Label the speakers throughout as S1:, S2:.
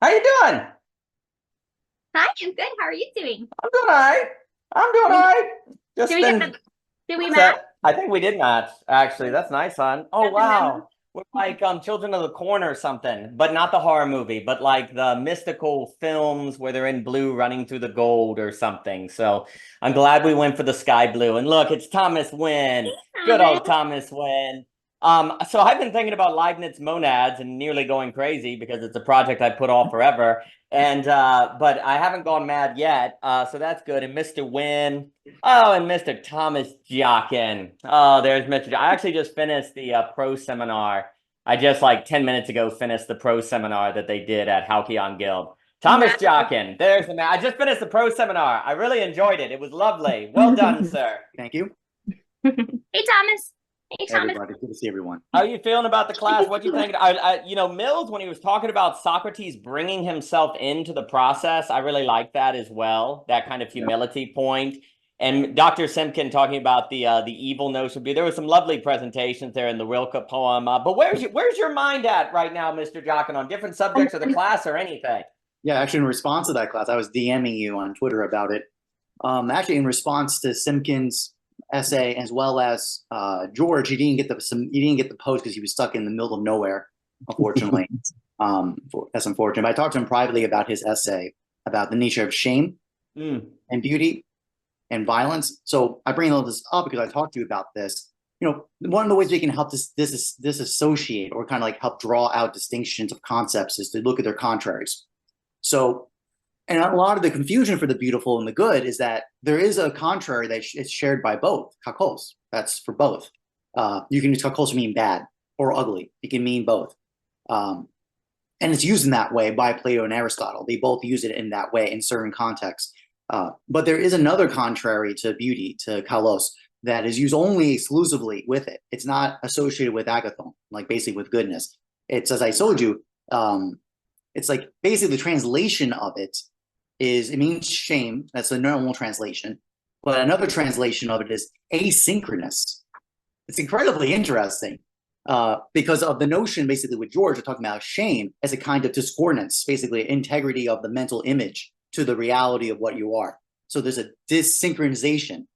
S1: How you doing?
S2: Hi, I'm good. How are you doing?
S1: I'm doing all right. I'm doing all
S2: Did we
S1: right.
S2: did
S1: Just
S2: we get
S1: been,
S2: the did we
S1: what's
S2: match?
S1: that? I think we did match, actually. That's nice, hon. Oh,
S2: Got the memo?
S1: wow. We're like Children of the Corn or something, but not the horror movie, but like the mystical films where they're in blue running through the gold or something. So I'm glad we went for the sky blue. And look, it's Thomas Wynn.
S2: Hey,
S1: Good
S2: Thomas.
S1: old Thomas Wynn. So I've been thinking about Leibniz monads and nearly going crazy because it's a project I put off forever. And but I haven't gone mad yet. So that's good. And Mr. Wynn. Oh, and Mr. Thomas Jockin. Oh, there's Mr. I actually just finished the pro seminar. I just like 10 minutes ago finished the pro seminar that they did at Halcyon Guild. Thomas
S2: Nice.
S1: Jockin. There's the man. I just finished the pro seminar. I really enjoyed it. It was lovely. Well done, sir.
S3: Thank you.
S2: Hey, Thomas. Hey,
S3: Hey,
S2: Thomas.
S3: everybody. Good to see everyone.
S1: How are you feeling about the class? What do you think? Mills, when he was talking about Socrates bringing himself into the process, I really like that as well. That kind of humility point. And Dr. Simkin talking about the evil notion. There were some lovely presentations there in the Rilke poem. But where's your mind at right now, Mr. Jockin, on different subjects of the class or anything?
S3: Yeah, actually, in response to that class, I was DMing you on Twitter about it. Actually, in response to Simpkins' essay, as well as George, he didn't get the post because he was stuck in the middle of nowhere, unfortunately. That's unfortunate. But I talked to him privately about his essay about the nature of shame and beauty and violence. So I bring all this up because I talked to you about this. One of the ways we can help disassociate or kind of like help draw out distinctions of concepts is to look at their contraries. So, and a lot of the confusion for the beautiful and the good is that there is a contrary that is shared by both. Kakos, that's for both. You can use kakos to mean bad or ugly. It can mean both. And it's used in that way by Plato and Aristotle. They both use it in that way in certain contexts. But there is another contrary to beauty, to kalos, that is used only exclusively with it. It's not associated with agathon, like basically with goodness. It's, as I told you, it's like basically the translation of it means shame. That's the normal translation. But another translation of it is asynchronous. It's incredibly interesting because of the notion, basically, with George, we're talking about shame as a kind of discordance, basically integrity of the mental image to the reality of what you are. So there's a dissynchronization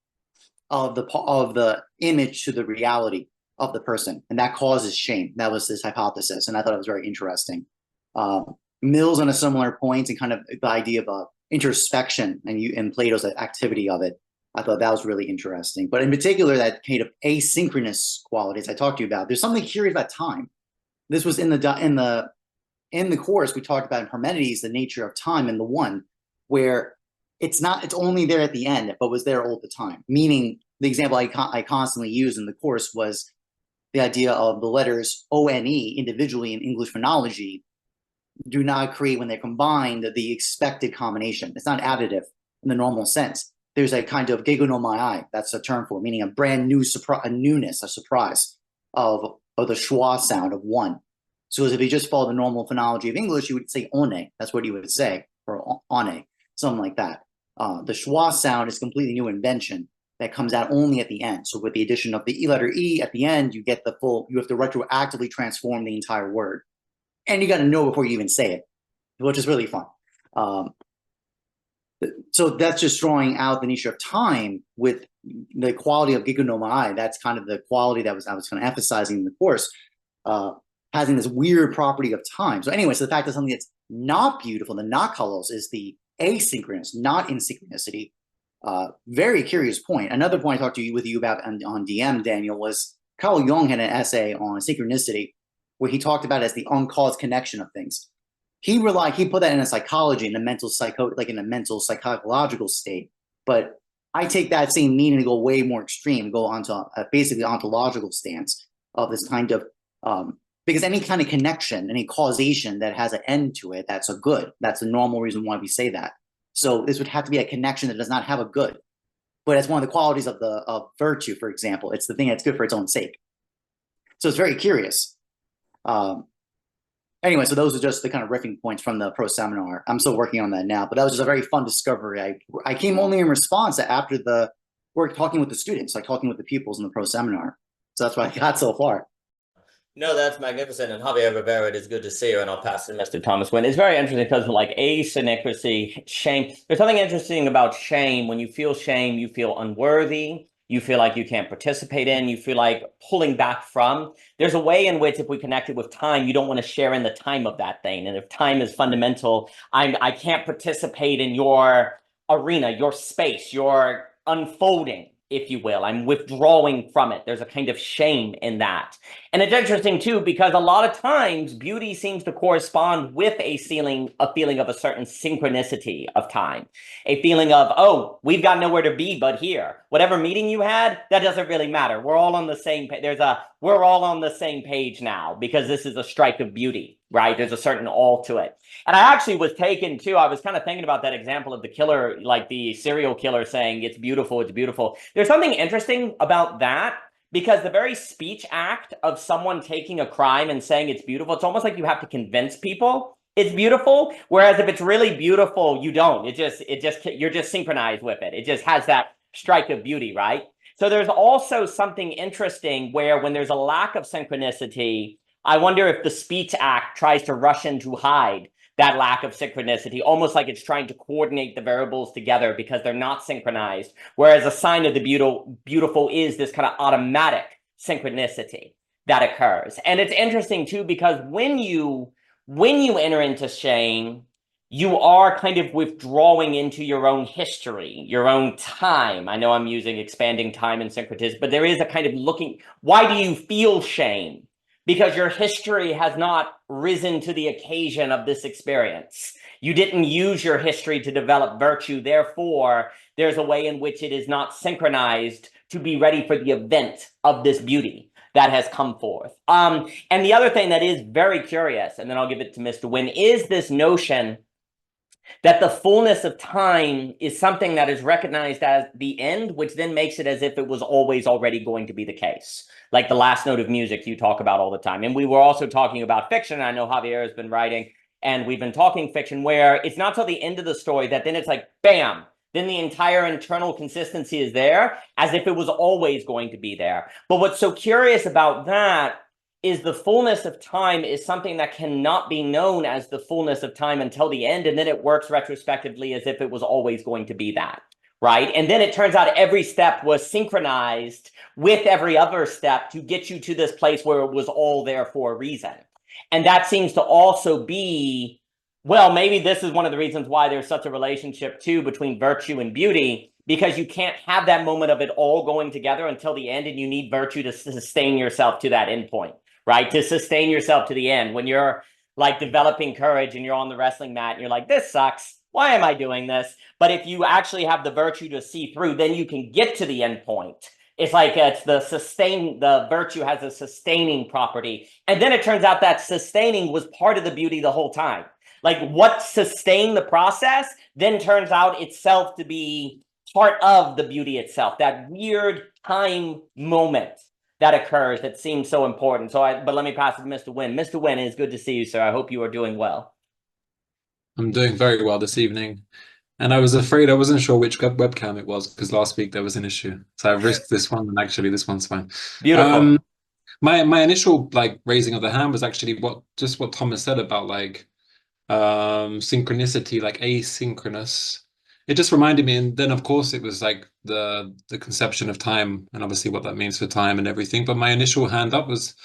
S3: of the image to the reality of the person, and that causes shame. That was this hypothesis, and I thought it was very interesting. Mills on a similar point, and kind of the idea of introspection and Plato's activity of it. I thought that was really interesting. But in particular, that kind of asynchronous qualities I talked to you about. There's something curious about time. This was in the course we talked about in Parmenides, the nature of time in the one, where it's only there at the end, but was there all the time. Meaning, the example I constantly use in the course was the idea of the letters ONE individually in English phonology do not create, when they're combined, the expected combination. It's not additive in the normal sense. There's a kind of gegonomai, that's a term for it, meaning a brand new surprise, a newness, a surprise of the schwa sound of one. So as if you just follow the normal phonology of English, you would say one. That's what you would say, or one, something like that. The schwa sound is a completely new invention that comes out only at the end. So with the addition of the letter E at the end, you have to retroactively transform the entire word. And you got to know before you even say it, which is really fun. So that's just drawing out the nature of time with the quality of gegonomai. That's kind of the quality that I was kind of emphasizing in the course, having this weird property of time. So anyway, so the fact that something that's not beautiful, the not kalos, is the asynchronous, not in synchronicity. Very curious point. Another point I talked with you about on DM, Daniel, was Carl Jung had an essay on synchronicity where he talked about it as the uncaused connection of things. He put that in a psychology, in a mental psychological state. But I take that same meaning and go way more extreme, go onto basically ontological stance of this kind of because any kind of connection, any causation that has an end to it, that's a good. That's the normal reason why we say that. So this would have to be a connection that does not have a good. But it's one of the qualities of virtue, for example. It's the thing that's good for its own sake. So it's very curious. Anyway, so those are just the kind of riffing points from the pro seminar. I'm still working on that now, but that was just a very fun discovery. I came only in response after the work talking with the students, like talking with the pupils in the pro seminar. So that's what I got so far.
S1: No, that's magnificent. And Javier Rivera, it is good to see you. And I'll pass it to Mr. Thomas Wynn. It's very interesting because, like, asynchronicity, shame. There's something interesting about shame. When you feel shame, you feel unworthy. You feel like you can't participate in. You feel like pulling back from. There's a way in which, if we connect it with time, you don't want to share in the time of that thing. And if time is fundamental, I can't participate in your arena, your space, your unfolding, if you will. I'm withdrawing from it. There's a kind of shame in that. And it's interesting too, because a lot of times beauty seems to correspond with a feeling of a certain synchronicity of time, a feeling of, oh, we've got nowhere to be but here. Whatever meeting you had, that doesn't really matter. We're all on the same page. We're all on the same page now because this is a strike of beauty, right? There's a certain all to it. And I actually was taken too. I was kind of thinking about that example of the killer, like the serial killer saying, it's beautiful, it's beautiful. There's something interesting about that. Because the very speech act of someone taking a crime and saying it's beautiful, it's almost like you have to convince people it's beautiful. Whereas if it's really beautiful, you don't. You're just synchronized with it. It just has that strike of beauty, right? So there's also something interesting where when there's a lack of synchronicity, I wonder if the speech act tries to rush in to hide that lack of synchronicity, almost like it's trying to coordinate the variables together because they're not synchronized. Whereas a sign of the beautiful is this kind of automatic synchronicity that occurs. And it's interesting too, because when you enter into shame, you are kind of withdrawing into your own history, your own time. I know I'm using expanding time and syncretism, but there is a kind of looking, why do you feel shame? Because your history has not risen to the occasion of this experience. You didn't use your history to develop virtue. Therefore, there's a way in which it is not synchronized to be ready for the event of this beauty that has come forth. And the other thing that is very curious, and then I'll give it to Mr. Wynn, is this notion that the fullness of time is something that is recognized as the end, which then makes it as if it was always already going to be the case. Like the last note of music you talk about all the time. And we were also talking about fiction. I know Javier has been writing, and we've been talking fiction where it's not till the end of the story that then it's like, bam, then the entire internal consistency is there as if it was always going to be there. But what's so curious about that is the fullness of time is something that cannot be known as the fullness of time until the end. And then it works retrospectively as if it was always going to be that, right? And then it turns out every step was synchronized with every other step to get you to this place where it was all there for a reason. And that seems to also be, well, maybe this is one of the reasons why there's such a relationship too between virtue and beauty, because you can't have that moment of it all going together until the end, and you need virtue to sustain yourself to that end point. Right? To sustain yourself to the end. When you're like developing courage and you're on the wrestling mat and you're like, this sucks. Why am I doing this? But if you actually have the virtue to see through, then you can get to the end point. It's like the virtue has a sustaining property. And then it turns out that sustaining was part of the beauty the whole time. Like what sustained the process then turns out itself to be part of the beauty itself, that weird time moment that occurs that seems so important. But let me pass it to Mr. Wynn. Mr. Wynn, it's good to see you, sir. I hope you are doing well.
S4: I'm doing very well this evening. And I was afraid I wasn't sure which webcam it was because last week there was an issue. So I risked this one, and actually this one's fine.
S1: Beautiful.
S4: My initial like raising of the hand was actually what Thomas said about like synchronicity, like asynchronous. It just reminded me, and then of course it was like the conception of time and obviously what that means for time and everything. But my initial hand up was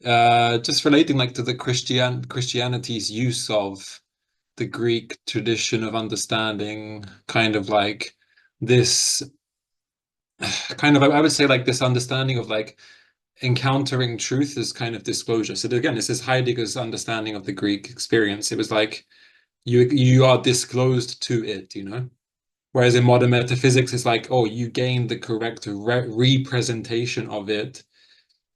S4: just relating like to the Christianity's use of the Greek tradition of understanding, kind of like this kind of, I would say like this understanding of like encountering truth as kind of disclosure. So again, this is Heidegger's understanding of the Greek experience. It was like you are disclosed to it, you know? Whereas in modern metaphysics, it's like, oh, you gain the correct representation of it.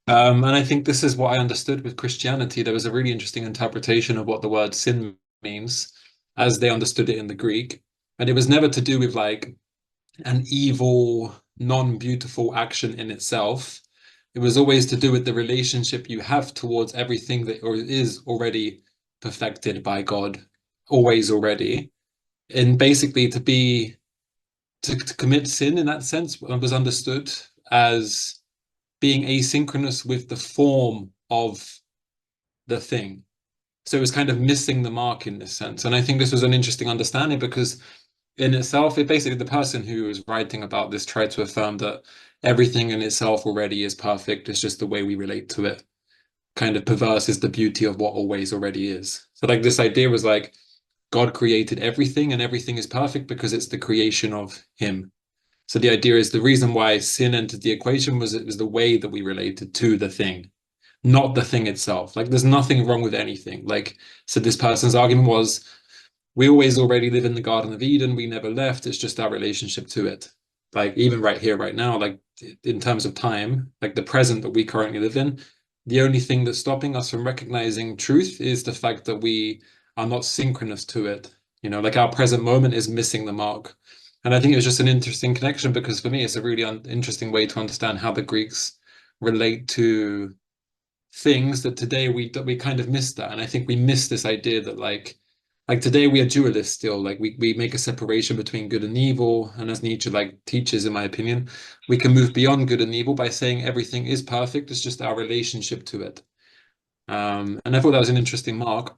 S4: And I think this is what I understood with Christianity. There was a really interesting interpretation of what the word sin means as they understood it in the Greek. And it was never to do with like an evil, non-beautiful action in itself. It was always to do with the relationship you have towards everything that is already perfected by God, always already. And basically to commit sin in that sense was understood as being asynchronous with the form of the thing. So it was kind of missing the mark in this sense. And I think this was an interesting understanding because in itself, it basically, the person who was writing about this tried to affirm that everything in itself already is perfect. It's just the way we relate to it kind of perverses the beauty of what always already is. So like this idea was like, God created everything and everything is perfect because it's the creation of him. So the idea is the reason why sin entered the equation was it was the way that we related to the thing, not the thing itself. Like there's nothing wrong with anything. Like, so this person's argument was, we always already live in the Garden of Eden. We never left. It's just our relationship to it. Like even right here, right now, like in terms of time, like the present that we currently live in, the only thing that's stopping us from recognizing truth is the fact that we are not synchronous to it. You know, like our present moment is missing the mark. And I think it was just an interesting connection because for me, it's a really interesting way to understand how the Greeks relate to things that today we kind of miss that. And I think we miss this idea that like today we are dualists still. Like we make a separation between good and evil. And as Nietzsche like teaches, in my opinion, we can move beyond good and evil by saying everything is perfect. It's just our relationship to it. And I thought that was an interesting mark.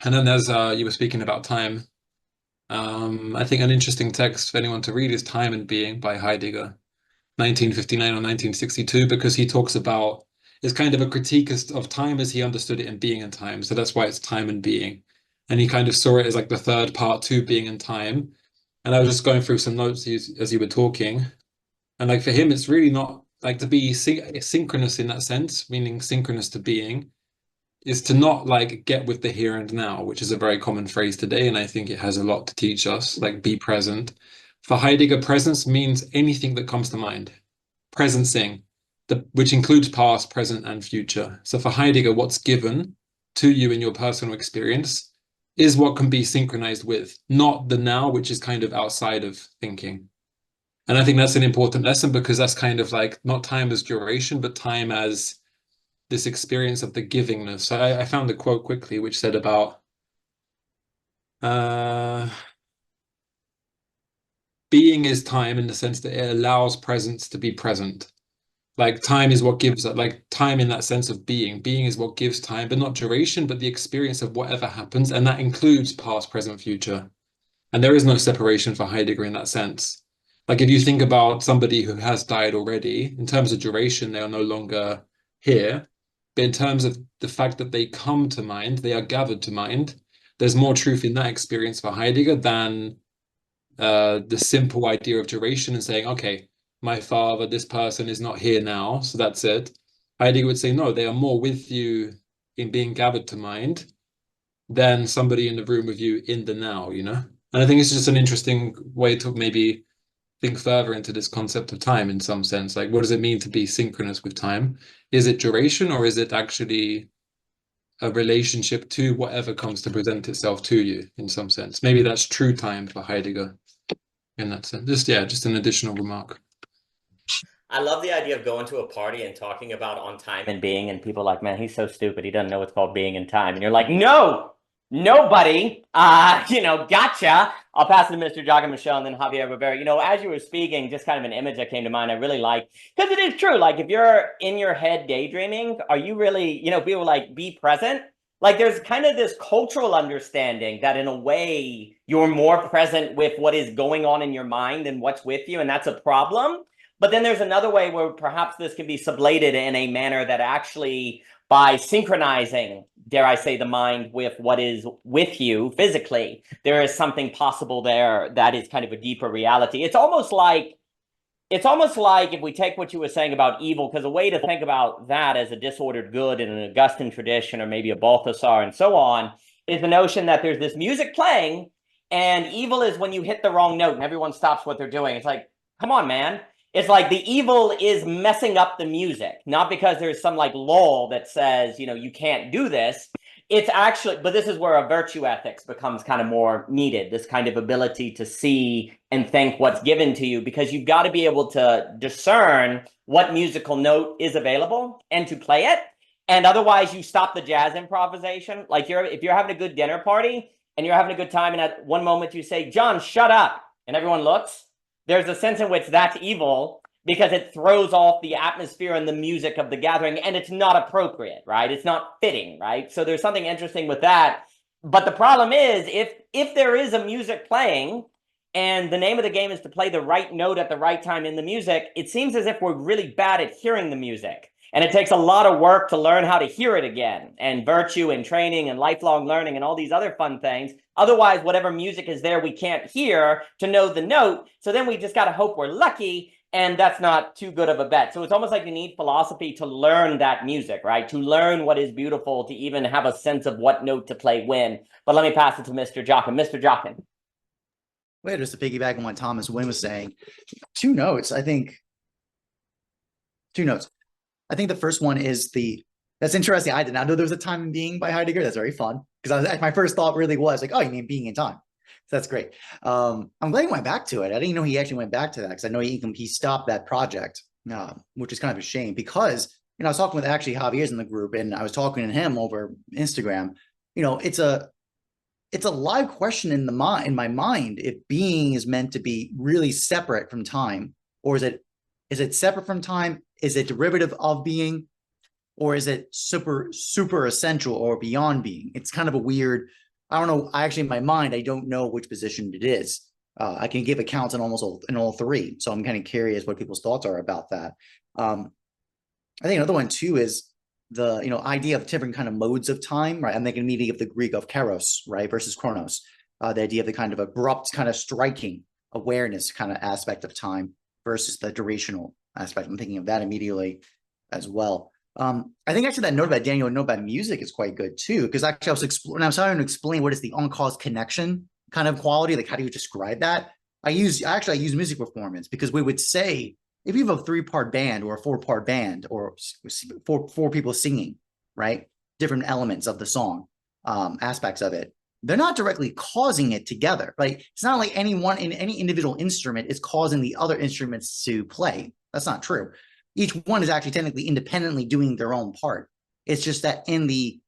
S4: And then as you were speaking about time, I think an interesting text for anyone to read is Time and Being by Heidegger, 1959 or 1962, because he talks about, it's kind of a critique of time as he understood it in Being and Time. So that's why it's Time and Being. And he kind of saw it as like the third part to Being and Time. And I was just going through some notes as you were talking. And like for him, it's really not like to be synchronous in that sense, meaning synchronous to being, is to not like get with the here and now, which is a very common phrase today. And I think it has a lot to teach us, like be present. For Heidegger, presence means anything that comes to mind. Presencing, which includes past, present, and future. So for Heidegger, what's given to you in your personal experience is what can be synchronized with, not the now, which is kind of outside of thinking. And I think that's an important lesson because that's kind of like not time as duration, but time as this experience of the givingness. So I found the quote quickly, which said about being is time in the sense that it allows presence to be present. Like time is what gives, like time in that sense of being. Being is what gives time, but not duration, but the experience of whatever happens. And that includes past, present, future. And there is no separation for Heidegger in that sense. Like if you think about somebody who has died already, in terms of duration, they are no longer here. But in terms of the fact that they come to mind, they are gathered to mind, there's more truth in that experience for Heidegger than the simple idea of duration and saying, okay, my father, this person is not here now, so that's it. Heidegger would say, no, they are more with you in being gathered to mind than somebody in the room with you in the now, you know? And I think it's just an interesting way to maybe think further into this concept of time in some sense. Like, what does it mean to be synchronous with time? Is it duration or is it actually a relationship to whatever comes to present itself to you in some sense? Maybe that's true time for Heidegger in that sense. Just an additional remark.
S1: I love the idea of going to a party and talking about on time and being, and people are like, man, he's so stupid. He doesn't know what's called being in time. And you're like, no, nobody. Gotcha. I'll pass it to Mr. Jaga Michelle and then Javier Rivera. You know, as you were speaking, just kind of an image that came to mind I really like, because it is true. Like if you're in your head daydreaming, are you really, people like be present? Like there's kind of this cultural understanding that in a way you're more present with what is going on in your mind than what's with you. And that's a problem. But then there's another way where perhaps this can be sublated in a manner that actually by synchronizing, dare I say, the mind with what is with you physically, there is something possible there that is kind of a deeper reality. It's almost like if we take what you were saying about evil, because a way to think about that as a disordered good in an Augustine tradition or maybe a Balthasar and so on is the notion that there's this music playing and evil is when you hit the wrong note and everyone stops what they're doing. It's like, come on, man. It's like the evil is messing up the music, not because there's some like law that says, you can't do this. It's actually, but this is where a virtue ethics becomes kind of more needed, this kind of ability to see and think what's given to you, because you've got to be able to discern what musical note is available and to play it. And otherwise you stop the jazz improvisation. Like if you're having a good dinner party and you're having a good time and at one moment you say, John, shut up. And everyone looks. There's a sense in which that's evil because it throws off the atmosphere and the music of the gathering, and it's not appropriate, right? It's not fitting, right? So there's something interesting with that. But the problem is, if there is a music playing, and the name of the game is to play the right note at the right time in the music, it seems as if we're really bad at hearing the music. And it takes a lot of work to learn how to hear it again, and virtue and training and lifelong learning and all these other fun things. Otherwise, whatever music is there, we can't hear to know the note. So then we just got to hope we're lucky. And that's not too good of a bet. So it's almost like you need philosophy to learn that music, right? To learn what is beautiful, to even have a sense of what note to play when. But let me pass it to Mr. Jockin. Mr. Jockin.
S3: Wait, just to piggyback on what Thomas Wynn was saying, two notes. I think the first one is that's interesting. I did not know there was a time in being by Heidegger. That's very fun, because my first thought really was like, oh, you mean being in time. So that's great. I'm glad he went back to it. I didn't know he actually went back to that, because I know he stopped that project, which is kind of a shame, because, I was talking with actually Javier's in the group, and I was talking to him over Instagram. It's a live question in my mind, if being is meant to be really separate from time, or is it separate from time? Is it derivative of being, or is it super essential or beyond being? It's kind of a weird, I don't know. Actually, in my mind, I don't know which position it is. I can give accounts in all three. So I'm kind of curious what people's thoughts are about that. I think another one too is the idea of different kind of modes of time, right? I'm thinking immediately of the Greek of kairos, right, versus chronos. The idea of the kind of abrupt, kind of striking awareness kind of aspect of time versus the durational aspect. I'm thinking of that immediately as well. I think actually that note about Daniel, note about music is quite good too, because actually when I was trying to explain what is the on-cause connection kind of quality, like how do you describe that? I use music performance, because we would say, if you have a 3-part band or a 4-part band, or four people singing, right, different elements of the song, aspects of it, they're not directly causing it together. Like, it's not like any individual instrument is causing the other instruments to play. That's not true. Each one is actually technically independently doing their own part. It's just that in the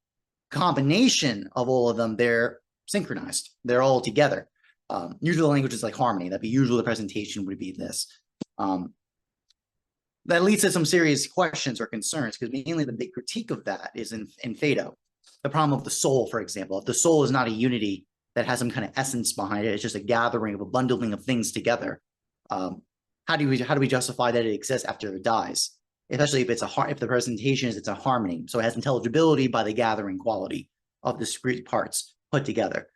S3: combination of all of them, they're synchronized. They're all together. Usually the language is like harmony. That'd be usually the presentation would be this. That leads to some serious questions or concerns, because mainly the big critique of that is in Phaedo. The problem of the soul, for example. If the soul is not a unity that has some kind of essence behind it, it's just a gathering of a bundling of things together. How do we justify that it exists after it dies? Especially if the presentation is a harmony, so it has intelligibility by the gathering quality of discrete parts put together.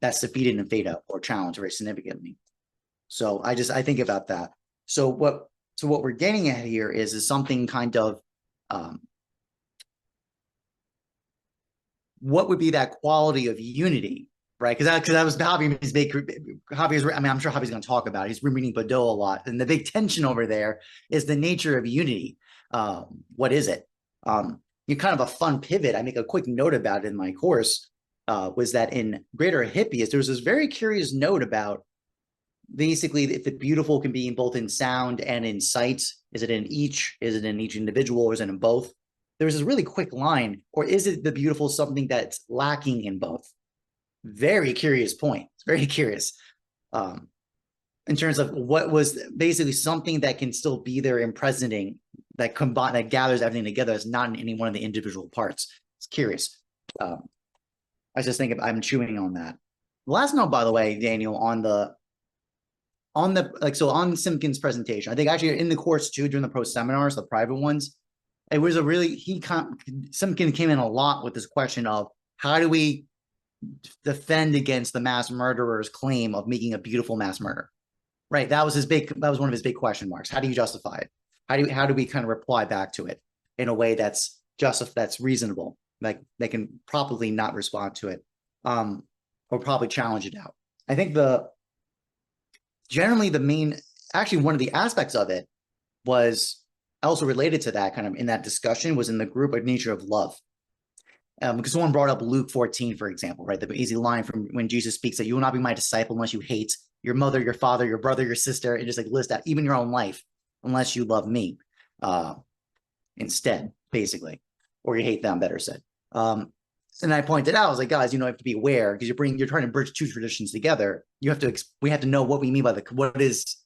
S3: That's defeated in Phaedo or challenged very significantly. So I think about that. So what we're getting at here is something kind of what would be that quality of unity, right? Because that was Javier's big. I'm sure Javier's going to talk about it. He's reading Baudot a lot, and the big tension over there is the nature of unity. What is it? You kind of a fun pivot. I make a quick note about it in my course. Was that in Greater Hippias, there was this very curious note about basically if the beautiful can be both in sound and in sight. Is it in each individual, or is it in both? There was this really quick line, or is it the beautiful something that's lacking in both? Very curious point. It's very curious. In terms of what was basically something that can still be there and presenting, that gathers everything together, that's not in any one of the individual parts. It's curious. I just think I'm chewing on that. Last note, by the way, Daniel, on Simpkins' presentation, I think actually in the course too, during the pro seminars, the private ones, it was Simpkins came in a lot with this question of how do we defend against the mass murderer's claim of making a beautiful mass murder, right? That was one of his big question marks. How do you justify it? How do we kind of reply back to it in a way that's reasonable? Like they can probably not respond to it, or probably challenge it out. I think generally one of the aspects of it was also related to that kind of in that discussion was in the group of nature of love. Because someone brought up Luke 14, for example, right? The easy line from when Jesus speaks that you will not be my disciple unless you hate your mother, your father, your brother, your sister, and just like list out even your own life, unless you love me instead, basically, or you hate them, better said. And I pointed out, I was like, guys, you have to be aware because you're trying to bridge two traditions together. We have to know what we mean by what is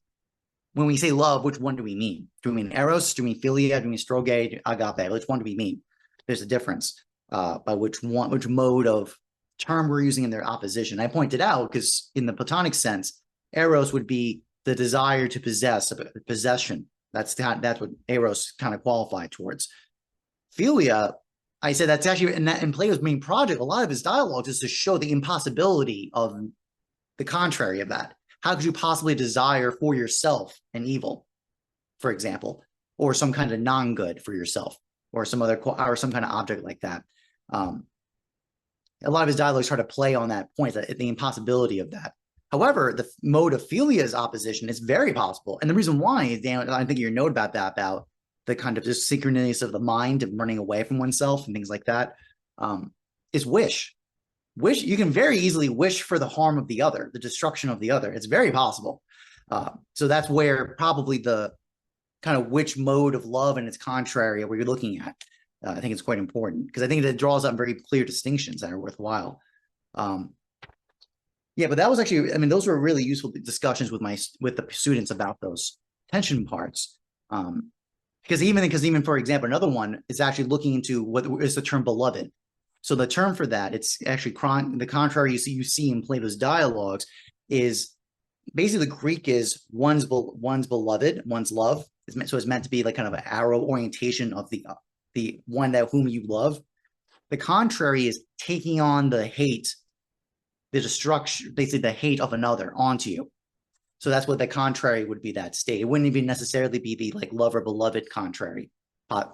S3: when we say love, which one do we mean? Do we mean eros? Do we mean philia? Do we mean storge, agape? Which one do we mean? There's a difference by which mode of term we're using in their opposition. I pointed out because in the Platonic sense, eros would be the desire to possess, possession. That's what eros kind of qualified towards. Philia, I said that's actually in Plato's main project. A lot of his dialogues is to show the impossibility of the contrary of that. How could you possibly desire for yourself an evil, for example, or some kind of non-good for yourself, or some kind of object like that? A lot of his dialogues try to play on that point, the impossibility of that. However, the mode of Philia's opposition is very possible, and the reason why is, Dan, I think your note about that, about the kind of just synchronous of the mind of running away from oneself and things like that, is wish. Wish, you can very easily wish for the harm of the other, the destruction of the other. It's very possible. So that's where probably the kind of which mode of love and its contrary where you're looking at. I think it's quite important because I think that draws up very clear distinctions that are worthwhile. Yeah, but that was actually, I mean, those were really useful discussions with the students about those tension parts. Because even for example, another one is actually looking into what is the term beloved. So the term for that, it's actually the contrary you see in Plato's dialogues is basically the Greek is one's beloved, one's love. So it's meant to be like kind of an arrow orientation of the one that whom you love. The contrary is taking on the hate, the destruction, basically the hate of another onto you. So that's what the contrary would be, that state. It wouldn't even necessarily be the like love or beloved contrary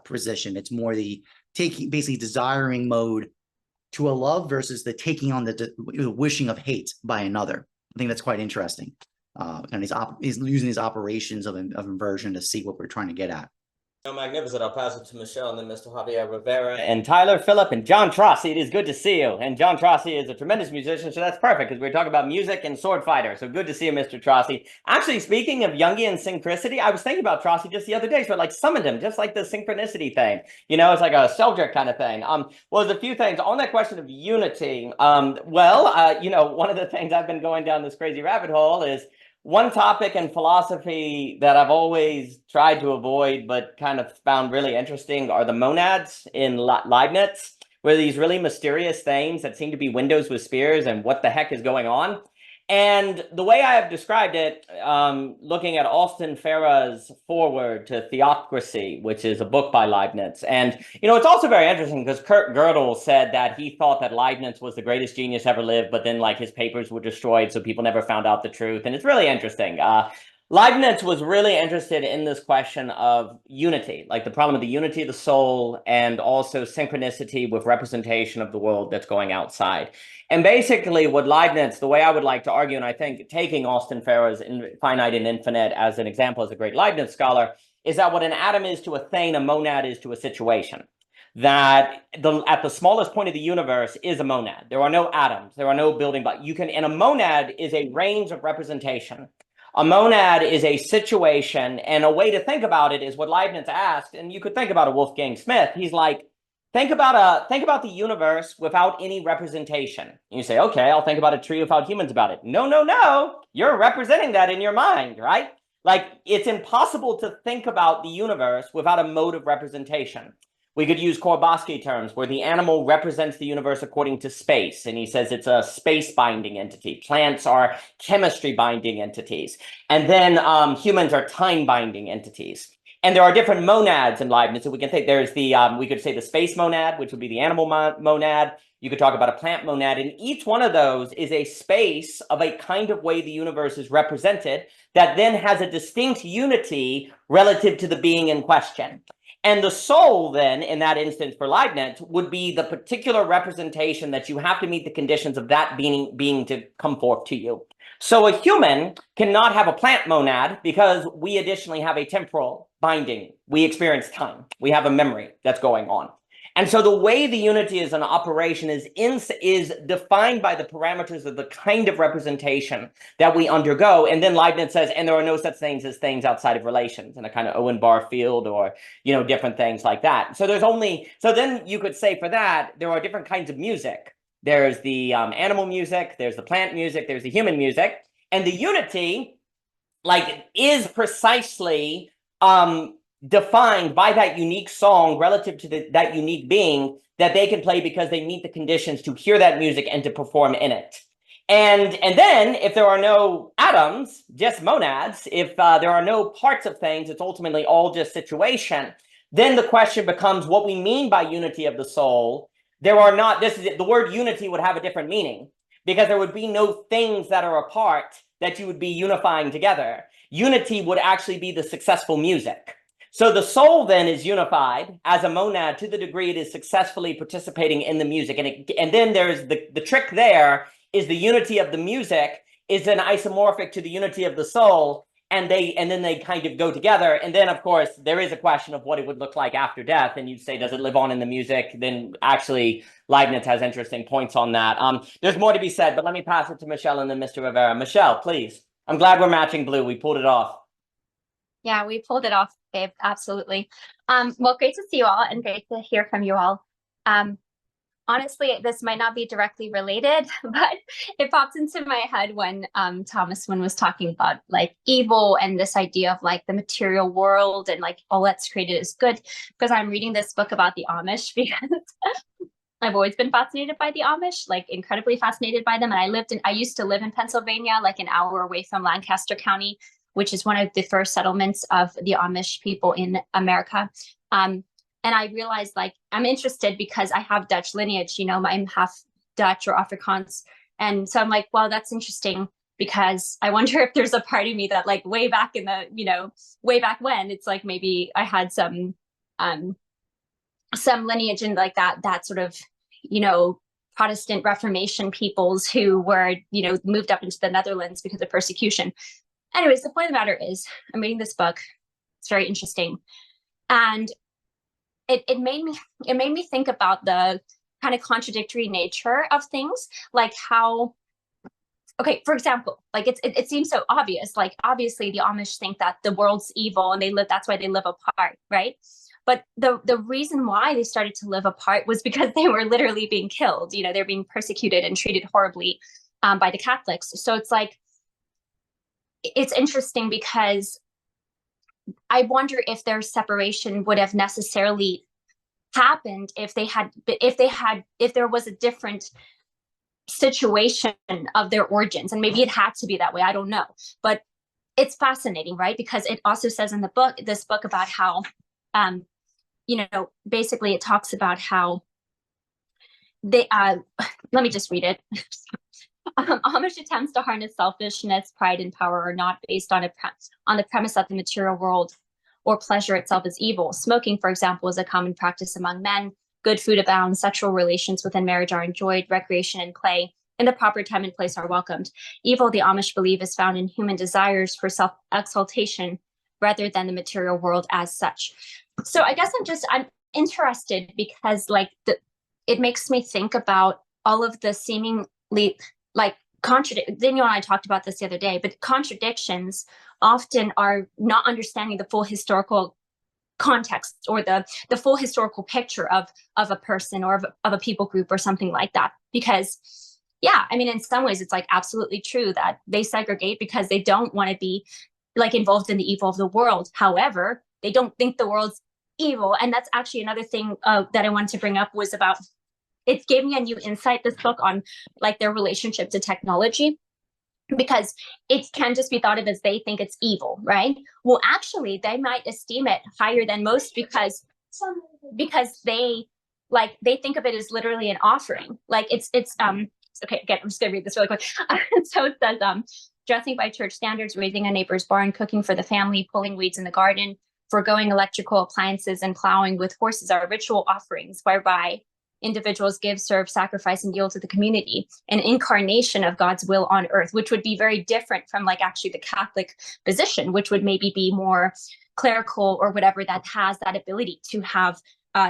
S3: position. It's more the basically desiring mode to a love versus the taking on the wishing of hate by another. I think that's quite interesting. And he's using these operations of inversion to see what we're trying to get at.
S1: Oh, magnificent. I'll pass it to Michelle and then Mr. Javier Rivera and Tyler, Phillip, and John Trossi. It is good to see you. And John Trossi is a tremendous musician, so that's perfect because we're talking about music and sword fighter. So good to see you, Mr. Trossi. Actually, speaking of Jungian synchronicity, I was thinking about Trossi just the other day. So I like summoned him, just like the synchronicity thing. You know, it's like a Seljuk kind of thing. Well, there's a few things on that question of unity. You know, one of the things I've been going down this crazy rabbit hole is one topic in philosophy that I've always tried to avoid but kind of found really interesting are the monads in Leibniz, where these really mysterious things that seem to be windows with spears and what the heck is going on. And the way I have described it, looking at Austin Farah's foreword to Theocracy, which is a book by Leibniz. And, you know, it's also very interesting because Kurt Gödel said that he thought that Leibniz was the greatest genius ever lived, but then like his papers were destroyed, so people never found out the truth. And it's really interesting. Leibniz was really interested in this question of unity, like the problem of the unity of the soul and also synchronicity with representation of the world that's going outside. And basically what Leibniz, the way I would like to argue, and I think taking Austin Farah's Finite and Infinite as an example as a great Leibniz scholar, is that what an atom is to a thing, a monad is to a situation. That at the smallest point of the universe is a monad. There are no atoms, there are no building blocks. And a monad is a range of representation. A monad is a situation, and a way to think about it is what Leibniz asked, and you could think about a Wolfgang Smith. He's like, think about the universe without any representation. And you say, okay, I'll think about a tree without humans about it. No. You're representing that in your mind, right? Like, it's impossible to think about the universe without a mode of representation. We could use Korbosky terms where the animal represents the universe according to space. And he says it's a space binding entity. Plants are chemistry binding entities. And then humans are time binding entities. And there are different monads in Leibniz. So we can think there's the, we could say the space monad, which would be the animal monad. You could talk about a plant monad. And each one of those is a space of a kind of way the universe is represented that then has a distinct unity relative to the being in question. And the soul then, in that instance for Leibniz, would be the particular representation that you have to meet the conditions of that being to come forth to you. So a human cannot have a plant monad because we additionally have a temporal binding. We experience time. We have a memory that's going on. And so the way the unity is an operation is defined by the parameters of the kind of representation that we undergo. And then Leibniz says, and there are no such things as things outside of relations in a kind of Owen bar field or, you know, different things like that. So so then you could say for that, there are different kinds of music. There's the animal music, there's the plant music, there's the human music. And the unity like is precisely defined by that unique song relative to that unique being that they can play because they meet the conditions to hear that music and to perform in it. And then if there are no atoms, just monads, if there are no parts of things, it's ultimately all just situation. Then the question becomes what we mean by unity of the soul. There are not, this is it, the word unity would have a different meaning because there would be no things that are apart that you would be unifying together. Unity would actually be the successful music. So the soul then is unified as a monad to the degree it is successfully participating in the music. And then there's the trick there is the unity of the music is then isomorphic to the unity of the soul. And then they kind of go together. And then, of course, there is a question of what it would look like after death. And you'd say, does it live on in the music? Then actually, Leibniz has interesting points on that. There's more to be said, but let me pass it to Michelle and then Mr. Rivera. Michelle, please. I'm glad we're matching blue. We pulled it off.
S2: Yeah, we pulled it off, babe. Absolutely. Well, great to see you all and great to hear from you all. Honestly, this might not be directly related, but it popped into my head when Thomas was talking about like evil and this idea of like the material world and like all that's created is good, because I'm reading this book about the Amish because I've always been fascinated by the Amish, like incredibly fascinated by them. And I used to live in Pennsylvania, like an hour away from Lancaster County, which is one of the first settlements of the Amish people in America. And I realized like, I'm interested because I have Dutch lineage, you know, I'm half Dutch or Afrikaans. And so I'm like, well, that's interesting because I wonder if there's a part of me that like way back in the, you know, way back when it's like, maybe I had some lineage in like that sort of, you know, Protestant Reformation peoples who were, you know, moved up into the Netherlands because of persecution. Anyways, the point of the matter is I'm reading this book. It's very interesting. And it made me think about the kind of contradictory nature of things, like how, okay, for example, like it seems so obvious, like obviously the Amish think that the world's evil and that's why they live apart, right? But the reason why they started to live apart was because they were literally being killed, you know, they're being persecuted and treated horribly by the Catholics. So it's like, it's interesting because I wonder if their separation would have necessarily happened if there was a different situation of their origins, and maybe it had to be that way. I don't know, but it's fascinating, right? Because it also says in this book about how, you know, basically it talks about how they. Let me just read it. Amish attempts to harness selfishness, pride, and power are not based on the premise that the material world or pleasure itself is evil. Smoking, for example, is a common practice among men. Good food abounds. Sexual relations within marriage are enjoyed. Recreation and play in the proper time and place are welcomed. Evil, the Amish believe, is found in human desires for self-exaltation rather than the material world as such. So I guess I'm interested because like it makes me think about all of the seemingly like Daniel and I talked about this the other day, but contradictions often are not understanding the full historical context or the full historical picture of a person or of a people group or something like that. Because yeah, I mean, in some ways it's like absolutely true that they segregate because they don't want to be like involved in the evil of the world. However, they don't think the world's evil. And that's actually another thing that I wanted to bring up was about, it gave me a new insight, this book, on like their relationship to technology, because it can just be thought of as they think it's evil, right? Well, actually, they might esteem it higher than most because they think of it as literally an offering. Like it's okay. Again, I'm just gonna read this really quick. So it says, dressing by church standards, raising a neighbor's barn, cooking for the family, pulling weeds in the garden, foregoing electrical appliances, and plowing with horses are ritual offerings whereby individuals give, serve, sacrifice, and yield to the community, an incarnation of God's will on earth, which would be very different from like actually the Catholic position, which would maybe be more clerical or whatever, that has that ability to have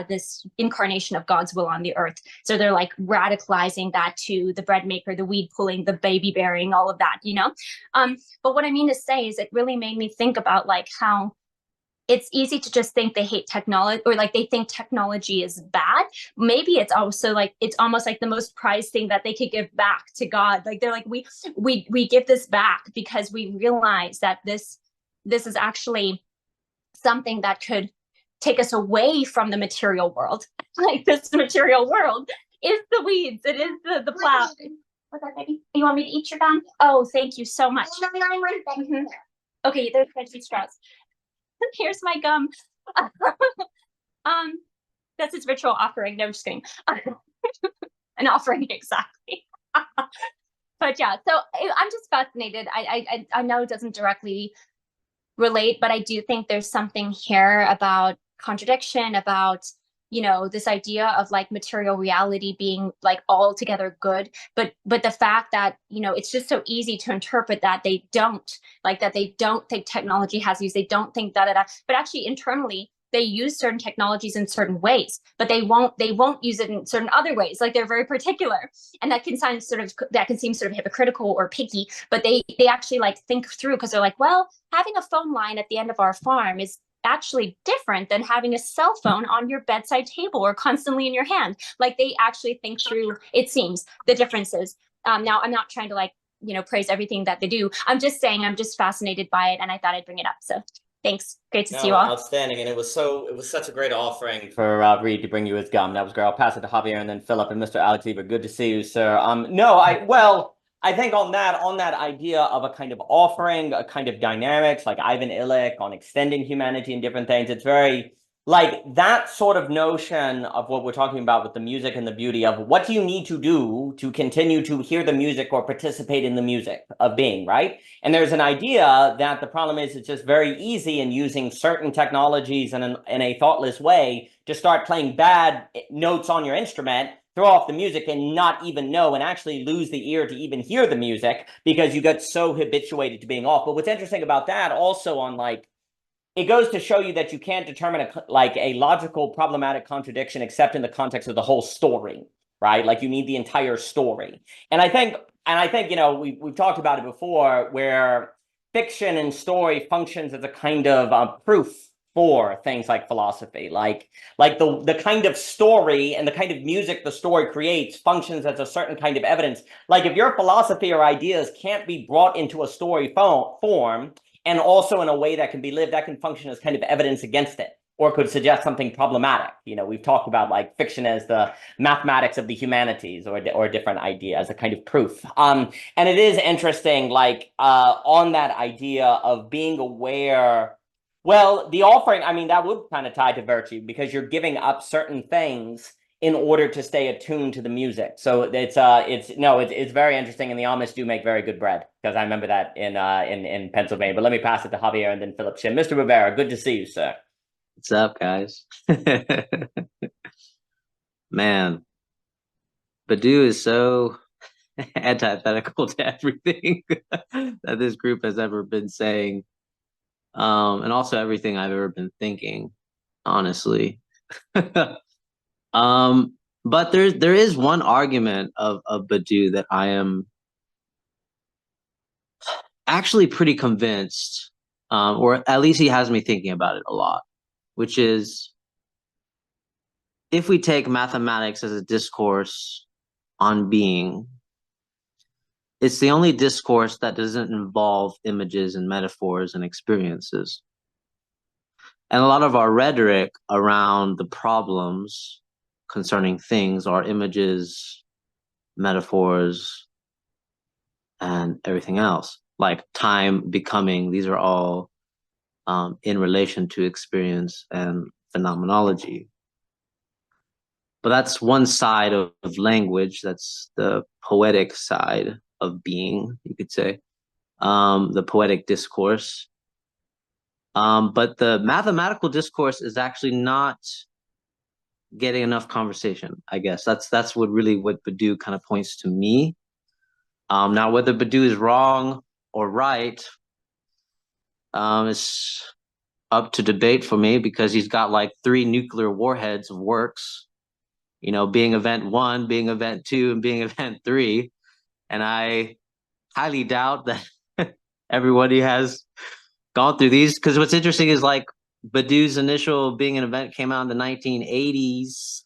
S2: this incarnation of God's will on the earth. So they're like radicalizing that to the bread maker, the weed pulling, the baby bearing, all of that, you know? But what I mean to say is it really made me think about like how it's easy to just think they hate technology, or like they think technology is bad. Maybe it's also like, it's almost like the most prized thing that they could give back to God. Like they're like, we give this back because we realize that this is actually something that could take us away from the material world. Like this material world is the weeds. It is the plow. What's that, baby? You want me to eat your gum? Oh, thank you so much. Mhm. Okay, there's veggie straws. Here's my gum. That's its ritual offering. No, I'm just kidding. An offering, exactly. But yeah, so I'm just fascinated. I know it doesn't directly relate, but I do think there's something here about contradiction, about, you know, this idea of like material reality being like altogether good, but the fact that, you know, it's just so easy to interpret that they don't think technology has use, they don't think that, but actually internally they use certain technologies in certain ways, but they won't use it in certain other ways. Like they're very particular, and that can seem sort of hypocritical or picky, but they actually like think through, because they're like, well, having a phone line at the end of our farm is actually different than having a cell phone on your bedside table or constantly in your hand. Like they actually think through, it seems, the differences. Now I'm not trying to like, you know, praise everything that they do. I'm just saying I'm just fascinated by it, and I thought I'd bring it up. So thanks. Great to see you all.
S1: Outstanding. And it was such a great offering for Reed to bring you his gum. That was great. I'll pass it to Javier and then Philip and Mr. Alex Eber. Good to see you, sir. I think on that idea of a kind of offering, a kind of dynamics, like Ivan Illich on extending humanity and different things, it's very like that sort of notion of what we're talking about with the music and the beauty of what do you need to do to continue to hear the music or participate in the music of being, right? And there's an idea that the problem is it's just very easy in using certain technologies in a thoughtless way to start playing bad notes on your instrument, throw off the music and not even know, and actually lose the ear to even hear the music because you get so habituated to being off. But what's interesting about that also on like, it goes to show you that you can't determine a logical problematic contradiction except in the context of the whole story, right? Like you need the entire story. And I think, you know, we've talked about it before, where fiction and story functions as a kind of proof for things like philosophy, like the kind of story and the kind of music the story creates functions as a certain kind of evidence. Like if your philosophy or ideas can't be brought into a story form, and also in a way that can be lived, that can function as kind of evidence against it, or could suggest something problematic. You know, we've talked about like fiction as the mathematics of the humanities, or a different idea as a kind of proof. And it is interesting, like on that idea of being aware. Well, the offering, I mean, that would kind of tie to virtue, because you're giving up certain things in order to stay attuned to the music. So it's very interesting, and the Amish do make very good bread, because I remember that in Pennsylvania. But let me pass it to Javier and then Phillip Shinn. Mr. Rivera, good to see you, sir.
S5: What's up, guys? Man, Badu is so antithetical to everything that this group has ever been saying, and also everything I've ever been thinking, honestly. But there is one argument of Badu that I am actually pretty convinced, or at least he has me thinking about it a lot, which is, if we take mathematics as a discourse on being, it's the only discourse that doesn't involve images and metaphors and experiences. And a lot of our rhetoric around the problems concerning things are images, metaphors, and everything else, like time, becoming. These are all in relation to experience and phenomenology. But that's one side of language. That's the poetic side of being, you could say, the poetic discourse. But the mathematical discourse is actually not getting enough conversation, I guess. That's what Badu kind of points to me. Now, whether Badu is wrong or right is up to debate for me, because he's got like 3 nuclear warheads of works, you know, being event 1, being event 2, and being event 3. And I highly doubt that everybody has gone through these, because what's interesting is, like, Badoo's initial being an event came out in the 1980s,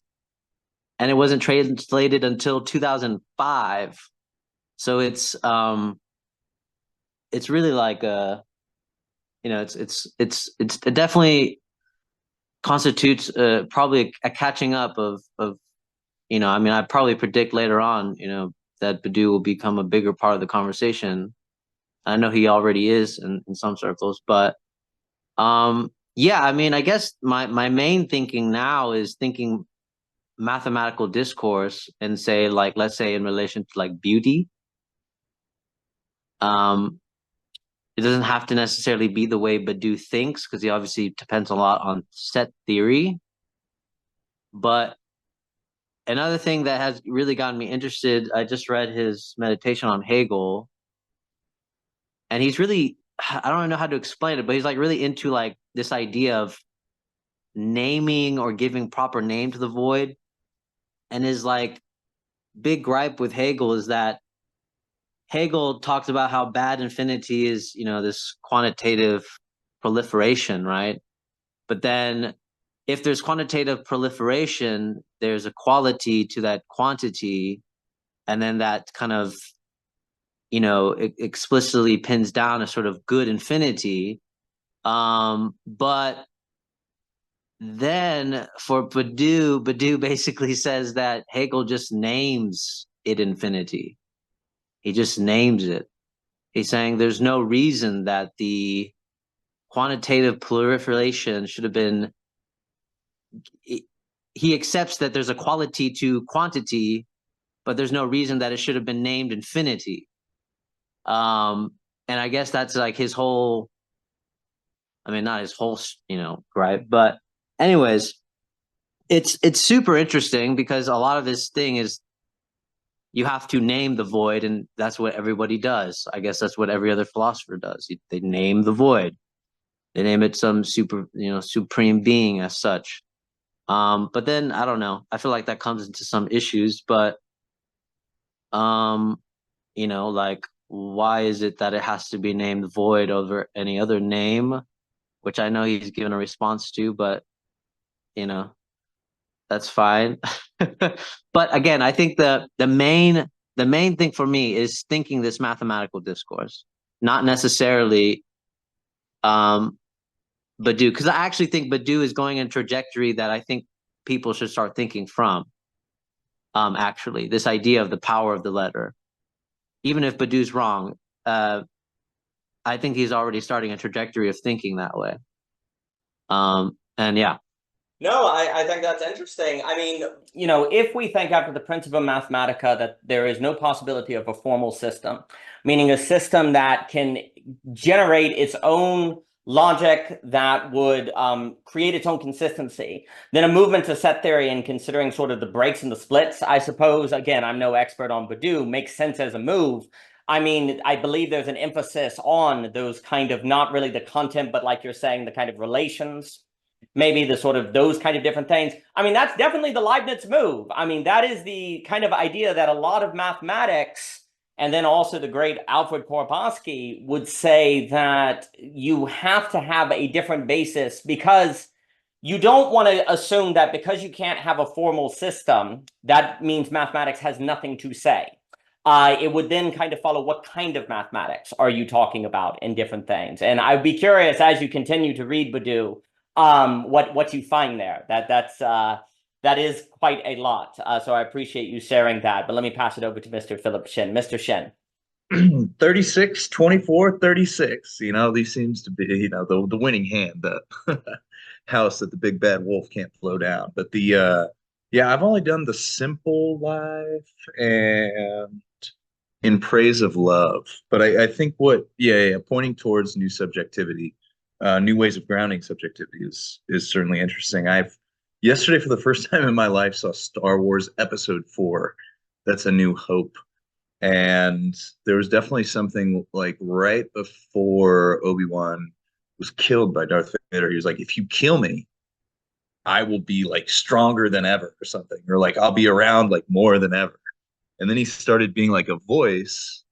S5: and it wasn't translated until 2005. So it's really like it definitely constitutes probably a catching up of I mean, I probably predict later on that Badoo will become a bigger part of the conversation. I know he already is in some circles, but yeah, I mean, I guess my main thinking now is thinking mathematical discourse and say, like, let's say in relation to like beauty. It doesn't have to necessarily be the way Badoo thinks, because he obviously depends a lot on set theory. But another thing that has really gotten me interested, I just read his meditation on Hegel, and he's really, I don't know how to explain it, but he's like really into like this idea of naming or giving proper name to the void. And his like big gripe with Hegel is that Hegel talks about how bad infinity is, this quantitative proliferation, right? But then if there's quantitative proliferation, there's a quality to that quantity, and then that kind of, explicitly pins down a sort of good infinity. But then for Badoo basically says that Hegel just names it infinity. He just names it. He's saying there's no reason that the quantitative proliferation should have been. He accepts that there's a quality to quantity, but there's no reason that it should have been named infinity. And I guess that's like his whole. I mean, not his whole, right? But anyways, it's super interesting because a lot of this thing is you have to name the void, and that's what everybody does. I guess that's what every other philosopher does. They name the void. They name it some supreme being as such. But then I don't know. I feel like that comes into some issues, but like why is it that it has to be named void over any other name? Which I know he's given a response to, but that's fine. But again, I think the main thing for me is thinking this mathematical discourse, not necessarily Badoo, because I actually think Badoo is going in a trajectory that I think people should start thinking from. Actually, this idea of the power of the letter, even if Badoo's wrong, I think he's already starting a trajectory of thinking that way. And yeah.
S1: No, I think that's interesting. I mean, if we think after the Principia Mathematica that there is no possibility of a formal system, meaning a system that can generate its own logic that would create its own consistency, then a movement to set theory and considering sort of the breaks and the splits, I suppose, again, I'm no expert on Badoo, makes sense as a move. I mean, I believe there's an emphasis on those kind of, not really the content, but like you're saying, the kind of relations, maybe the sort of those kind of different things. I mean, that's definitely the Leibniz move. I mean, that is the kind of idea that a lot of mathematics, and then also the great Alfred Korpowski would say that you have to have a different basis, because you don't want to assume that because you can't have a formal system, that means mathematics has nothing to say. It would then kind of follow what kind of mathematics are you talking about in different things. And I'd be curious as you continue to read Badoo, what you find there. That is quite a lot. So I appreciate you sharing that. But let me pass it over to Mr. Phillip Shinn. Mr. Shinn.
S6: 36, 24, 36. These seems to be, the winning hand, the house that the big bad wolf can't flow down. But yeah, I've only done the simple life and in praise of love. But I think pointing towards new subjectivity, new ways of grounding subjectivity is certainly interesting. I've yesterday for the first time in my life saw Star Wars Episode 4. That's A New Hope. And there was definitely something like right before Obi-Wan was killed by Darth Vader. He was like, if you kill me, I will be like stronger than ever or something, or like I'll be around like more than ever. And then he started being like a voice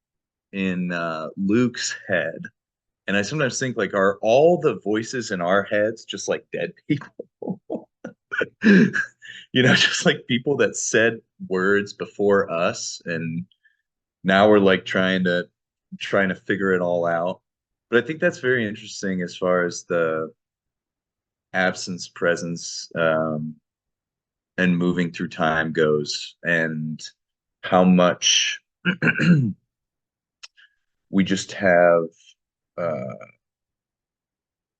S6: in Luke's head. And I sometimes think like, are all the voices in our heads just like dead people? You know, just like people that said words before us, and now we're like trying to figure it all out. But I think that's very interesting as far as the absence, presence, and moving through time goes, and how much we just have uh,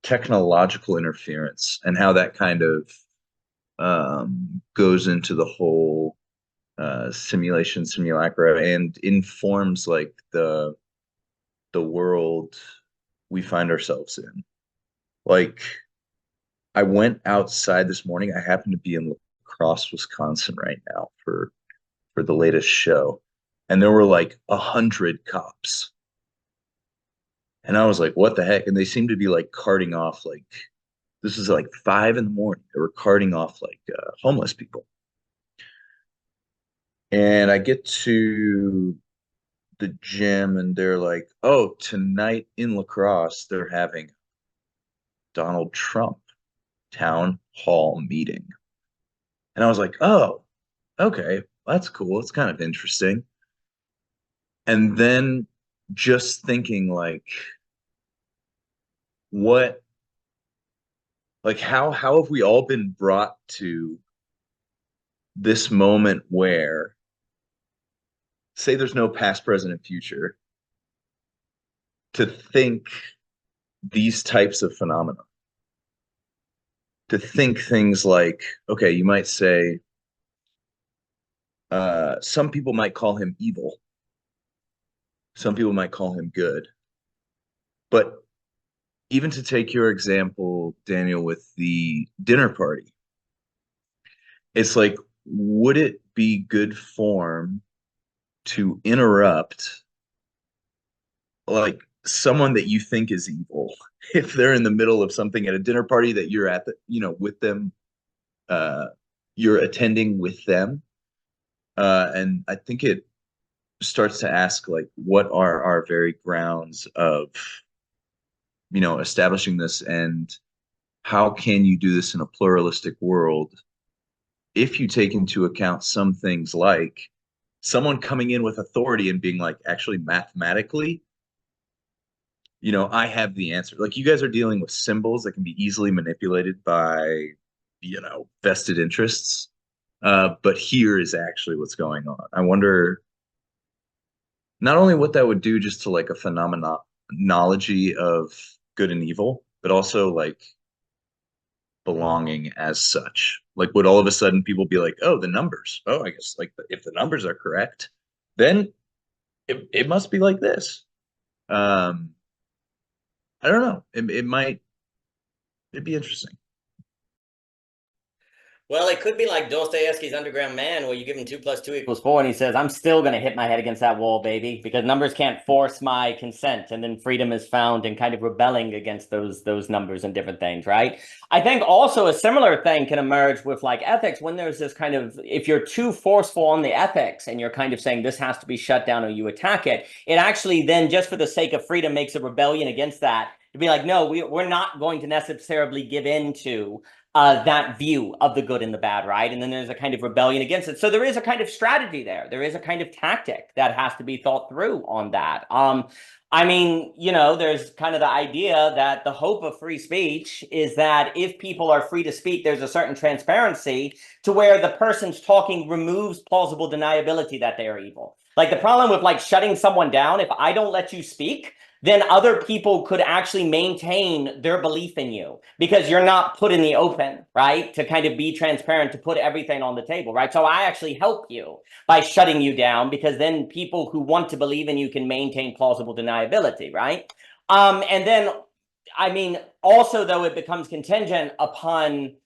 S6: technological interference, and how that kind of goes into the whole simulation, simulacra, and informs like the world we find ourselves in. Like, I went outside this morning. I happen to be in La Crosse, Wisconsin right now for the latest show, and there were like 100 cops, and I was like, "What the heck?" And they seemed to be like carting off, like, this is like 5 in the morning. They were carting off like homeless people, and I get to the gym, and they're like, "Oh, tonight in La Crosse, they're having Donald Trump town hall meeting." And I was like, "Oh, okay, that's cool. It's kind of interesting." And then just thinking like, what, like how have we all been brought to this moment where, say there's no past, present, and future, to think these types of phenomena, to think things like, okay, you might say, some people might call him evil, some people might call him good. But even to take your example, Daniel, with the dinner party, it's like, would it be good form to interrupt like someone that you think is evil if they're in the middle of something at a dinner party that you're at, the, you know, with them, you're attending with them? And I think it starts to ask, like, what are our very grounds of, you know, establishing this, and how can you do this in a pluralistic world if you take into account some things like someone coming in with authority and being like, actually, mathematically, you know, I have the answer. Like, you guys are dealing with symbols that can be easily manipulated by, you know, vested interests. But here is actually what's going on. I wonder not only what that would do just to like a phenomenology of good and evil, but also like belonging as such. Like, would all of a sudden people be like, oh, the numbers? Oh, I guess like if the numbers are correct, then it must be like this. I don't know. It'd be interesting.
S1: Well, it could be like Dostoevsky's Underground Man, where you give him 2 + 2 = 4, and he says, I'm still going to hit my head against that wall, baby, because numbers can't force my consent. And then freedom is found in kind of rebelling against those numbers and different things, right? I think also a similar thing can emerge with like ethics, when there's this kind of, if you're too forceful on the ethics and you're kind of saying this has to be shut down or you attack it, it actually then, just for the sake of freedom, makes a rebellion against that. To be like, no, we're not going to necessarily give in to that view of the good and the bad, right? And then there's a kind of rebellion against it. So there is a kind of strategy there. There is a kind of tactic that has to be thought through on that. I mean, you know, there's kind of the idea that the hope of free speech is that if people are free to speak, there's a certain transparency to where the person's talking removes plausible deniability that they are evil. Like, the problem with like shutting someone down, if I don't let you speak, then other people could actually maintain their belief in you because you're not put in the open, right? To kind of be transparent, to put everything on the table, right? So I actually help you by shutting you down, because then people who want to believe in you can maintain plausible deniability, right? And then, I mean, also though, it becomes contingent upon,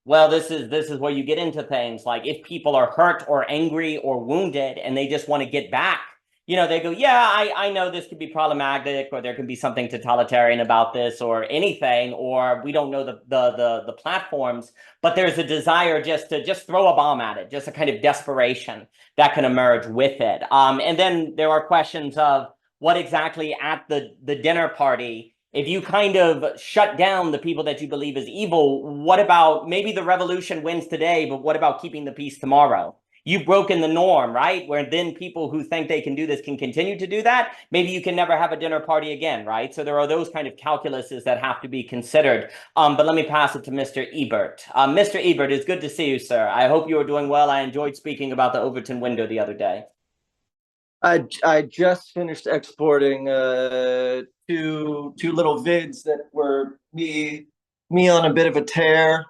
S1: well, this is where you get into things like, if people are hurt or angry or wounded and they just want to get back, you know, they go, yeah, I know this could be problematic, or there can be something totalitarian about this, or anything, or we don't know the platforms, but there's a desire just to throw a bomb at it, just a kind of desperation that can emerge with it. And then there are questions of what exactly at the dinner party if you kind of shut down the people that you believe is evil, what about maybe the revolution wins today, but what about keeping the peace tomorrow? You've broken the norm, right? Where then people who think they can do this can continue to do that. Maybe you can never have a dinner party again, right? So there are those kind of calculuses that have to be considered. But let me pass it to Mr. Ebert. Mr. Ebert, it's good to see you, sir. I hope you are doing well. I enjoyed speaking about the Overton window the other day.
S7: I just finished exporting two little vids that were me on a bit of a tear,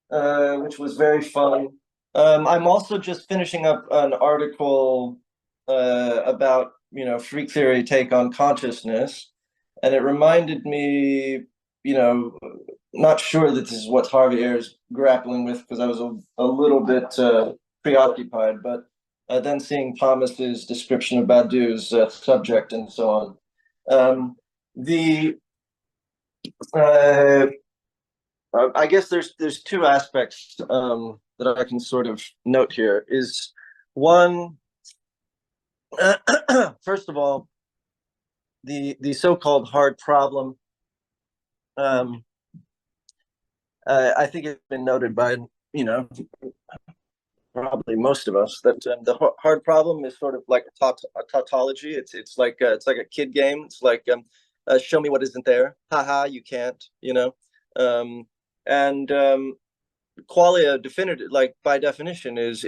S7: which was very fun. I'm also just finishing up an article about, you know, freak theory take on consciousness, and it reminded me, you know, not sure that this is what Javier is grappling with, because I was a little bit preoccupied, but then seeing Thomas's description of Badu's subject and so on. I guess there's two aspects that I can sort of note here. Is one, first of all, the so-called hard problem. I think it's been noted by, you know, probably most of us, that the hard problem is sort of like a tautology. It's like a kid game. It's like show me what isn't there. Haha, you can't. You know, qualia definitive, like by definition, is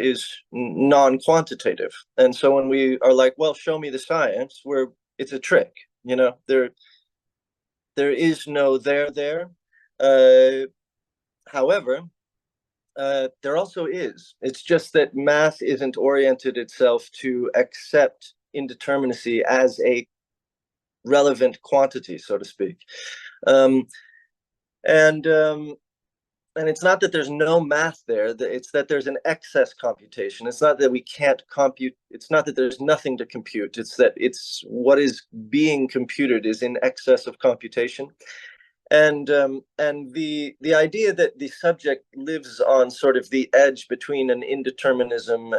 S7: non-quantitative. And so when we are like, well, show me the science, it's a trick. You know, there is no there. However, there also is. It's just that math isn't oriented itself to accept indeterminacy as a relevant quantity, so to speak. And it's not that there's no math there. It's that there's an excess computation. It's not that we can't compute. It's not that there's nothing to compute. It's that what is being computed is in excess of computation. And the idea that the subject lives on sort of the edge between an indeterminism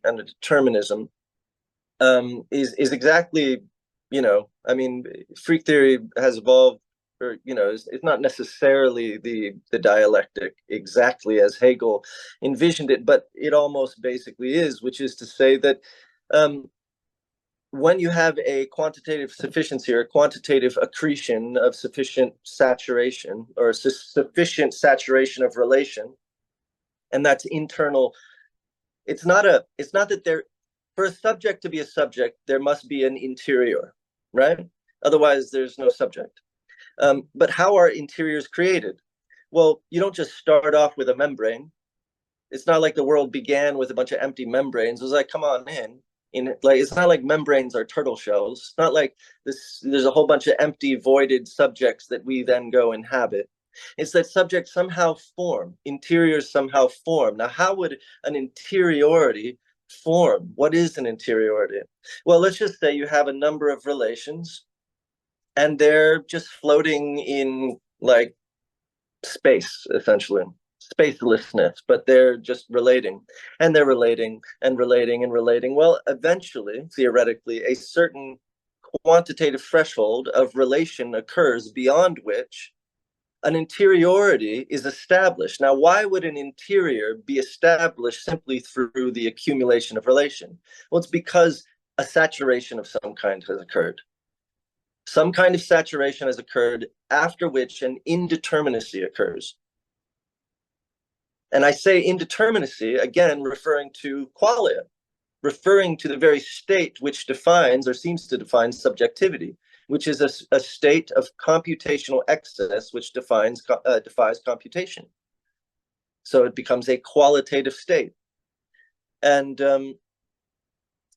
S7: and a determinism is exactly, you know, I mean, freak theory has evolved, or, you know, it's not necessarily the dialectic exactly as Hegel envisioned it, but it almost basically is, which is to say that when you have a quantitative sufficiency or a quantitative accretion of sufficient saturation, or sufficient saturation of relation, and that's internal, it's not that there, for a subject to be a subject, there must be an interior, right? Otherwise, there's no subject. But how are interiors created? Well, you don't just start off with a membrane. It's not like the world began with a bunch of empty membranes. It was like, come on in. Like, it's not like membranes are turtle shells. It's not like there's a whole bunch of empty, voided subjects that we then go inhabit. It's that subjects somehow form, interiors somehow form. Now, how would an interiority form? What is an interiority? Well, let's just say you have a number of relations, and they're just floating in like space, essentially. Spacelessness, but they're just relating, and they're relating and relating and relating. Well, eventually, theoretically, a certain quantitative threshold of relation occurs beyond which an interiority is established. Now, why would an interior be established simply through the accumulation of relation? Well, it's because a saturation of some kind has occurred. Some kind of saturation has occurred, after which an indeterminacy occurs. And I say indeterminacy, again, referring to qualia, referring to the very state which defines, or seems to define, subjectivity, which is a state of computational excess which defies computation. So it becomes a qualitative state. And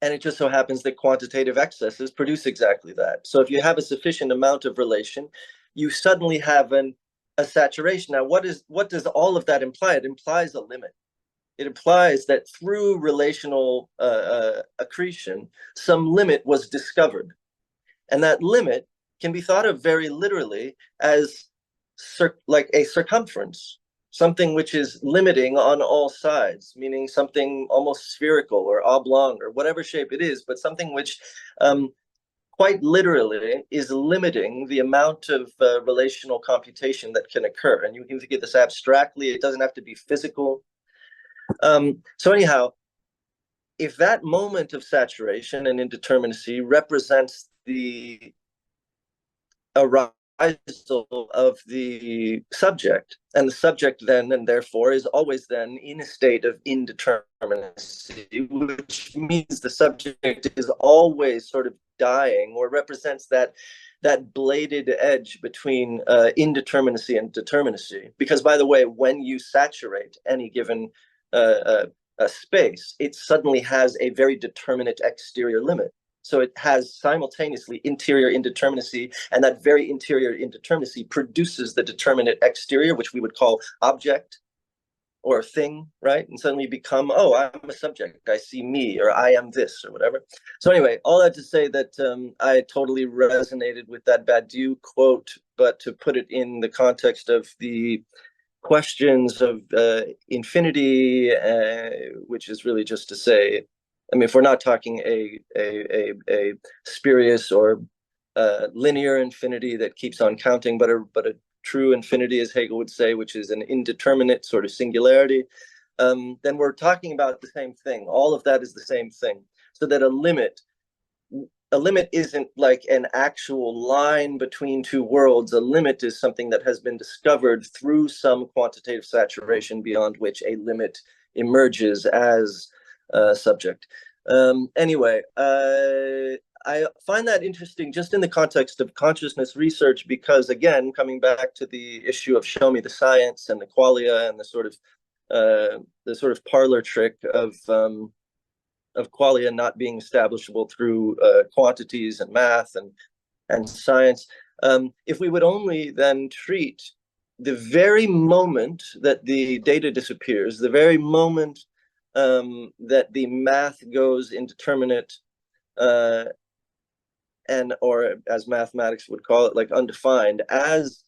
S7: it just so happens that quantitative excesses produce exactly that. So if you have a sufficient amount of relation, you suddenly have a saturation. Now, what does all of that imply? It implies a limit. It implies that through relational accretion, some limit was discovered. And that limit can be thought of very literally as like a circumference, something which is limiting on all sides, meaning something almost spherical or oblong or whatever shape it is, but something which quite literally is limiting the amount of relational computation that can occur. And you can think of this abstractly. It doesn't have to be physical. So anyhow, if that moment of saturation and indeterminacy represents the arisal of the subject, and the subject then and therefore is always then in a state of indeterminacy, which means the subject is always sort of dying, or represents that bladed edge between indeterminacy and determinacy. Because, by the way, when you saturate any given a space, it suddenly has a very determinate exterior limit. So it has simultaneously interior indeterminacy, and that very interior indeterminacy produces the determinate exterior, which we would call object or thing, right? And suddenly you become, oh, I'm a subject, I see me, or I am this, or whatever. So anyway, all that to say that I totally resonated with that Badiou quote, but to put it in the context of the questions of infinity, which is really just to say, I mean, if we're not talking a spurious or linear infinity that keeps on counting, but a true infinity, as Hegel would say, which is an indeterminate sort of singularity, then we're talking about the same thing. All of that is the same thing. So that a limit isn't like an actual line between two worlds. A limit is something that has been discovered through some quantitative saturation beyond which a limit emerges as a subject. Anyway, I find that interesting just in the context of consciousness research, because again, coming back to the issue of show me the science and the qualia and the sort of parlor trick of qualia not being establishable through quantities and math and science. If we would only then treat the very moment that the data disappears, the very moment that the math goes indeterminate, or as mathematics would call it, like undefined, as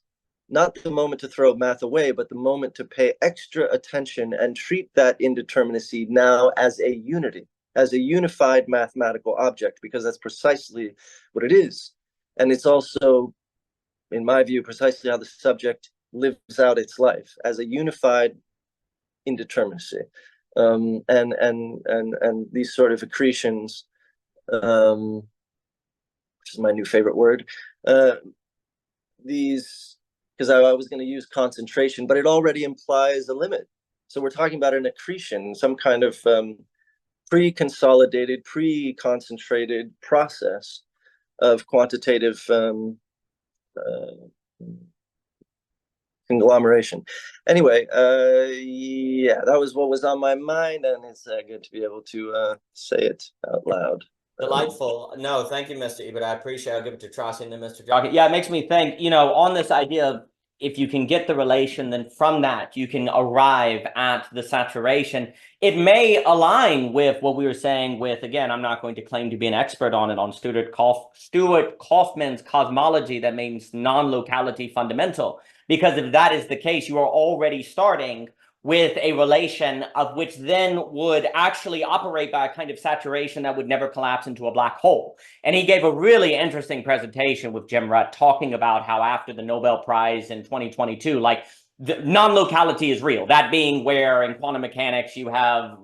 S7: not the moment to throw math away, but the moment to pay extra attention and treat that indeterminacy now as a unity, as a unified mathematical object, because that's precisely what it is. And it's also, in my view, precisely how the subject lives out its life, as a unified indeterminacy. And these sort of accretions, which is my new favorite word, these, because I was going to use concentration, but it already implies a limit. So we're talking about an accretion, some kind of pre-consolidated, pre-concentrated process of quantitative conglomeration. Anyway, yeah, that was what was on my mind, and it's good to be able to say it out loud.
S1: Delightful. No, thank you, Mr. Ebert. I appreciate it. I'll give it to Trossi and then Mr. Jockey. Yeah, it makes me think, on this idea of if you can get the relation, then from that you can arrive at the saturation. It may align with what we were saying with, again, I'm not going to claim to be an expert on it, on Stuart Kaufman's cosmology that means non-locality fundamental. Because if that is the case, you are already starting with a relation of which then would actually operate by a kind of saturation that would never collapse into a black hole. And he gave a really interesting presentation with Jim Rutt talking about how after the Nobel Prize in 2022, like the non-locality is real. That being where in quantum mechanics you have,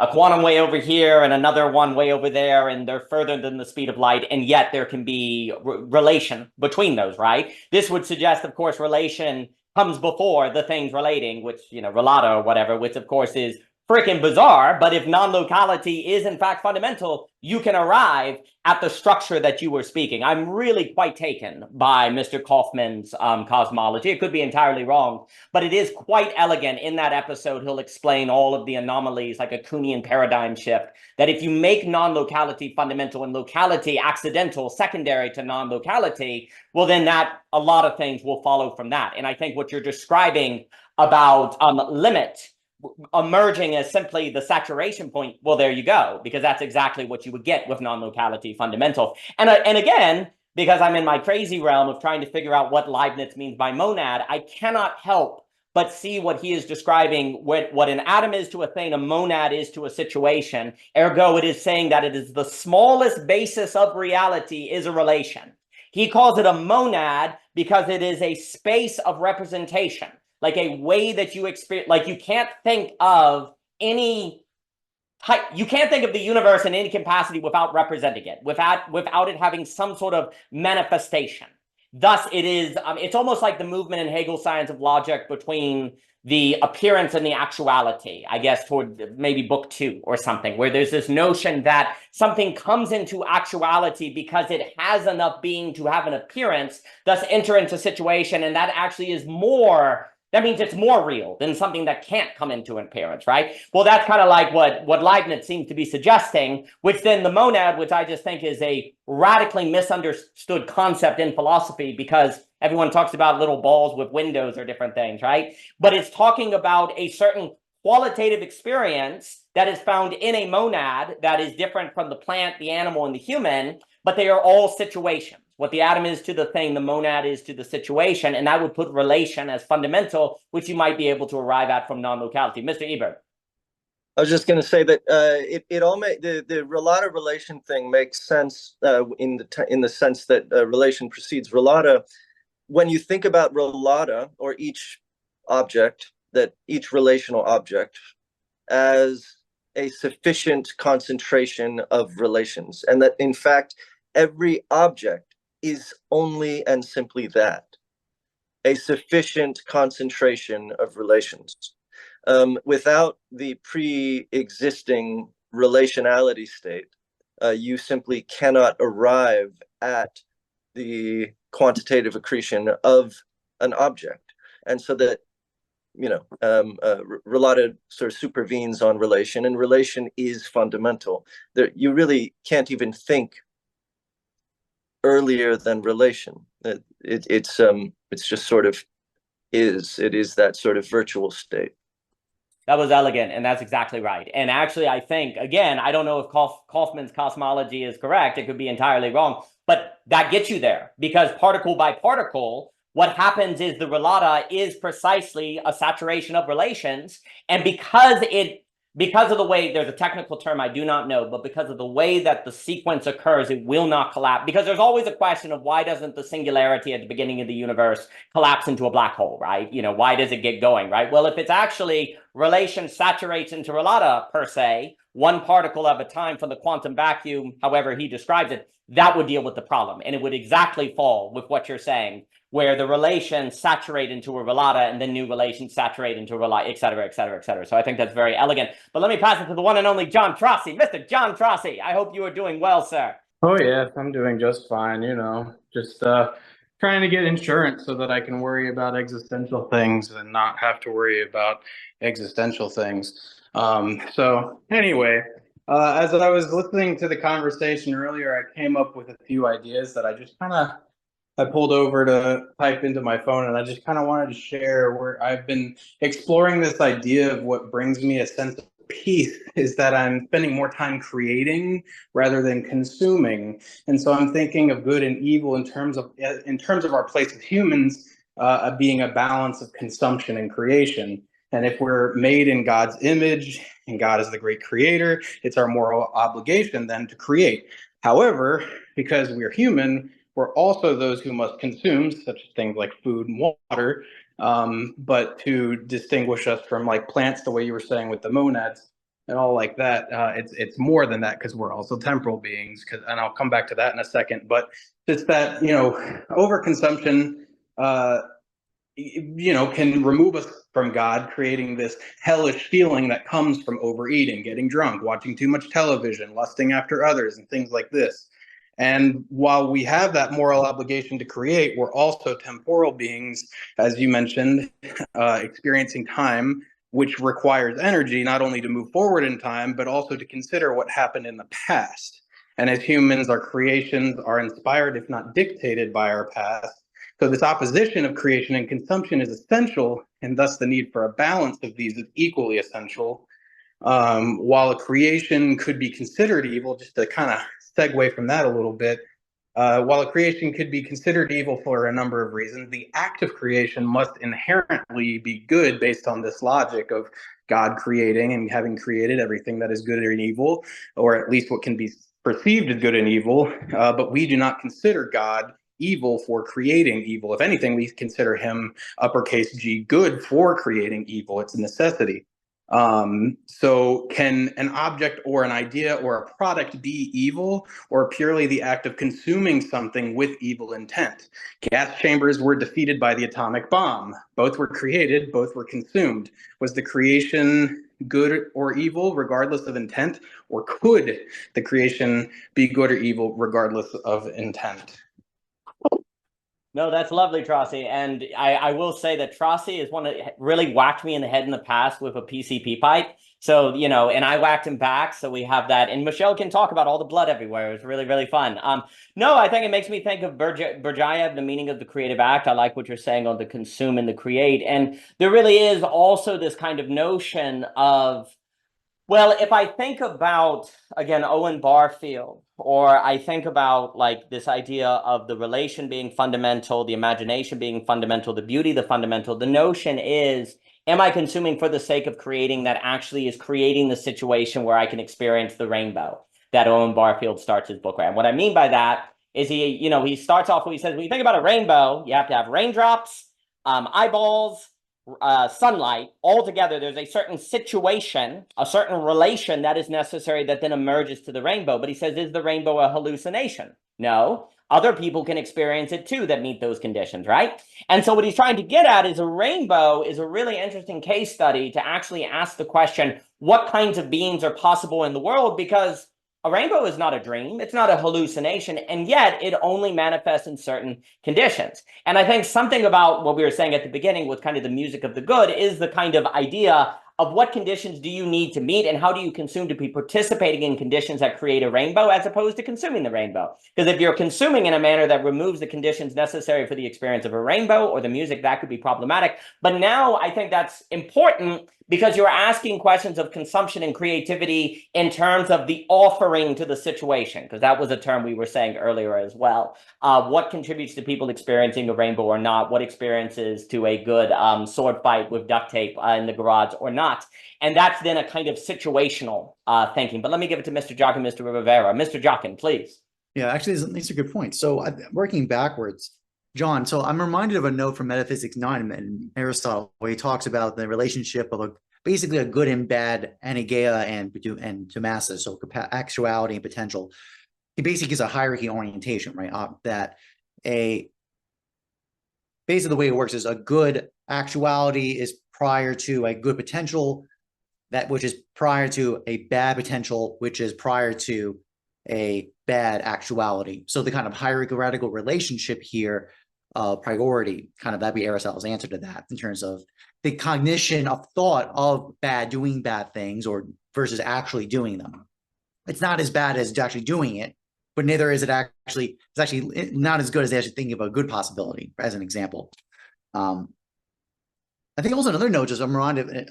S1: a quantum way over here and another one way over there, and they're further than the speed of light, and yet there can be relation between those, right? This would suggest, of course, relation comes before the things relating, which, relata or whatever, which of course is freaking bizarre. But if non-locality is in fact fundamental, you can arrive at the structure that you were speaking. I'm really quite taken by Mr. Kaufman's cosmology. It could be entirely wrong, but it is quite elegant. In that episode, he'll explain all of the anomalies, like a Kuhnian paradigm shift, that if you make non-locality fundamental and locality accidental, secondary to non-locality, well, then that a lot of things will follow from that. And I think what you're describing about limit emerging as simply the saturation point, well, there you go, because that's exactly what you would get with non-locality fundamental. And again, because I'm in my crazy realm of trying to figure out what Leibniz means by monad, I cannot help but see what he is describing, what an atom is to a thing, a monad is to a situation. Ergo, it is saying that it is the smallest basis of reality is a relation. He calls it a monad because it is a space of representation, like a way that you experience, like you can't think of any type, you can't think of the universe in any capacity without representing it, without it having some sort of manifestation. Thus, it is, it's almost like the movement in Hegel's science of logic between the appearance and the actuality, I guess, toward maybe book 2 or something, where there's this notion that something comes into actuality because it has enough being to have an appearance, thus enter into situation, and that actually is more, that means it's more real than something that can't come into an appearance, right? Well, that's kind of like what Leibniz seems to be suggesting, which then the monad, which I just think is a radically misunderstood concept in philosophy, because everyone talks about little balls with windows or different things, right? But it's talking about a certain qualitative experience that is found in a monad that is different from the plant, the animal, and the human, but they are all situations. What the atom is to the thing, the monad is to the situation, and I would put relation as fundamental, which you might be able to arrive at from non-locality. Mr. Ebert.
S7: I was just going to say that it all make the relata relation thing makes sense in the sense that relation precedes relata. When you think about relata, or each object, that each relational object, as a sufficient concentration of relations, and that in fact every object is only and simply that, a sufficient concentration of relations. Without the pre-existing relationality state, you simply cannot arrive at the quantitative accretion of an object. And so that, you know, relata sort of supervenes on relation, and relation is fundamental. There, you really can't even think earlier than relation. It's just sort of it is that sort of virtual state.
S1: That was elegant, and that's exactly right. And actually, I think, again, I don't know if Kaufman's cosmology is correct. It could be entirely wrong, but that gets you there, because particle by particle, what happens is the relata is precisely a saturation of relations, and because of the way, there's a technical term I do not know, but because of the way that the sequence occurs, it will not collapse. Because there's always a question of why doesn't the singularity at the beginning of the universe collapse into a black hole, right? You know, why does it get going, right? Well, if it's actually relation saturates into relata per se, one particle at a time from the quantum vacuum, however he describes it, that would deal with the problem. And it would exactly fall with what you're saying, where the relations saturate into a relata and then new relations saturate into a relata, et cetera, et cetera, et cetera. So I think that's very elegant. But let me pass it to the one and only John Trossi. Mr. John Trossi, I hope you are doing well, sir.
S8: Oh, yes, I'm doing just fine, you know, just trying to get insurance so that I can worry about existential things and not have to worry about existential things. So anyway, as I was listening to the conversation earlier, I came up with a few ideas that I just I pulled over to type into my phone, and I just kind of wanted to share where I've been exploring this idea of what brings me a sense of peace is that I'm spending more time creating rather than consuming. And so I'm thinking of good and evil in terms of our place as humans being a balance of consumption and creation. And if we're made in God's image and God is the great creator, it's our moral obligation then to create. However, because we're human, we're also those who must consume such things like food and water, but to distinguish us from like plants, the way you were saying with the monads and all like that, it's more than that, because we're also temporal beings. And I'll come back to that in a second. But it's that, you know, overconsumption, you know, can remove us from God, creating this hellish feeling that comes from overeating, getting drunk, watching too much television, lusting after others, and things like this. And while we have that moral obligation to create, we're also temporal beings, as you mentioned, experiencing time, which requires energy, not only to move forward in time, but also to consider what happened in the past. And as humans, our creations are inspired, if not dictated, by our past. So this opposition of creation and consumption is essential, and thus the need for a balance of these is equally essential. While a creation could be considered evil, just to kind of segue from that a little bit, While a creation could be considered evil for a number of reasons, the act of creation must inherently be good based on this logic of God creating and having created everything that is good and evil, or at least what can be perceived as good and evil. But we do not consider God evil for creating evil. If anything, we consider him uppercase G good for creating evil. It's a necessity. So can an object or an idea or a product be evil, or purely the act of consuming something with evil intent? Gas chambers were defeated by the atomic bomb. Both were created, both were consumed. Was the creation good or evil regardless of intent, or could the creation be good or evil regardless of intent?
S1: No, that's lovely, Trossi. And I will say that Trossi is one that really whacked me in the head in the past with a PCP pipe. So, you know, and I whacked him back. So we have that. And Michelle can talk about all the blood everywhere. It was really, really fun. No, I think it makes me think of Berdyaev, the meaning of the creative act. I like what you're saying on the consume and the create. And there really is also this kind of notion of, well, if I think about, again, Owen Barfield, or I think about like this idea of the relation being fundamental, the imagination being fundamental, the beauty, the fundamental, the notion is, am I consuming for the sake of creating that actually is creating the situation where I can experience the rainbow that Owen Barfield starts his book with? And what I mean by that is he starts off, he says, when you think about a rainbow, you have to have raindrops, eyeballs, sunlight all together. There's a certain situation, a certain relation that is necessary that then emerges to the rainbow. But he says, is the rainbow a hallucination? No. Other people can experience it too that meet those conditions, right? And so what he's trying to get at is a rainbow is a really interesting case study to actually ask the question, what kinds of beings are possible in the world? Because a rainbow is not a dream, it's not a hallucination, and yet it only manifests in certain conditions. And I think something about what we were saying at the beginning with kind of the music of the good is the kind of idea of what conditions do you need to meet and how do you consume to be participating in conditions that create a rainbow as opposed to consuming the rainbow. Because if you're consuming in a manner that removes the conditions necessary for the experience of a rainbow or the music, that could be problematic. But now I think that's important because you're asking questions of consumption and creativity in terms of the offering to the situation, because that was a term we were saying earlier as well. What contributes to people experiencing a rainbow or not? What experiences to a good sword fight with duct tape in the garage or not? And that's then a kind of situational thinking. But let me give it to Mr. Jockin, Mr. Rivera. Mr. Jockin, please.
S3: Yeah, actually, these are good points. So working backwards, John, so I'm reminded of a note from Metaphysics 9 and Aristotle, where he talks about the relationship of basically a good and bad anageia and tomasa, so actuality and potential. He basically gives a hierarchy orientation, right? Basically the way it works is a good actuality is prior to a good potential, which is prior to a bad potential, which is prior to a bad actuality. So the kind of hierarchical relationship here, priority, kind of that'd be Aristotle's answer to that in terms of the cognition of thought of doing bad things or versus actually doing them. It's not as bad as actually doing it, but neither is it actually, it's actually not as good as actually thinking of a good possibility, as an example. I think also another note, just I'm reminded, it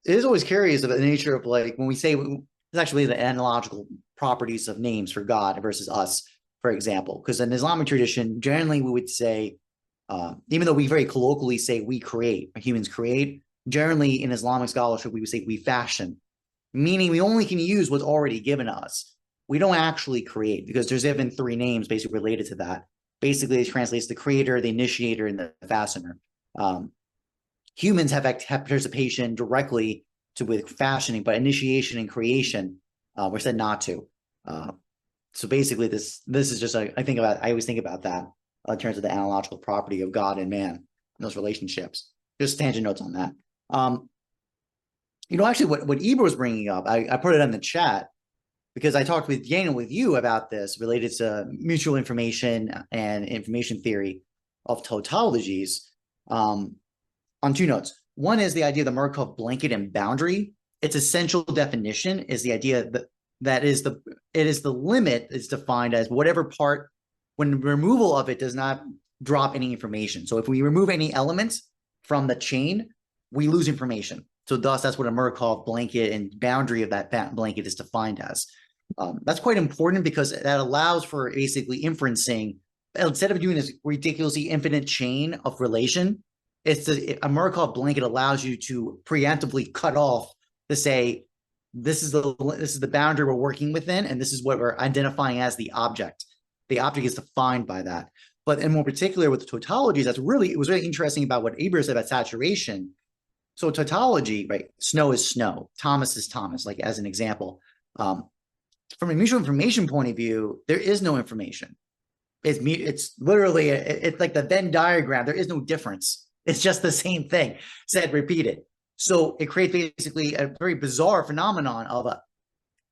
S3: is always curious of the nature of like, when we say, it's actually the analogical properties of names for God versus us, for example, because in Islamic tradition, generally we would say, even though we very colloquially say we create, humans create, generally in Islamic scholarship, we would say we fashion, meaning we only can use what's already given us. We don't actually create because there's even 3 names basically related to that. Basically, it translates the creator, the initiator, and the fastener. Humans have participation directly with fashioning, but initiation and creation, we're said not to. So basically, this is just I always think about that in terms of the analogical property of God and man and those relationships. Just tangent notes on that. Actually, what Ibra was bringing up, I put it in the chat because I talked with Daniel, with you about this related to mutual information and information theory of tautologies on 2 notes. One is the idea of the Markov blanket and boundary. Its essential definition is the idea that it is the limit is defined as whatever part, when removal of it does not drop any information. So if we remove any elements from the chain, we lose information. So thus, that's what a Markov blanket and boundary of that blanket is defined as. That's quite important because that allows for basically inferencing. Instead of doing this ridiculously infinite chain of relation, a Markov blanket allows you to preemptively cut off to say, this is the boundary we're working within, and this is what we're identifying as the object. The object is defined by that. But in more particular with the tautologies, it was really interesting about what Eber said about saturation. So tautology, right? Snow is snow. Thomas is Thomas, like as an example. From a mutual information point of view, there is no information. It's literally, it's like the Venn diagram. There is no difference. It's just the same thing said, repeated. So it creates basically a very bizarre phenomenon of an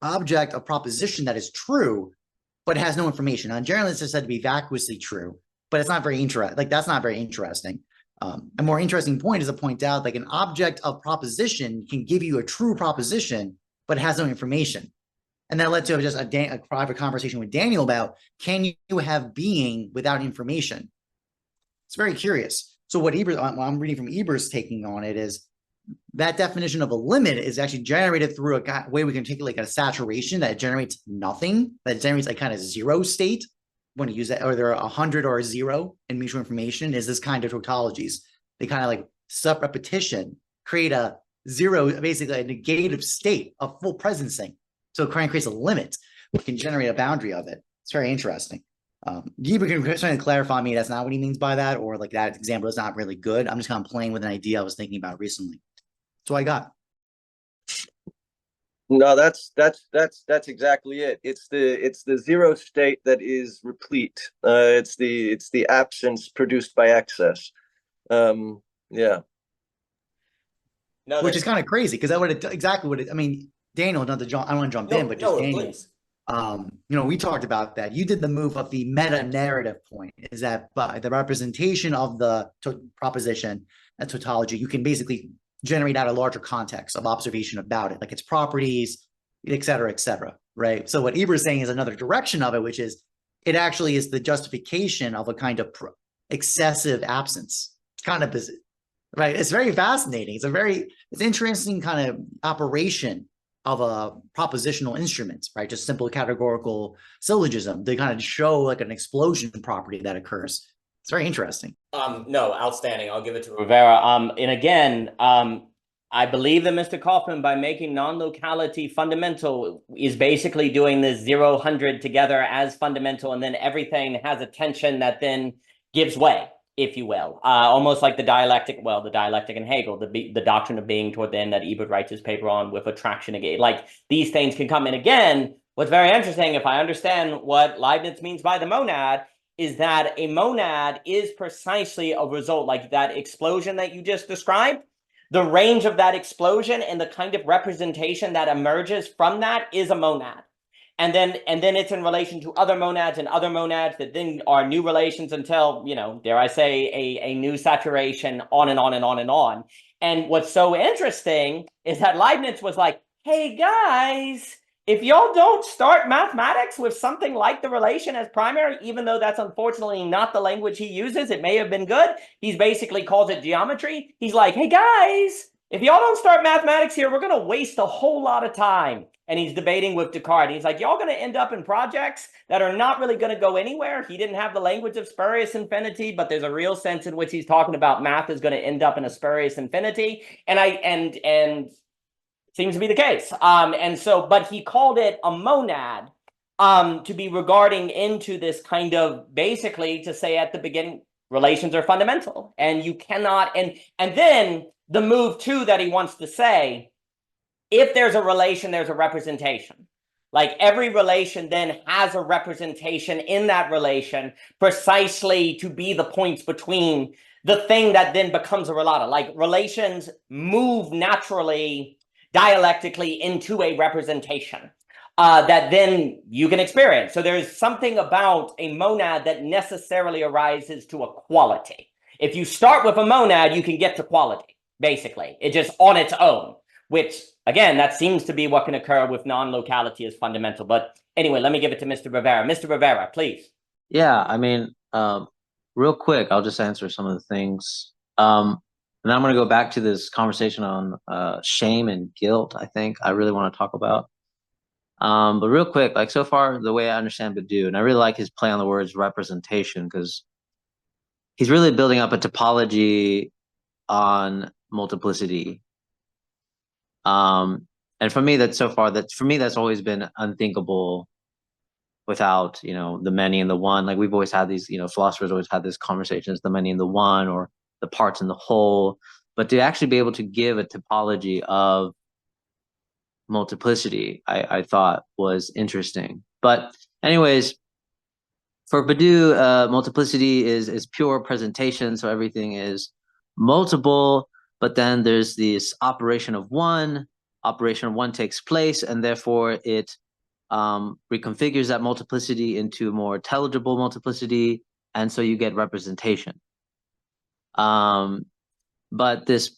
S3: object, a proposition that is true, but has no information. Now, generally, it's said to be vacuously true, but it's not very interesting. Like, that's not very interesting. A more interesting point is to point out, like, an object of proposition can give you a true proposition, but it has no information. And that led to just a private conversation with Daniel about, can you have being without information? It's very curious. So what I'm reading from Eber's taking on it is that definition of a limit is actually generated through a way we can take like a saturation that generates nothing, that generates a kind of zero state. When you use that, or there are 100 or a 0 in mutual information, is this kind of tautologies. They kind of like sub-repetition, create a 0, basically a negative state, a full presencing. So it kind of creates a limit, we can generate a boundary of it. It's very interesting. Geber can try to clarify me that's not what he means by that, or like that example is not really good. I'm just kind of playing with an idea I was thinking about recently. That's what I got.
S7: No, that's exactly it. It's the zero state that is replete. It's the absence produced by excess. Yeah.
S1: No,
S3: Which is kind of crazy because that would exactly what it. I mean, Daniel, not to jump. I don't want to jump in, but just Daniel.
S1: Please.
S3: We talked about that. You did the move of the meta narrative point. Is that by the representation of the proposition, a tautology, you can basically generate out a larger context of observation about it, like its properties, et cetera, right? So what Eber is saying is another direction of it, which is it actually is the justification of a kind of excessive absence. It's kind of busy, right? It's very fascinating. It's interesting kind of operation of a propositional instrument, right? Just simple categorical syllogism. They kind of show like an explosion property that occurs. It's very interesting.
S1: No, outstanding. I'll give it to Rivera. And again, I believe that Mr. Kaufman, by making non-locality fundamental, is basically doing this 0, 100 together as fundamental, and then everything has a tension that then gives way, if you will. Almost like the dialectic in Hegel, the doctrine of being toward the end that Ebert writes his paper on with attraction again. Like, these things can come in again. What's very interesting, if I understand what Leibniz means by the monad, is that a monad is precisely a result, like that explosion that you just described. The range of that explosion and the kind of representation that emerges from that is a monad. And then it's in relation to other monads and other monads that then are new relations until, dare I say, a new saturation, on and on and on and on. And what's so interesting is that Leibniz was like, hey guys, if y'all don't start mathematics with something like the relation as primary, even though that's unfortunately not the language he uses, it may have been good. He basically calls it geometry. He's like, hey guys, if y'all don't start mathematics here, we're going to waste a whole lot of time. And he's debating with Descartes. He's like, y'all going to end up in projects that are not really going to go anywhere. He didn't have the language of spurious infinity, but there's a real sense in which he's talking about math is going to end up in a spurious infinity. And seems to be the case. But he called it a monad to be regarding into this kind of, basically to say at the beginning, relations are fundamental. And you cannot, and then the move too that he wants to say, if there's a relation, there's a representation. Like every relation then has a representation in that relation precisely to be the points between the thing that then becomes a relata. Like relations move naturally dialectically into a representation that then you can experience. So there's something about a monad that necessarily arises to a quality. If you start with a monad, you can get to quality, basically. It just on its own, which, again, that seems to be what can occur with non-locality as fundamental. But anyway, let me give it to Mr. Rivera. Mr. Rivera, please.
S5: Yeah, I mean, real quick, I'll just answer some of the things. And I'm going to go back to this conversation on shame and guilt, I think I really want to talk about. But real quick, like so far, the way I understand Badu, and I really like his play on the words representation, because he's really building up a topology on multiplicity. And for me, that's always been unthinkable without, the many and the one. Like we've always had these, philosophers always had these conversations, the many and the one, or the parts and the whole. But to actually be able to give a topology of multiplicity, I thought was interesting. But anyways, for Badu, multiplicity is pure presentation. So everything is multiple, but then there's this operation of one. Operation of one takes place, and therefore it reconfigures that multiplicity into more intelligible multiplicity, and so you get representation. But this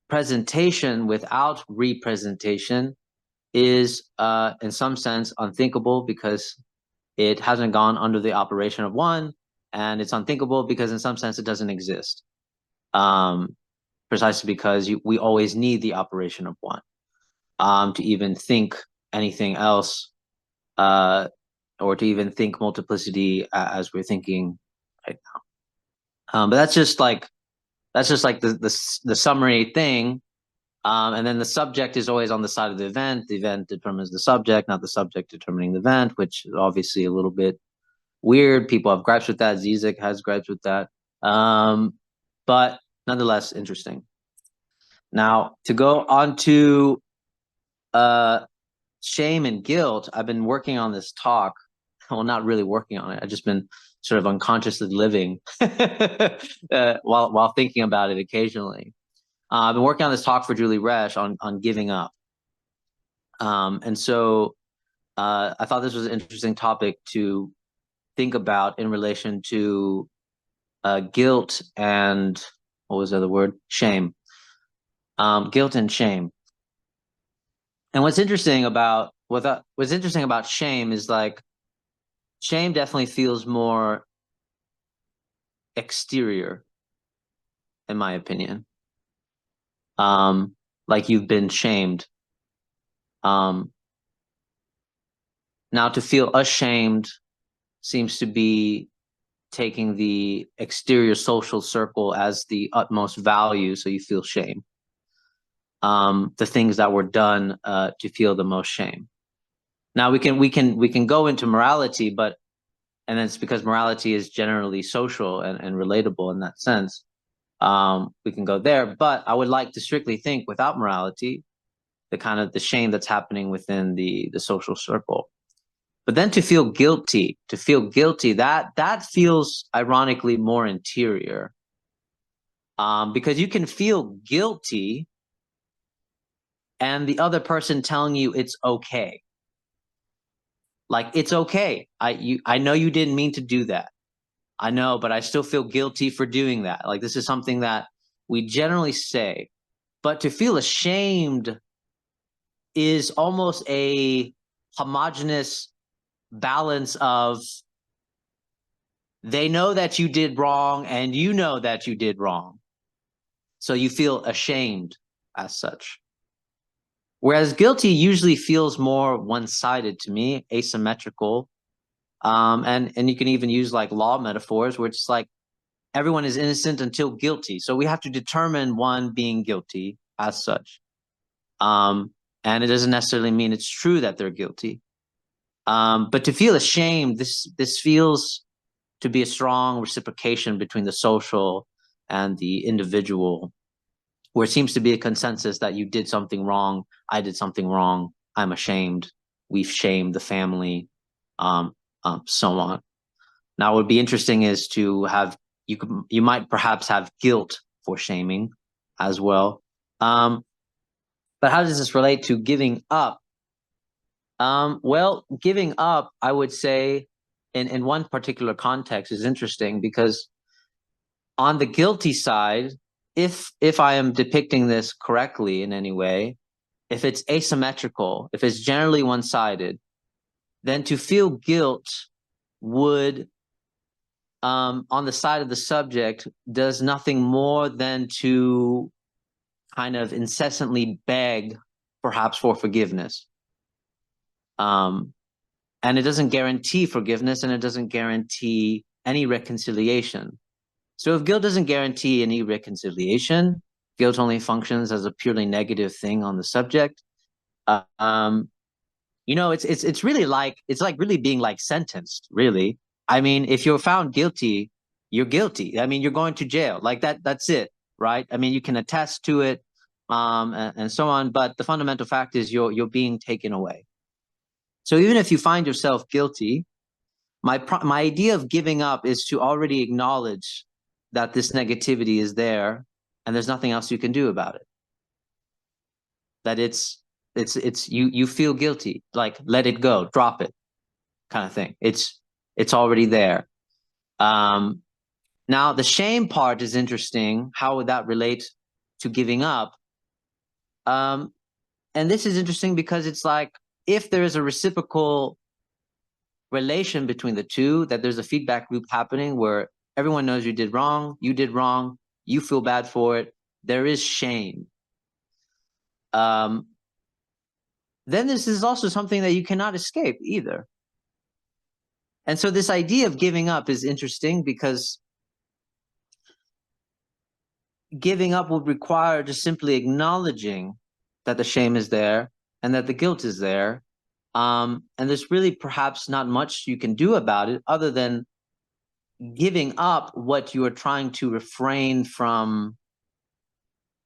S5: presentation without representation is, in some sense, unthinkable because it hasn't gone under the operation of one, and it's unthinkable because in some sense it doesn't exist. Precisely because we always need the operation of one to even think anything else, or to even think multiplicity as we're thinking right now. But that's just like the summary thing. And then the subject is always on the side of the event. The event determines the subject, not the subject determining the event, which is obviously a little bit weird. People have gripes with that. Zizek has gripes with that. But nonetheless, interesting. Now, to go on to shame and guilt, I've been working on this talk. Well, not really working on it. I've just been sort of unconsciously living while thinking about it occasionally. I've been working on this talk for Julie Resch on giving up. And so I thought this was an interesting topic to think about in relation to guilt and, what was the other word? Shame. Guilt and shame. And what's interesting about shame is like, shame definitely feels more exterior, in my opinion. Like you've been shamed. Now to feel ashamed seems to be taking the exterior social circle as the utmost value, so you feel shame. The things that were done to feel the most shame. Now we can go into morality, and it's because morality is generally social and relatable in that sense. We can go there, but I would like to strictly think without morality, the shame that's happening within the social circle. But then to feel guilty, that feels ironically more interior. Because you can feel guilty and the other person telling you it's okay. Like, it's okay. I know you didn't mean to do that. I know, but I still feel guilty for doing that. Like, this is something that we generally say. But to feel ashamed is almost a homogeneous balance of they know that you did wrong and you know that you did wrong. So you feel ashamed as such. Whereas guilty usually feels more one-sided to me, asymmetrical. And you can even use like law metaphors where it's like everyone is innocent until guilty. So we have to determine one being guilty as such. And it doesn't necessarily mean it's true that they're guilty. But to feel ashamed, this feels to be a strong reciprocation between the social and the individual, where it seems to be a consensus that you did something wrong, I did something wrong, I'm ashamed, we've shamed the family, so on. Now, what would be interesting is to have, you might perhaps have guilt for shaming as well. But how does this relate to giving up? Well, giving up, I would say, in one particular context is interesting because on the guilty side, if I am depicting this correctly in any way, if it's asymmetrical, if it's generally one-sided, then to feel guilt would, on the side of the subject, does nothing more than to kind of incessantly beg, perhaps, for forgiveness. And it doesn't guarantee forgiveness, and it doesn't guarantee any reconciliation. So if guilt doesn't guarantee any reconciliation, guilt only functions as a purely negative thing on the subject. You know, it's really like, it's like really being like sentenced, really. I mean, if you're found guilty, you're guilty. I mean, you're going to jail. Like that's it, right? I mean, you can attest to it, and so on, but the fundamental fact is you're being taken away. So even if you find yourself guilty, my idea of giving up is to already acknowledge that this negativity is there and there's nothing else you can do about it. That it's you feel guilty, like let it go, drop it, kind of thing. It's already there. Now the shame part is interesting. How would that relate to giving up? And this is interesting because it's like, if there is a reciprocal relation between the two, that there's a feedback loop happening where everyone knows you did wrong, you feel bad for it, there is shame. Then this is also something that you cannot escape either. And so this idea of giving up is interesting because giving up would require just simply acknowledging that the shame is there and that the guilt is there. And there's really perhaps not much you can do about it other than giving up what you are trying to refrain from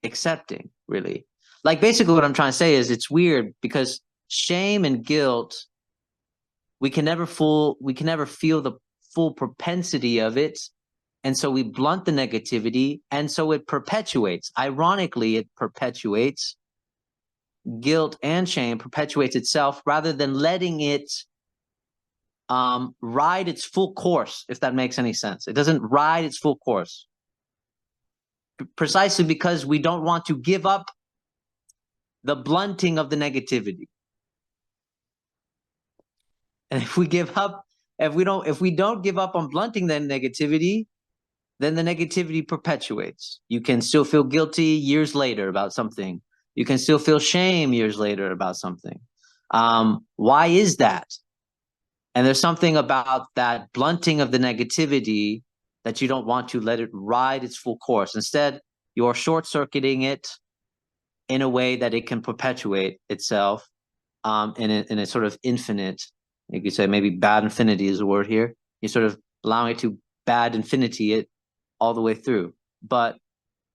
S5: accepting, really. Like basically what I'm trying to say is it's weird because shame and guilt, we can never feel the full propensity of it. And so we blunt the negativity, and so it perpetuates. Ironically, it perpetuates. Guilt and shame perpetuates itself rather than letting it ride its full course, if that makes any sense. It doesn't ride its full course. Precisely because we don't want to give up the blunting of the negativity. And if we give up, if we don't give up on blunting the negativity, then the negativity perpetuates. You can still feel guilty years later about something. You can still feel shame years later about something. Why is that? And there's something about that blunting of the negativity that you don't want to let it ride its full course. Instead, you're short-circuiting it in a way that it can perpetuate itself in a sort of infinite, you could say maybe bad infinity is a word here. You're sort of allowing it to bad infinity it all the way through. But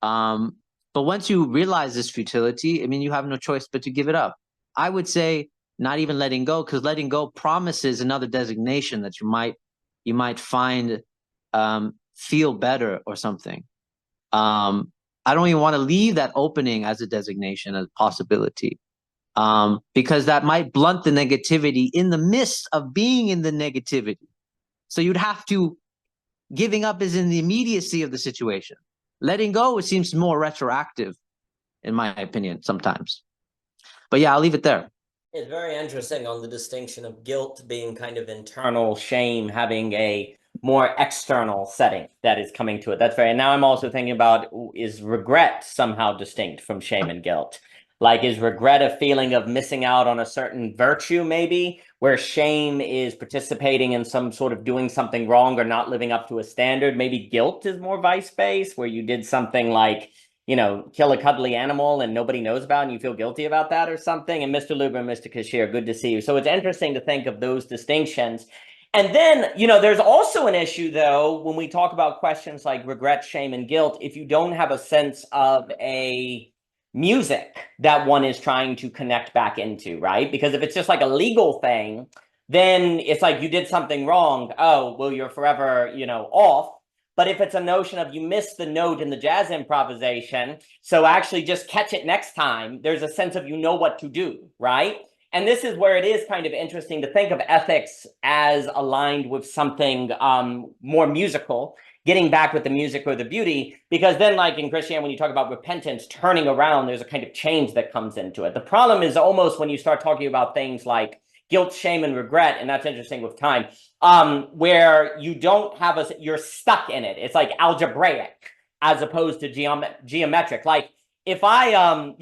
S5: once you realize this futility, I mean, you have no choice but to give it up. I would say not even letting go, because letting go promises another designation that you might find feel better or something. I don't even want to leave that opening as a designation, as a possibility, because that might blunt the negativity in the midst of being in the negativity. So you'd have to, giving up is in the immediacy of the situation. Letting go, it seems more retroactive, in my opinion, sometimes. But yeah, I'll leave it there.
S1: It's very interesting on the distinction of guilt being kind of internal, shame having a more external setting that is coming to it. That's very, and now I'm also thinking about, is regret somehow distinct from shame and guilt? Like, is regret a feeling of missing out on a certain virtue, maybe, where shame is participating in some sort of doing something wrong or not living up to a standard? Maybe guilt is more vice-based, where you did something like, you know, kill a cuddly animal and nobody knows about it and you feel guilty about that or something. And Mr. Luber and Mr. Kashir, good to see you. So it's interesting to think of those distinctions. And then, you know, there's also an issue, though, when we talk about questions like regret, shame, and guilt, if you don't have a sense of a music that one is trying to connect back into, right? Because if it's just like a legal thing, then it's like you did something wrong. Oh, well, you're forever, you know, off. But if it's a notion of you missed the note in the jazz improvisation, so actually just catch it next time, there's a sense of you know what to do, right? And this is where it is kind of interesting to think of ethics as aligned with something more musical, getting back with the music or the beauty, because then, like in Christianity, when you talk about repentance, turning around, there's a kind of change that comes into it. The problem is almost when you start talking about things like guilt, shame, and regret, and that's interesting with time, where you don't have you're stuck in it. It's like algebraic as opposed to geometric. Like, if I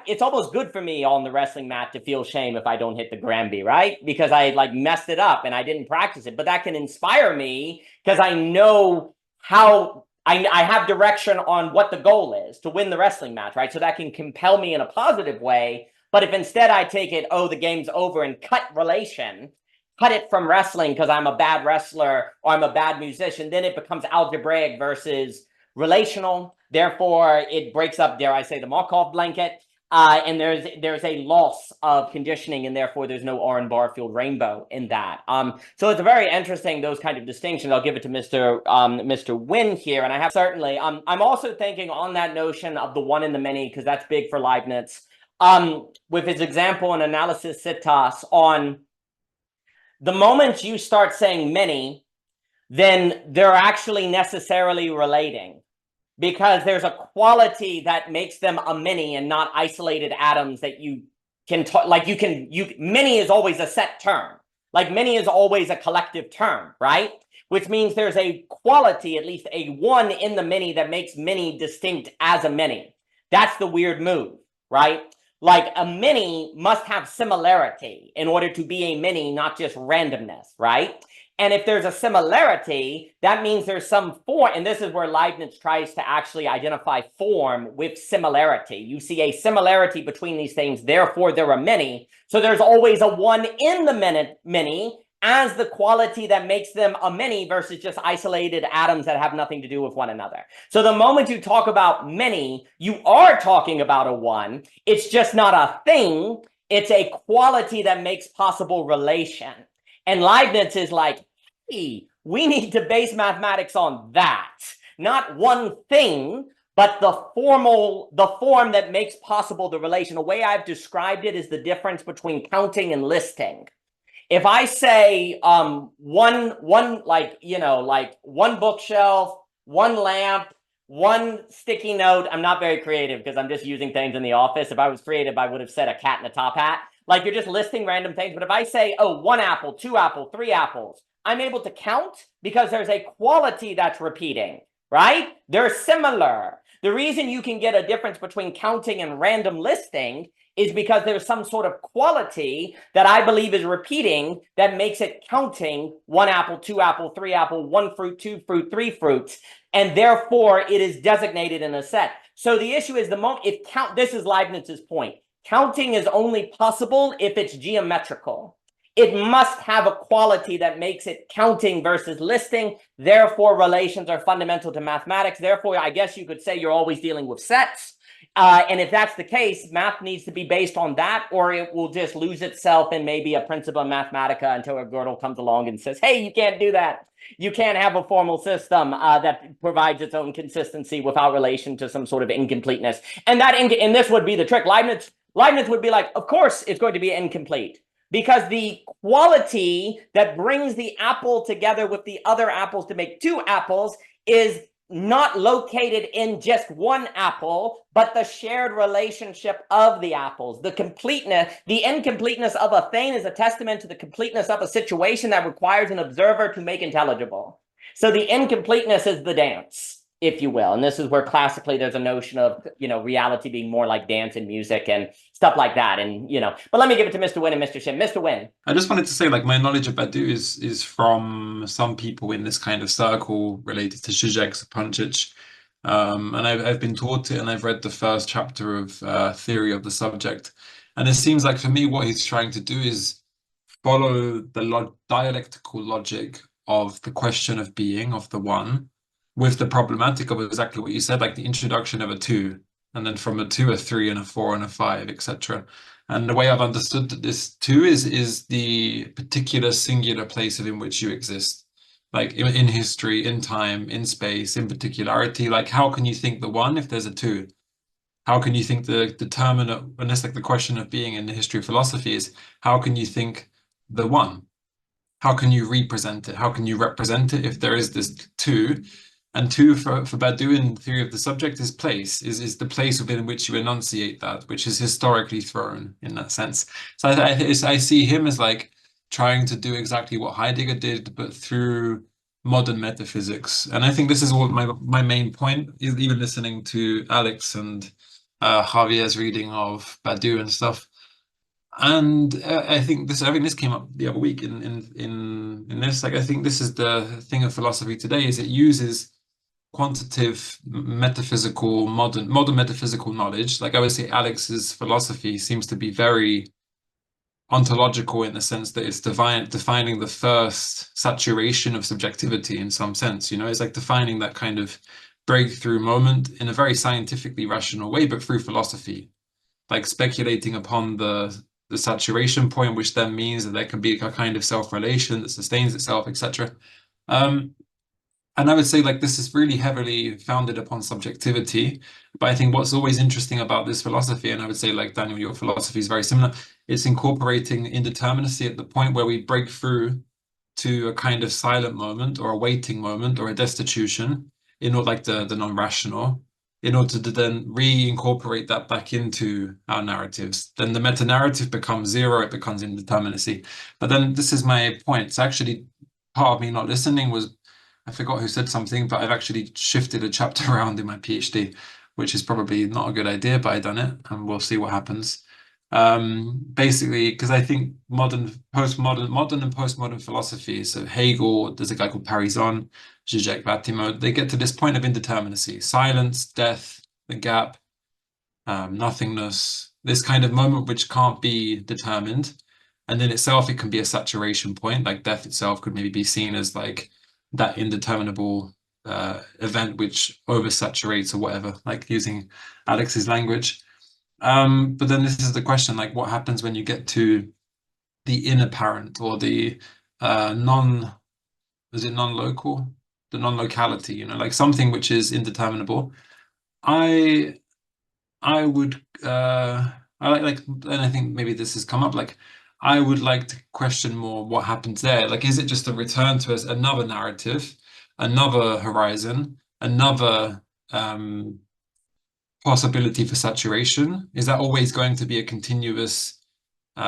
S1: it's almost good for me on the wrestling mat to feel shame if I don't hit the Granby, right? Because I like messed it up and I didn't practice it. But that can inspire me because I know how I have direction on what the goal is to win the wrestling match, right? So that can compel me in a positive way. But if instead I take it, oh, the game's over and cut it from wrestling because I'm a bad wrestler or I'm a bad musician, then it becomes algebraic versus relational. Therefore, it breaks up, dare I say, the Markov blanket. And there's a loss of conditioning, and therefore there's no Oren Barfield rainbow in that. So it's very interesting, those kind of distinctions. I'll give it to Mr. Wynn here, and I have certainly. I'm also thinking on that notion of the one and the many, because that's big for Leibniz. With his example and analysis citas on the moment you start saying many, then they're actually necessarily relating. Because there's a quality that makes them a many and not isolated atoms that you can many is always a set term. Like many is always a collective term, right? Which means there's a quality, at least a one in the many, that makes many distinct as a many. That's the weird move, right? Like a many must have similarity in order to be a many, not just randomness, right? And if there's a similarity, that means there's some form, and this is where Leibniz tries to actually identify form with similarity. You see a similarity between these things, therefore there are many. So there's always a one in the many as the quality that makes them a many versus just isolated atoms that have nothing to do with one another. So the moment you talk about many, you are talking about a one. It's just not a thing. It's a quality that makes possible relation. And Leibniz is like, hey, we need to base mathematics on that. Not one thing, but the form that makes possible the relation. The way I've described it is the difference between counting and listing. If I say one bookshelf, one lamp, one sticky note, I'm not very creative because I'm just using things in the office. If I was creative, I would have said a cat in a top hat. Like you're just listing random things. But if I say, oh, 1 apple, 2 apples, 3 apples, I'm able to count because there's a quality that's repeating, right? They're similar. The reason you can get a difference between counting and random listing is because there's some sort of quality that I believe is repeating that makes it counting 1 apple, 2 apple, 3 apple, 1 fruit, 2 fruit, 3 fruits, and therefore it is designated in a set. So the issue is this is Leibniz's point. Counting is only possible if it's geometrical. It must have a quality that makes it counting versus listing. Therefore, relations are fundamental to mathematics. Therefore, I guess you could say you're always dealing with sets. And if that's the case, math needs to be based on that, or it will just lose itself in maybe a Principia Mathematica until a Gödel comes along and says, hey, you can't do that. You can't have a formal system that provides its own consistency without relation to some sort of incompleteness. And this would be the trick. Leibniz would be like, of course it's going to be incomplete, because the quality that brings the apple together with the other apples to make 2 apples is not located in just 1 apple, but the shared relationship of the apples. The incompleteness of a thing is a testament to the completeness of a situation that requires an observer to make intelligible. So the incompleteness is the dance, if you will. And this is where classically there's a notion of, reality being more like dance and music and stuff like that. And, but let me give it to Mr. Wynn and Mr. Shinn. Mr. Wynn.
S4: I just wanted to say, like, my knowledge of Badu is from some people in this kind of circle related to Zizek, Sapunjic. And I've been taught it, and I've read the first chapter of Theory of the Subject. And it seems like for me, what he's trying to do is follow the dialectical logic of the question of being, of the one, with the problematic of exactly what you said, like the introduction of a 2, and then from a 2, a 3, and a 4, and a 5, etc. And the way I've understood this 2 is the particular singular place in which you exist, like in history, in time, in space, in particularity. Like, how can you think the 1 if there's a 2? How can you think the determinate? And that's like the question of being in the history of philosophy is, how can you think the 1? How can you represent it? How can you represent it if there is this 2? And 2 for Badu in Theory of the Subject is place, is the place within which you enunciate that, which is historically thrown in that sense. So I see him as like trying to do exactly what Heidegger did, but through modern metaphysics. And I think this is what my main point is, even listening to Alex and Javier's reading of Badiou and stuff. And I think this came up the other week in this. Like, I think this is the thing of philosophy today, is it uses quantitative metaphysical modern metaphysical knowledge. Like, I would say Alex's philosophy seems to be very ontological in the sense that it's defining the first saturation of subjectivity in some sense. You know, it's like defining that kind of breakthrough moment in a very scientifically rational way, but through philosophy, like speculating upon the saturation point, which then means that there can be a kind of self-relation that sustains itself, etc. And I would say, like, this is really heavily founded upon subjectivity. But I think what's always interesting about this philosophy, and I would say, like, Daniel, your philosophy is very similar, it's incorporating indeterminacy at the point where we break through to a kind of silent moment or a waiting moment or a destitution, in order, like the non-rational, in order to then reincorporate that back into our narratives. Then the meta-narrative becomes zero, it becomes indeterminacy. But then this is my point. It's actually part of me not listening was, I forgot who said something, but I've actually shifted a chapter around in my PhD, which is probably not a good idea, but I've done it, and we'll see what happens. Basically, because I think modern and postmodern philosophy, so Hegel, there's a guy called Parizon, Zizek, Vatimo, they get to this point of indeterminacy, silence, death, the gap, nothingness, this kind of moment which can't be determined. And in itself, it can be a saturation point, like death itself could maybe be seen as like that indeterminable event which oversaturates or whatever, like using Alex's language. But then this is the question, like, what happens when you get to the inapparent or the non-local, the non-locality, you know, like something which is indeterminable. I would I like, and I think maybe this has come up, like, I would like to question more what happens there. Like, is it just a return to another narrative, another horizon, another possibility for saturation? Is that always going to be a continuous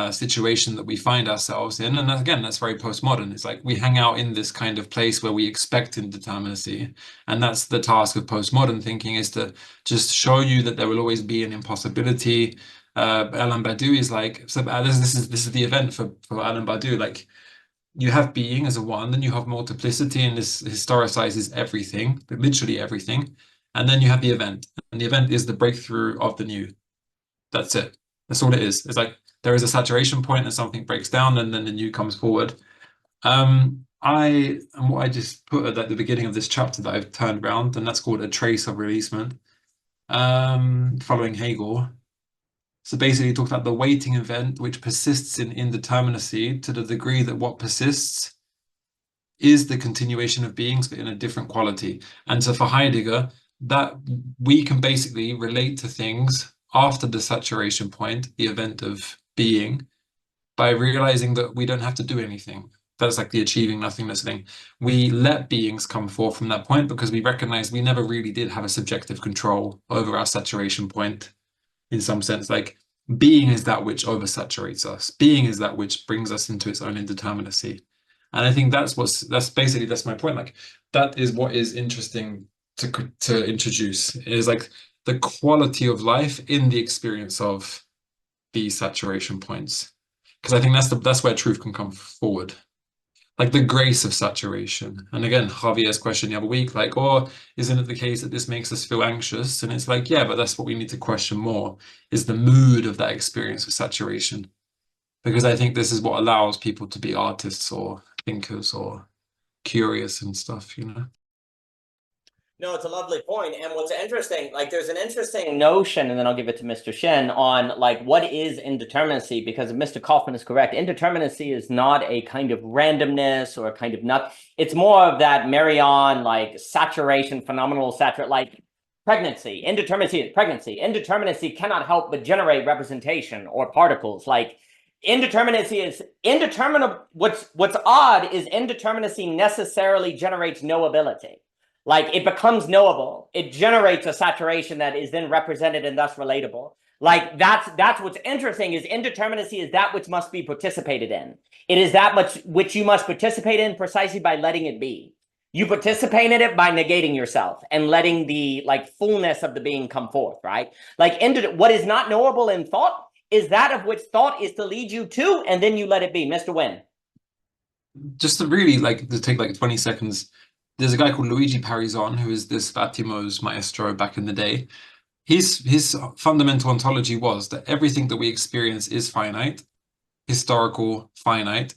S4: situation that we find ourselves in? And again, that's very postmodern. It's like we hang out in this kind of place where we expect indeterminacy, and that's the task of postmodern thinking, is to just show you that there will always be an impossibility. Alain Badiou is like, so this is the event for Alain Badiou. Like, you have being as a one, then you have multiplicity, and this historicizes everything, literally everything. And then you have the event, and the event is the breakthrough of the new. That's it. That's all it is. It's like there is a saturation point and something breaks down, and then the new comes forward. And what I just put at the beginning of this chapter that I've turned around, and that's called a trace of releasement, following Hegel. So basically, talks about the waiting event which persists in indeterminacy to the degree that what persists is the continuation of beings, but in a different quality. And so for Heidegger, that we can basically relate to things after the saturation point, the event of being, by realizing that we don't have to do anything. That's like the achieving nothingness thing. We let beings come forth from that point because we recognize we never really did have a subjective control over our saturation point, in some sense. Like, being is that which oversaturates us. Being is that which brings us into its own indeterminacy. And I think that's my point. Like, that is what is interesting to introduce, is like the quality of life in the experience of these saturation points. Because I think that's where truth can come forward. Like the grace of saturation. And again, Javier's question the other week, like, oh, isn't it the case that this makes us feel anxious? And it's like, yeah, but that's what we need to question more, is the mood of that experience of saturation. Because I think this is what allows people to be artists or thinkers or curious and stuff, you know?
S1: No, it's a lovely point. And what's interesting, like, there's an interesting notion, and then I'll give it to Mr. Shinn, on like what is indeterminacy, because Mr. Kaufman is correct. Indeterminacy is not a kind of randomness or a kind of not. It's more of that Marion, like, saturation, phenomenal saturate, like pregnancy. Indeterminacy is pregnancy. Indeterminacy cannot help but generate representation or particles. Like, indeterminacy is indeterminable. What's odd is indeterminacy necessarily generates knowability. Like, it becomes knowable. It generates a saturation that is then represented and thus relatable. Like, that's what's interesting, is indeterminacy is that which must be participated in. It is that much which you must participate in precisely by letting it be. You participate in it by negating yourself and letting the like fullness of the being come forth, right? Like what is not knowable in thought is that of which thought is to lead you to, and then you let it be. Mr. Wynn.
S4: Just to really like to take like 20 seconds, there's a guy called Luigi Parizon, who is this Vatimo's maestro back in the day. His fundamental ontology was that everything that we experience is finite, historical, finite,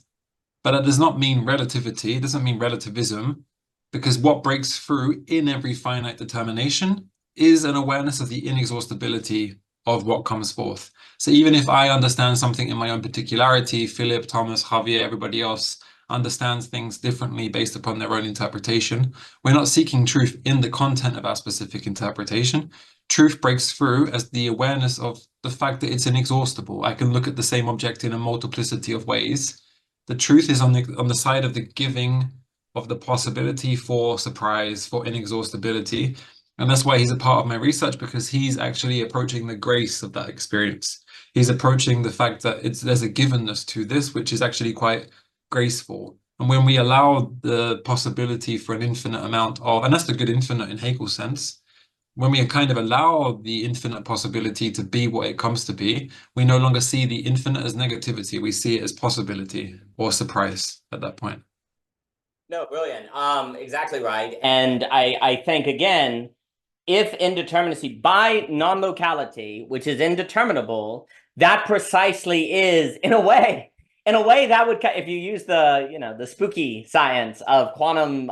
S4: but that does not mean relativity. It doesn't mean relativism, because what breaks through in every finite determination is an awareness of the inexhaustibility of what comes forth. So even if I understand something in my own particularity, Philip, Thomas, Javier, everybody else understands things differently based upon their own interpretation. We're not seeking truth in the content of our specific interpretation. Truth breaks through as the awareness of the fact that it's inexhaustible. I can look at the same object in a multiplicity of ways. The truth is on the side of the giving of the possibility for surprise, for inexhaustibility. And that's why he's a part of my research, because he's actually approaching the grace of that experience. He's approaching the fact that there's a givenness to this, which is actually quite graceful. And when we allow the possibility for an infinite amount of, and that's the good infinite in Hegel's sense, when we kind of allow the infinite possibility to be what it comes to be, we no longer see the infinite as negativity. We see it as possibility or surprise at that point.
S1: No, brilliant. Exactly right. And I think, again, if indeterminacy by non-locality, which is indeterminable, that precisely is, in a way that would, if you use the, the spooky science of quantum,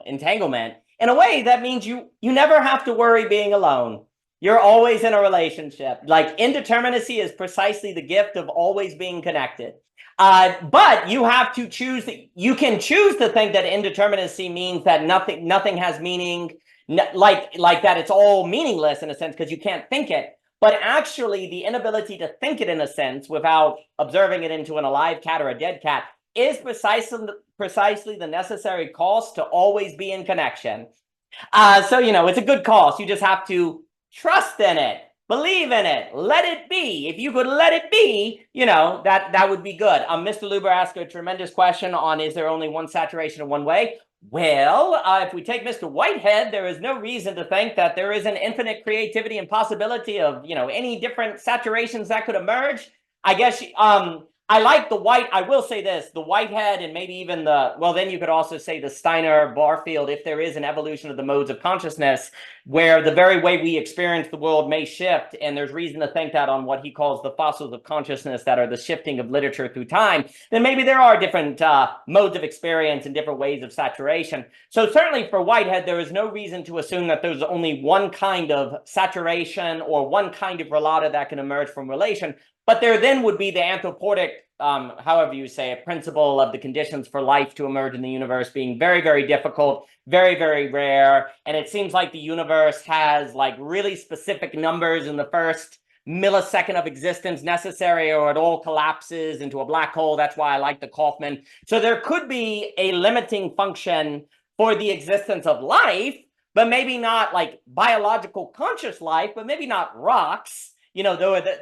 S1: entanglement, in a way that means you never have to worry being alone. You're always in a relationship. Like indeterminacy is precisely the gift of always being connected. But you have to choose. You can choose to think that indeterminacy means that nothing has meaning, like that it's all meaningless in a sense because you can't think it. But actually, the inability to think it in a sense without observing it into an alive cat or a dead cat is precisely the necessary cost to always be in connection. So it's a good cost. You just have to trust in it. Believe in it. Let it be. If you could let it be, that would be good. Mr. Luber asked a tremendous question on, is there only one saturation and one way? Well, if we take Mr. Whitehead, there is no reason to think that there is an infinite creativity and possibility of, any different saturations that could emerge. I guess, I like I will say this, the Whitehead and maybe even then you could also say the Steiner, Barfield, if there is an evolution of the modes of consciousness where the very way we experience the world may shift, and there's reason to think that on what he calls the fossils of consciousness that are the shifting of literature through time, then maybe there are different modes of experience and different ways of saturation. So certainly for Whitehead, there is no reason to assume that there's only one kind of saturation or one kind of relata that can emerge from relation. But there then would be the anthropoic, however you say it, principle of the conditions for life to emerge in the universe being very, very difficult, very, very rare. And it seems like the universe has like really specific numbers in the first millisecond of existence necessary, or it all collapses into a black hole. That's why I like the Kaufman. So there could be a limiting function for the existence of life, but maybe not like biological conscious life, but maybe not rocks.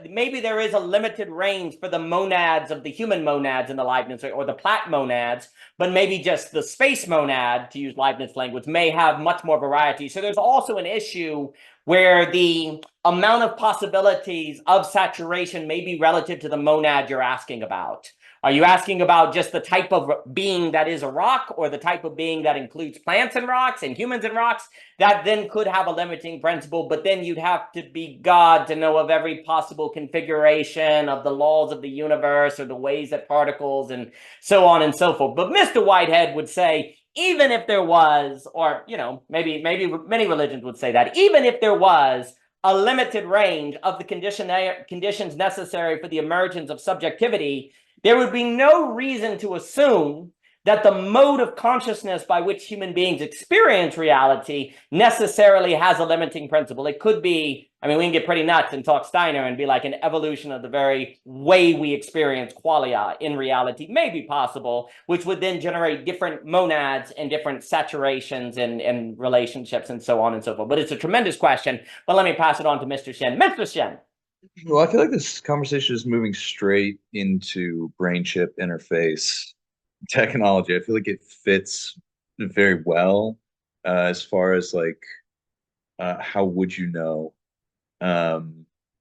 S1: Maybe there is a limited range for the monads of the human monads in the Leibniz or the Platt monads, but maybe just the space monad, to use Leibniz language, may have much more variety. So there's also an issue where the amount of possibilities of saturation may be relative to the monad you're asking about. Are you asking about just the type of being that is a rock, or the type of being that includes plants and rocks and humans and rocks? That then could have a limiting principle, but then you'd have to be God to know of every possible configuration of the laws of the universe or the ways that particles and so on and so forth. But Mr. Whitehead would say, even if there was, or, maybe many religions would say that, even if there was a limited range of the conditions necessary for the emergence of subjectivity, there would be no reason to assume that the mode of consciousness by which human beings experience reality necessarily has a limiting principle. It could be, we can get pretty nuts and talk Steiner and be like an evolution of the very way we experience qualia in reality may be possible, which would then generate different monads and different saturations and relationships and so on and so forth. But it's a tremendous question. But let me pass it on to Mr. Shinn. Mr. Shinn.
S6: Well, I feel like this conversation is moving straight into brain chip interface technology. I feel like it fits very well, as far as like how would you know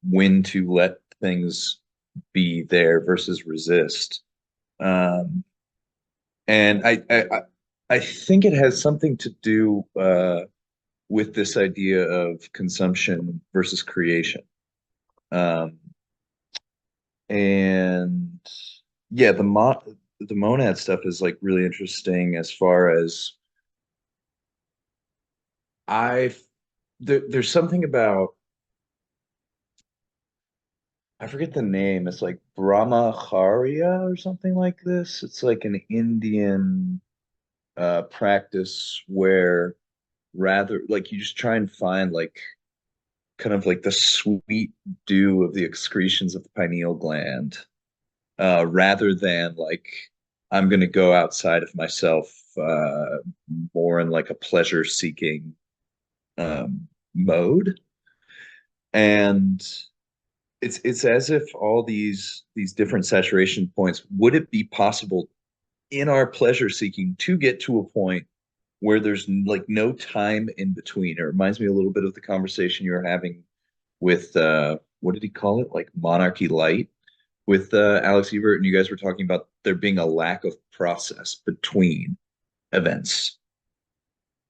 S6: when to let things be there versus resist. And I think it has something to do with this idea of consumption versus creation. And yeah, the monad stuff is like really interesting as far as there's something about, I forget the name. It's like Brahmacharya or something like this. It's like an Indian practice where rather like you just try and find like kind of like the sweet dew of the excretions of the pineal gland, rather than like I'm going to go outside of myself, more in like a pleasure seeking mode. And it's as if all these different saturation points, would it be possible in our pleasure seeking to get to a point where there's like no time in between? It reminds me a little bit of the conversation you were having with what did he call it, like Monarchy Light, with Alex Ebert, and you guys were talking about there being a lack of process between events,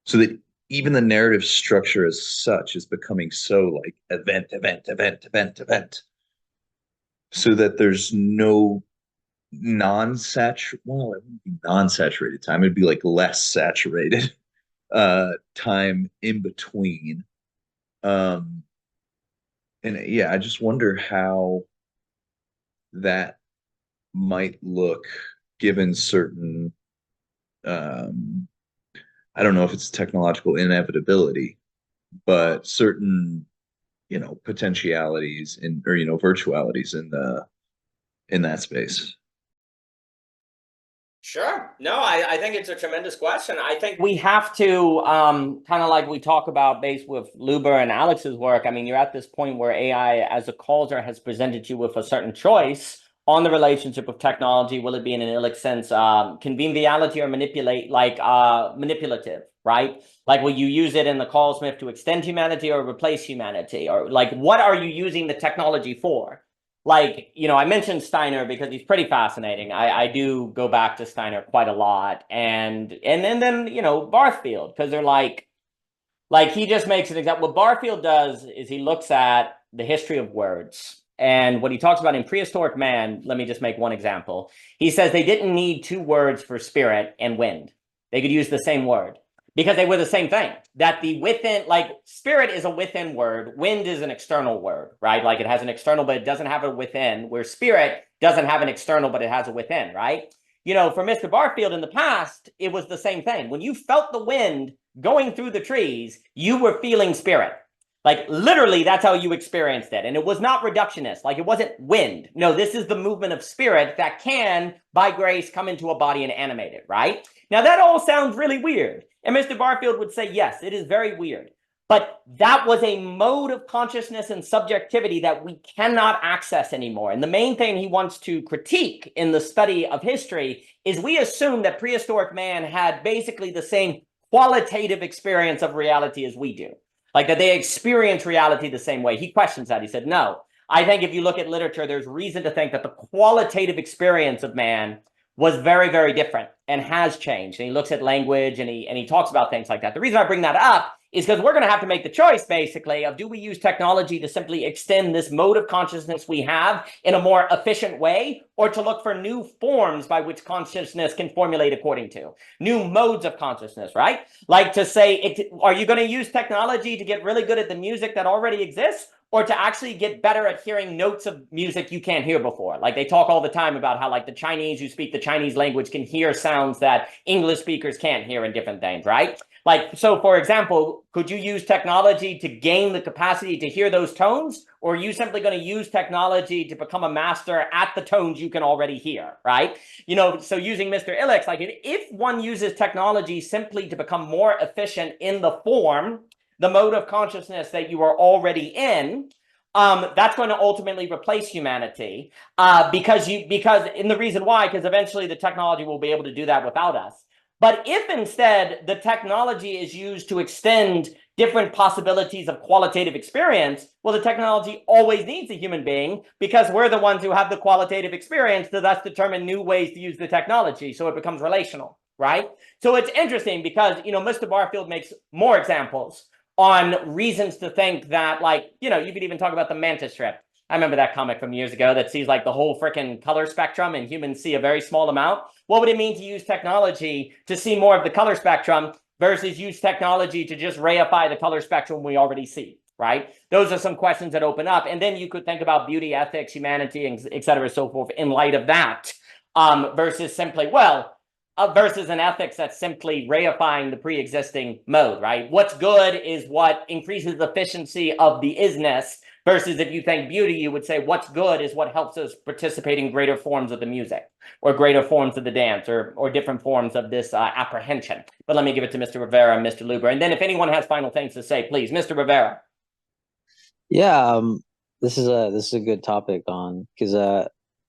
S6: so that even the narrative structure as such is becoming so like event, so that there's no non-saturated, well, it wouldn't be non-saturated time, it'd be like less saturated time in between. And yeah, I just wonder how that might look given certain I don't know if it's technological inevitability, but certain, potentialities in, or virtualities in that space.
S1: Sure. No, I think it's a tremendous question. I think we have to, kind of like we talk about based with Luber and Alex's work. I mean, you're at this point where AI as a causer has presented you with a certain choice on the relationship of technology. Will it be in an illic sense, conventionality or manipulative, right? Like, will you use it in the Carl Smith to extend humanity or replace humanity? Or like, what are you using the technology for? Like, I mentioned Steiner because he's pretty fascinating. I do go back to Steiner quite a lot. And then Barfield, because they're like he just makes an example. What Barfield does is he looks at the history of words. And what he talks about in Prehistoric Man, let me just make one example. He says they didn't need two words for spirit and wind. They could use the same word because they were the same thing. That the within, like spirit is a within word, wind is an external word, right? Like it has an external, but it doesn't have a within, where spirit doesn't have an external, but it has a within, right? For Mr. Barfield in the past, it was the same thing. When you felt the wind going through the trees, you were feeling spirit. Like literally, that's how you experienced it. And it was not reductionist. Like it wasn't wind. No, this is the movement of spirit that can, by grace, come into a body and animate it, right? Now that all sounds really weird. And Mr. Barfield would say, yes, it is very weird. But that was a mode of consciousness and subjectivity that we cannot access anymore. And the main thing he wants to critique in the study of history is we assume that prehistoric man had basically the same qualitative experience of reality as we do. Like that they experience reality the same way. He questions that. He said, no, I think if you look at literature, there's reason to think that the qualitative experience of man was very, very different and has changed. And he looks at language and he talks about things like that. The reason I bring that up is because we're going to have to make the choice, basically, of do we use technology to simply extend this mode of consciousness we have in a more efficient way, or to look for new forms by which consciousness can formulate according to new modes of consciousness, right? Like to say, are you going to use technology to get really good at the music that already exists, or to actually get better at hearing notes of music you can't hear before? Like they talk all the time about how like the Chinese who speak the Chinese language can hear sounds that English speakers can't hear in different things, right? Like, so for example, could you use technology to gain the capacity to hear those tones? Or are you simply going to use technology to become a master at the tones you can already hear, right? So using Mr. Illick's, like if one uses technology simply to become more efficient in the form, the mode of consciousness that you are already in, that's going to ultimately replace humanity, because the reason why, because eventually the technology will be able to do that without us. But if instead the technology is used to extend different possibilities of qualitative experience, well, the technology always needs a human being because we're the ones who have the qualitative experience to thus determine new ways to use the technology. So it becomes relational, right? So it's interesting because, you know, Mr. Barfield makes more examples on reasons to think that, like, you know, you could even talk about the mantis strip. I remember that comic from years ago that sees like the whole freaking color spectrum and humans see a very small amount. What would it mean to use technology to see more of the color spectrum versus use technology to just reify the color spectrum we already see, right? Those are some questions that open up. And then you could think about beauty, ethics, humanity, and et cetera, so forth in light of that, versus simply, well, versus an ethics that's simply reifying the pre-existing mode, right? What's good is what increases efficiency of the isness, versus if you think beauty, you would say what's good is what helps us participate in greater forms of the music or greater forms of the dance or different forms of this apprehension. But let me give it to Mr. Rivera and Mr. Luber. And then if anyone has final things to say, please, Mr. Rivera.
S5: Yeah, this is a good topic on because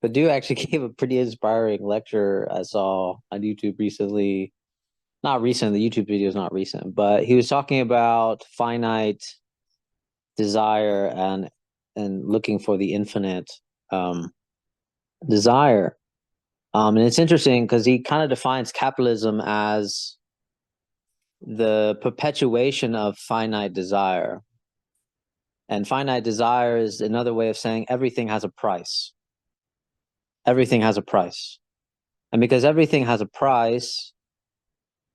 S5: Badu actually gave a pretty inspiring lecture I saw on YouTube recently. Not recent, the YouTube video is not recent, but he was talking about finite desire and looking for the infinite desire. And it's interesting because he kind of defines capitalism as the perpetuation of finite desire. And finite desire is another way of saying everything has a price. Everything has a price. And because everything has a price,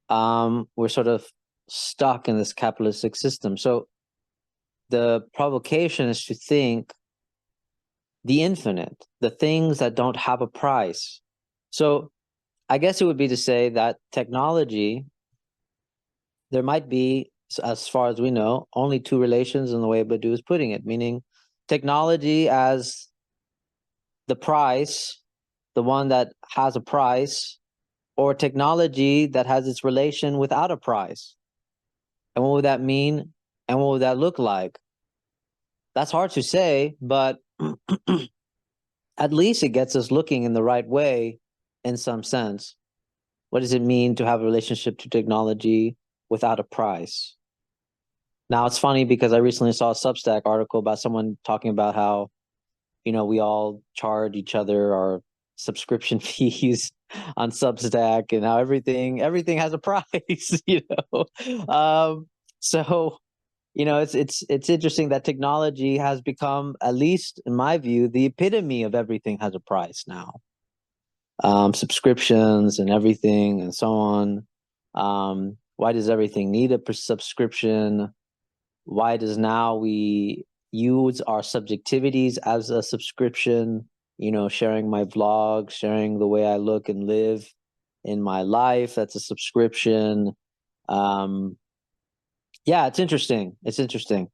S5: we're sort of stuck in this capitalistic system. So the provocation is to think the infinite, the things that don't have a price. So I guess it would be to say that technology, there might be, as far as we know, only two relations in the way Badu is putting it, meaning technology as the price, the one that has a price, or technology that has its relation without a price. And what would that mean? And what would that look like? That's hard to say, but at least it gets us looking in the right way in some sense. What does it mean to have a relationship to technology without a price? Now, it's funny because I recently saw a Substack article about someone talking about how, you know, we all charge each other our subscription fees on Substack and how everything has a price, you know? So, you know, it's interesting that technology has become, at least in my view, the epitome of everything has a price now. Subscriptions and everything and so on. Why does everything need a subscription? Why does now we use our subjectivities as a subscription? You know, sharing my vlog, sharing the way I look and live in my life, that's a subscription. Yeah, it's interesting. It's interesting.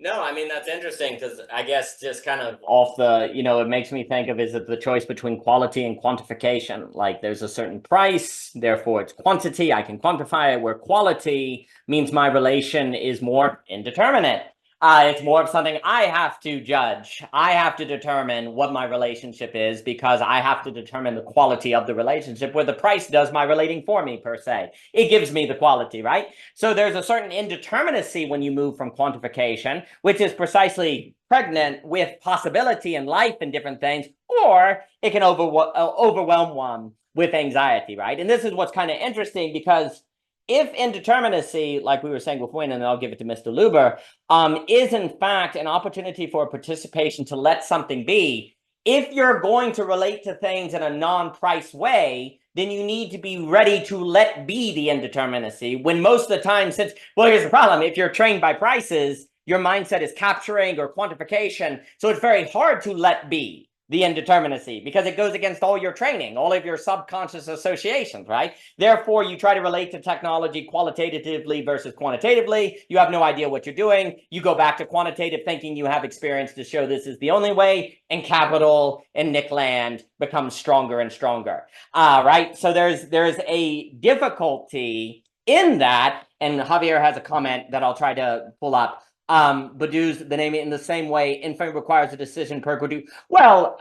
S1: No, I mean, that's interesting because I guess just kind of off the, you know, it makes me think of is it the choice between quality and quantification. Like there's a certain price, therefore it's quantity. I can quantify it, where quality means my relation is more indeterminate. It's more of something I have to judge. I have to determine what my relationship is because I have to determine the quality of the relationship, where the price does my relating for me, per se. It gives me the quality, right? So there's a certain indeterminacy when you move from quantification, which is precisely pregnant with possibility in life and different things, or it can overwhelm one with anxiety, right? And this is what's kind of interesting because if indeterminacy, like we were saying before, and I'll give it to Mr. Luber, is in fact an opportunity for participation to let something be, if you're going to relate to things in a non-price way, then you need to be ready to let be the indeterminacy, when most of the time, since, well, here's the problem, if you're trained by prices, your mindset is capturing or quantification, so it's very hard to let be the indeterminacy because it goes against all your training, all of your subconscious associations, right? Therefore, you try to relate to technology qualitatively versus quantitatively. You have no idea what you're doing. You go back to quantitative thinking you have experience to show this is the only way, and capital and Nick Land becomes stronger and stronger, right? So there's a difficulty in that, and Javier has a comment that I'll try to pull up. Badu's the name in the same way, infinite requires a decision per Badu. Well,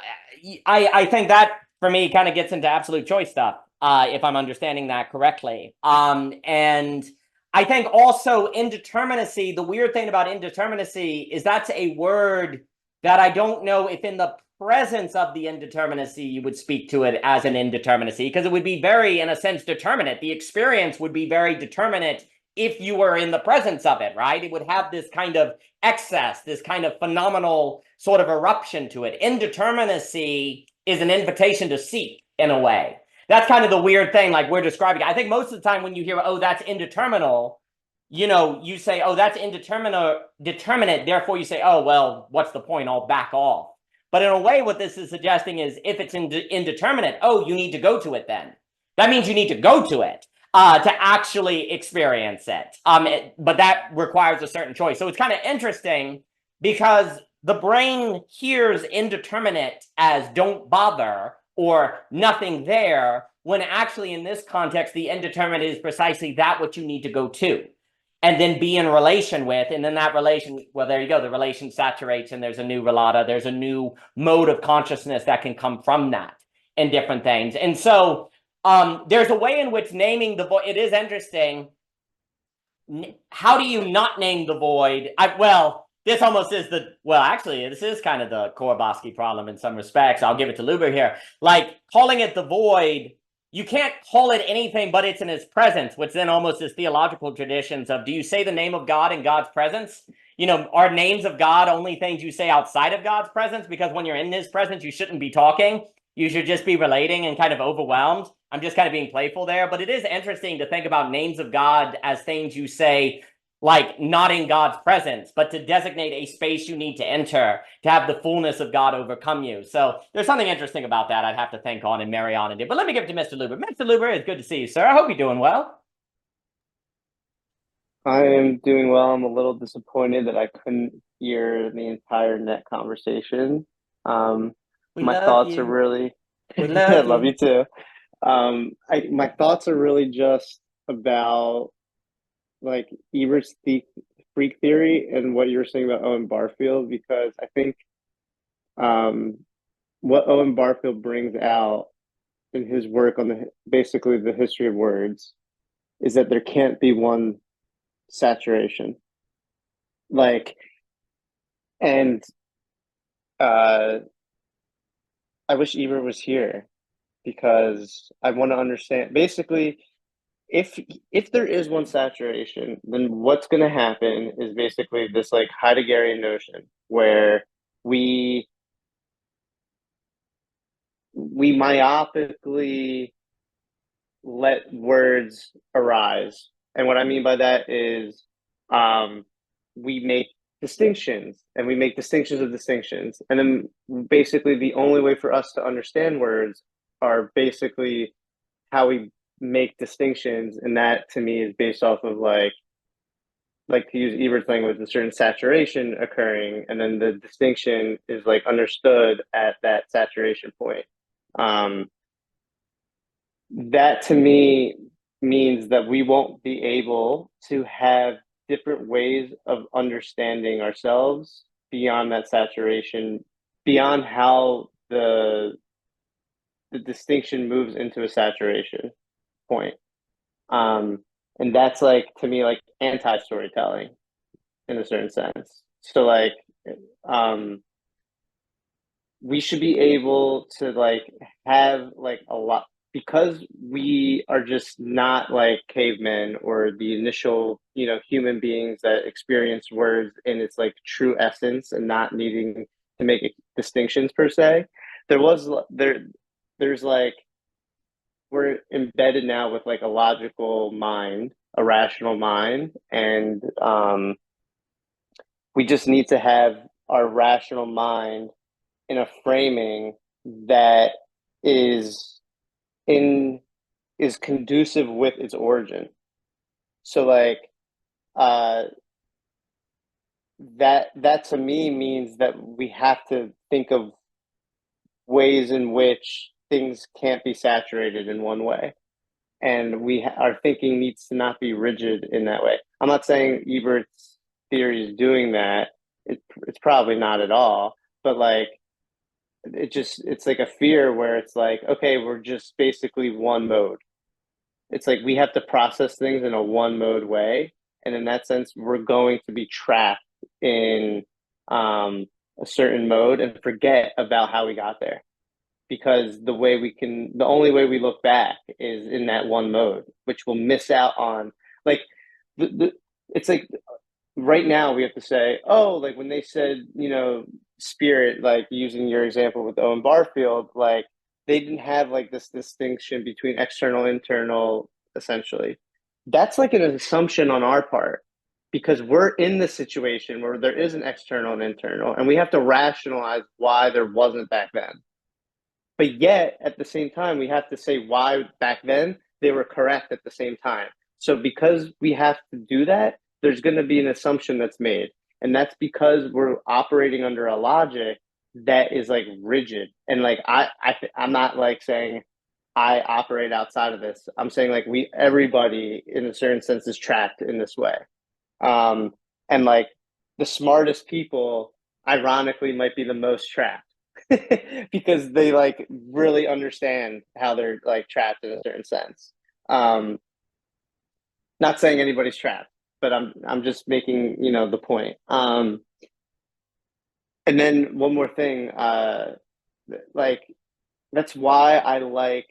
S1: I think that for me kind of gets into absolute choice stuff. if I'm understanding that correctly. And I think also indeterminacy, the weird thing about indeterminacy is that's a word that I don't know if in the presence of the indeterminacy you would speak to it as an indeterminacy, because it would be very, in a sense, determinate. The experience would be very determinate if you were in the presence of it, right? It would have this kind of excess, this kind of phenomenal sort of eruption to it. Indeterminacy is an invitation to seek, in a way. That's kind of the weird thing, like we're describing. I think most of the time when you hear, oh, that's indeterminate, you say, oh, that's determinate, therefore you say, oh, well, what's the point? I'll back off. But in a way, what this is suggesting is if it's indeterminate, oh, you need to go to it then. That means you need to go to it to actually experience it. But that requires a certain choice. So it's kind of interesting because the brain hears indeterminate as don't bother or nothing there, when actually in this context, the indeterminate is precisely that which you need to go to and then be in relation with. And then that relation, well, there you go, the relation saturates and there's a new relata, there's a new mode of consciousness that can come from that and different things. And so there's a way in which naming the void, it is interesting. How do you not name the void? This almost is actually, this is kind of the Korobowski problem in some respects. I'll give it to Luber here. Like calling it the void, you can't call it anything but it's in his presence, which then almost is theological traditions of, do you say the name of God in God's presence? Are names of God only things you say outside of God's presence? Because when you're in his presence, you shouldn't be talking. You should just be relating and kind of overwhelmed. I'm just kind of being playful there. But it is interesting to think about names of God as things you say, like not in God's presence, but to designate a space you need to enter, to have the fullness of God overcome you. So there's something interesting about that I'd have to think on and marry on and do. But let me give it to Mr. Luber. Mr. Luber, it's good to see you, sir. I hope you're doing well.
S9: I am doing well. I'm a little disappointed that I couldn't hear the entire net conversation. My thoughts are really, I love you too. My thoughts are really just about like Ebert's freak theory and what you were saying about Owen Barfield, because I think what Owen Barfield brings out in his work on basically the history of words is that there can't be one saturation. I wish Ebert was here because I want to understand basically if there is one saturation, then what's going to happen is basically this like Heideggerian notion where we myopically let words arise. And what I mean by that is we make distinctions and we make distinctions of distinctions. And then basically the only way for us to understand words are basically how we make distinctions. And that to me is based off of like to use Ebert's language, a certain saturation occurring. And then the distinction is like understood at that saturation point. That to me means that we won't be able to have different ways of understanding ourselves beyond that saturation, beyond how the distinction moves into a saturation point. And that's like, to me, like anti-storytelling in a certain sense. So like, we should be able to like have like a lot, because we are just not like cavemen or the initial, human beings that experience words in its like true essence and not needing to make distinctions per se. There's like, we're embedded now with like a logical mind, a rational mind, and we just need to have our rational mind in a framing that is conducive with its origin. So like that to me means that we have to think of ways in which things can't be saturated in one way, and our thinking needs to not be rigid in that way. I'm not saying Ebert's theory is doing that. It's probably not at all, but like it's like a fear where it's like, okay, we're just basically one mode. It's like we have to process things in a one mode way. And in that sense, we're going to be trapped in a certain mode and forget about how we got there. Because the only way we look back is in that one mode, which we'll miss out on. Like it's like right now we have to say, oh, like when they said, spirit, like using your example with Owen Barfield, like they didn't have like this distinction between external, internal, essentially. That's like an assumption on our part because we're in the situation where there is an external and internal, and we have to rationalize why there wasn't back then. But yet, at the same time, we have to say why back then they were correct at the same time. So because we have to do that, there's going to be an assumption that's made. And that's because we're operating under a logic that is like rigid. And like, I'm not like saying I operate outside of this. I'm saying like everybody in a certain sense is trapped in this way. And like the smartest people, ironically, might be the most trapped. Because they like really understand how they're like trapped in a certain sense. Not saying anybody's trapped, but I'm just making the point. And then one more thing, like that's why I like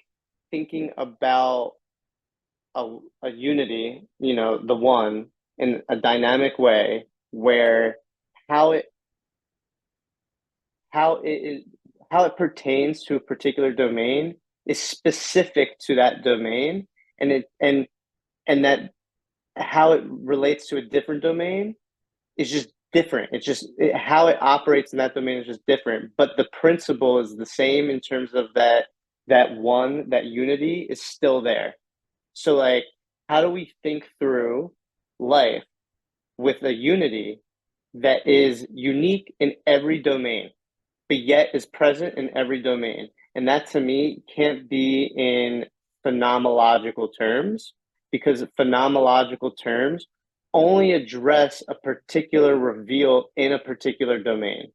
S9: thinking about a unity, the one, in a dynamic way where how it pertains to a particular domain is specific to that domain, and that how it relates to a different domain is just different. It's just how it operates in that domain is just different, but the principle is the same in terms of that unity is still there. So like, how do we think through life with a unity that is unique in every domain, but yet is present in every domain? And that to me can't be in phenomenological terms, because phenomenological terms only address a particular reveal in a particular domain.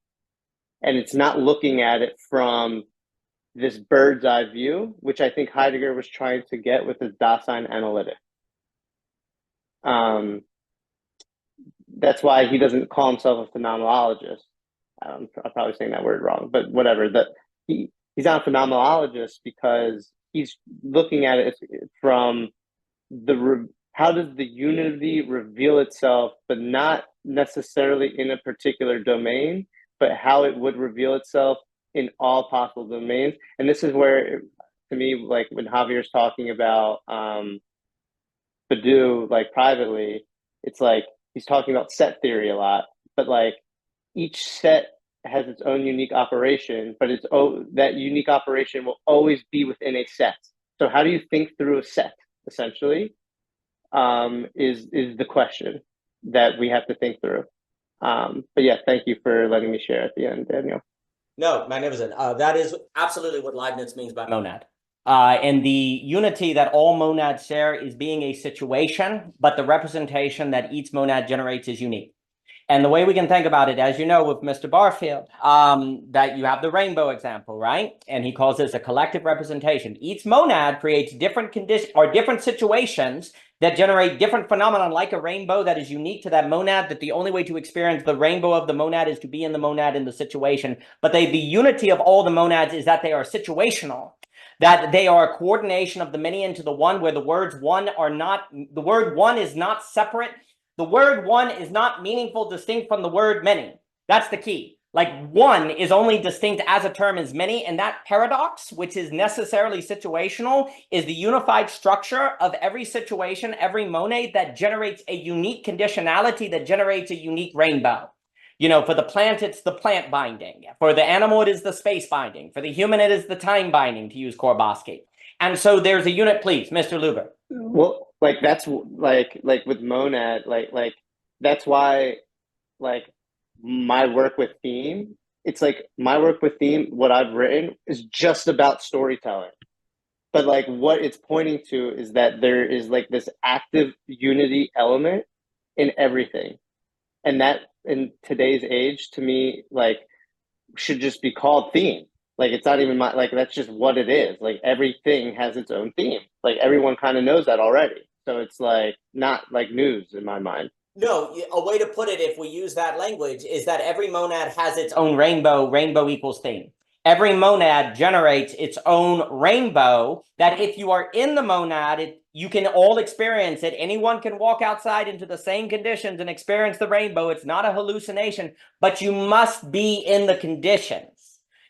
S9: And it's not looking at it from this bird's eye view, which I think Heidegger was trying to get with his Dasein analytic. That's why he doesn't call himself a phenomenologist. I'm probably saying that word wrong, but whatever. He's not a phenomenologist because he's looking at it from how does the unity reveal itself, but not necessarily in a particular domain, but how it would reveal itself in all possible domains. And this is where, to me, like when Javier's talking about Badiou, like privately, it's like he's talking about set theory a lot, but like each set has its own unique operation, but that unique operation will always be within a set. So how do you think through a set, essentially, is the question that we have to think through. But yeah, thank you for letting me share at the end, Daniel.
S1: No, magnificent. That is absolutely what Leibniz means by monad. And the unity that all monads share is being a situation, but the representation that each monad generates is unique. And the way we can think about it, as you know, with Mr. Barfield, that you have the rainbow example, right? And he calls this a collective representation. Each monad creates different conditions or different situations that generate different phenomena, like a rainbow that is unique to that monad, that the only way to experience the rainbow of the monad is to be in the monad in the situation. But the unity of all the monads is that they are situational, that they are a coordination of the many into the one, where the words one are not, the word one is not separate. The word one is not meaningful, distinct from the word many. That's the key. Like one is only distinct as a term as many, and that paradox, which is necessarily situational, is the unified structure of every situation, every monad that generates a unique conditionality, that generates a unique rainbow. You know, for the plant, it's the plant binding. For the animal, it is the space binding. For the human, it is the time binding, to use Korbosky. And so there's a unit, please, Mr. Luber.
S9: Well, like that's like with monad, like that's why, like, my work with theme, it's like my work with theme, what I've written is just about storytelling. But like what it's pointing to is that there is like this active unity element in everything. And that in today's age, to me, like should just be called theme. Like, it's not even like, that's just what it is. Like, everything has its own theme. Like, everyone kind of knows that already. So it's like not like news in my mind.
S1: No, a way to put it, if we use that language, is that every monad has its own rainbow. Rainbow equals theme. Every monad generates its own rainbow that if you are in the monad, you can all experience it. Anyone can walk outside into the same conditions and experience the rainbow. It's not a hallucination, but you must be in the conditions.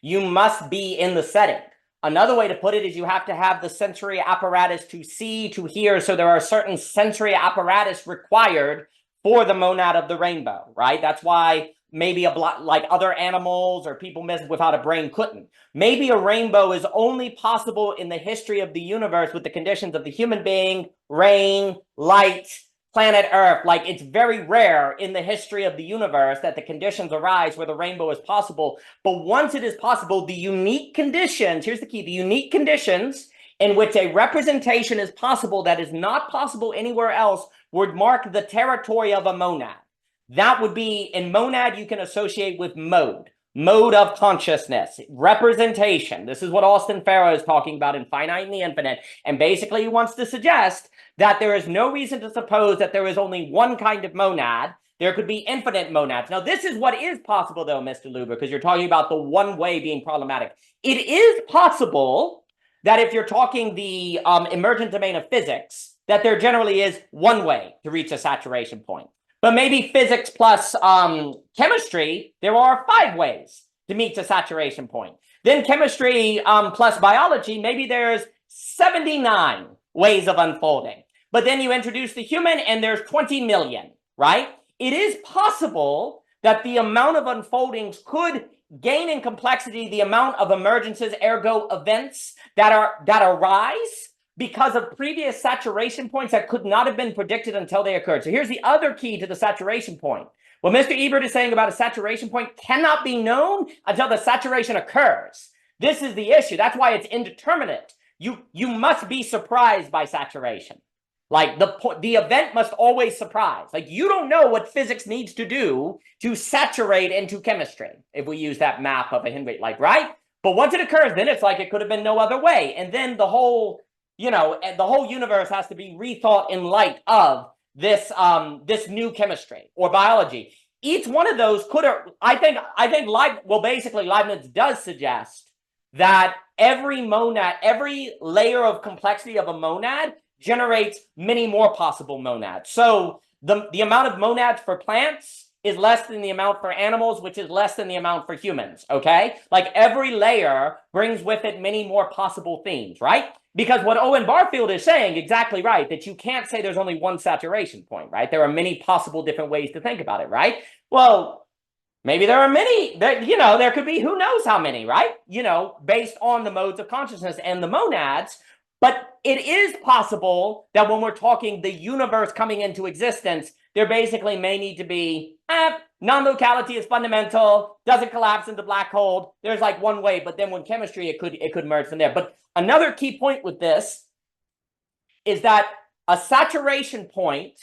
S1: You must be in the setting. Another way to put it is you have to have the sensory apparatus to see, to hear. So there are certain sensory apparatus required for the monad of the rainbow, right? That's why maybe like other animals or people without a brain couldn't. Maybe a rainbow is only possible in the history of the universe with the conditions of the human being, rain, light, planet Earth. Like, it's very rare in the history of the universe that the conditions arise where the rainbow is possible. But once it is possible, the unique conditions, here's the key, the unique conditions in which a representation is possible that is not possible anywhere else would mark the territory of a monad. That would be, in monad, you can associate with mode of consciousness, representation. This is what Austin Farrow is talking about in Finite and the Infinite. And basically he wants to suggest that there is no reason to suppose that there is only one kind of monad. There could be infinite monads. Now, this is what is possible, though, Mr. Luber, because you're talking about the one way being problematic. It is possible that if you're talking the emergent domain of physics, that there generally is one way to reach a saturation point. But maybe physics plus chemistry, there are 5 ways to meet the saturation point. Then chemistry plus biology, maybe there's 79 ways of unfolding. But then you introduce the human and there's 20 million, right? It is possible that the amount of unfoldings could gain in complexity the amount of emergences, ergo events that arise because of previous saturation points that could not have been predicted until they occurred. So here's the other key to the saturation point. What Mr. Ebert is saying about a saturation point cannot be known until the saturation occurs. This is the issue. That's why it's indeterminate. You must be surprised by saturation. Like, the event must always surprise. Like, you don't know what physics needs to do to saturate into chemistry, if we use that map of a Henry, like, right? But once it occurs, then it's like it could have been no other way. And then the whole, the whole universe has to be rethought in light of this this new chemistry or biology. Each one of those could have, I think basically Leibniz does suggest that every monad, every layer of complexity of a monad generates many more possible monads. So the amount of monads for plants is less than the amount for animals, which is less than the amount for humans, okay? Like, every layer brings with it many more possible themes, right? Because what Owen Barfield is saying, exactly right, that you can't say there's only one saturation point, right? There are many possible different ways to think about it, right? Well, maybe there are many, there could be who knows how many, right? Based on the modes of consciousness and the monads. But it is possible that when we're talking the universe coming into existence, there basically may need to be, non-locality is fundamental, doesn't collapse into black hole. There's like one way, but then when chemistry, it could merge from there. But another key point with this is that a saturation point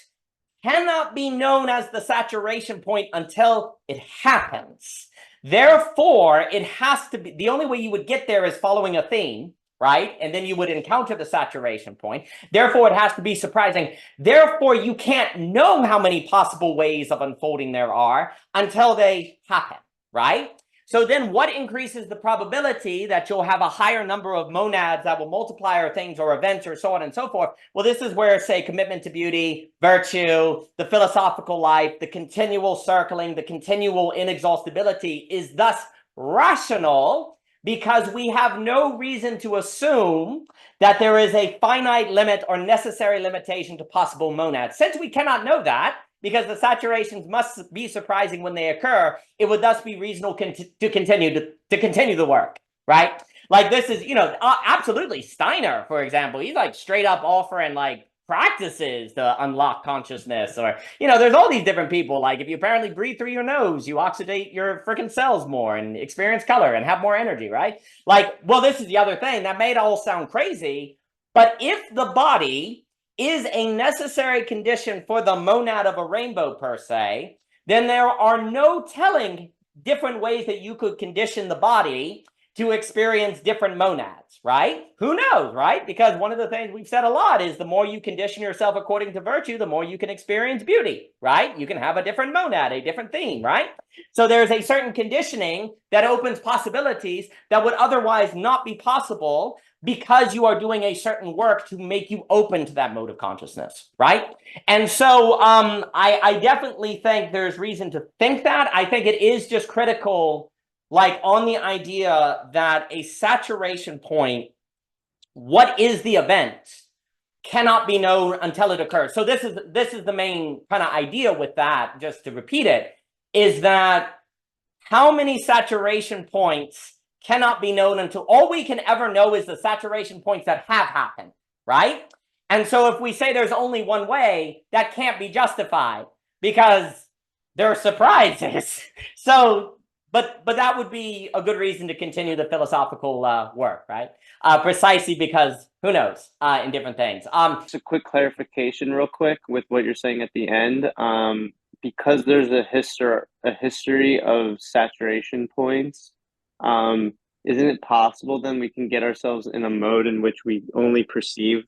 S1: cannot be known as the saturation point until it happens. Therefore, it has to be, the only way you would get there is following a theme, right? And then you would encounter the saturation point. Therefore, it has to be surprising. Therefore, you can't know how many possible ways of unfolding there are until they happen, right? So then what increases the probability that you'll have a higher number of monads that will multiply or things or events or so on and so forth? Well, this is where, say, commitment to beauty, virtue, the philosophical life, the continual circling, the continual inexhaustibility is thus rational, because we have no reason to assume that there is a finite limit or necessary limitation to possible monads. Since we cannot know that, because the saturations must be surprising when they occur, it would thus be reasonable to continue the work, right? Like, this is, absolutely Steiner, for example, he's like straight up offering like practices to unlock consciousness, or there's all these different people. Like, if you apparently breathe through your nose, you oxidate your freaking cells more and experience color and have more energy, right? Like, well, this is the other thing that made it all sound crazy, but if the body is a necessary condition for the monad of a rainbow per se, then there are no telling different ways that you could condition the body to experience different monads, right? Who knows, right? Because one of the things we've said a lot is the more you condition yourself according to virtue, the more you can experience beauty, right? You can have a different monad, a different theme, right? So there's a certain conditioning that opens possibilities that would otherwise not be possible because you are doing a certain work to make you open to that mode of consciousness, right? And so I definitely think there's reason to think that. I think it is just critical, like on the idea that a saturation point, what is the event, cannot be known until it occurs. So this is the main kind of idea with that, just to repeat it, is that how many saturation points cannot be known until all we can ever know is the saturation points that have happened, right? And so if we say there's only one way, that can't be justified because there are surprises. So, but that would be a good reason to continue the philosophical work, right? Precisely because who knows in different things.
S9: Just a quick clarification real quick with what you're saying at the end. Because there's a history of saturation points, isn't it possible then we can get ourselves in a mode in which we only perceive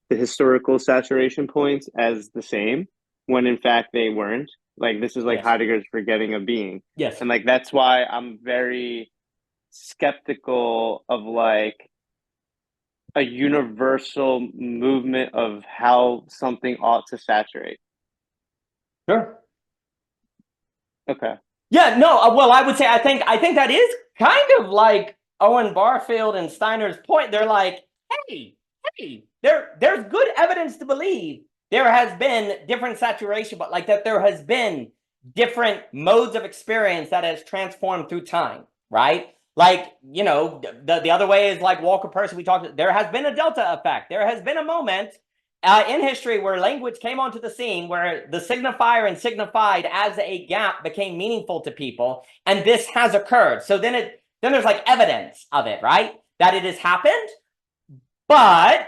S9: the historical saturation points as the same when in fact they weren't? Like this is like Heidegger's forgetting of being.
S1: Yes.
S9: And like that's why I'm very skeptical of like a universal movement of how something ought to saturate.
S1: Sure.
S9: Okay.
S1: Yeah, no, well, I would say I think that is kind of like Owen Barfield and Steiner's point. They're like, hey, there's good evidence to believe there has been different saturation, but like that there has been different modes of experience that has transformed through time, right? Like, you know, the other way is like Walker Percy, we talked, there has been a delta effect. There has been a moment in history where language came onto the scene, where the signifier and signified as a gap became meaningful to people, and this has occurred. So then there's like evidence of it, right? That it has happened, but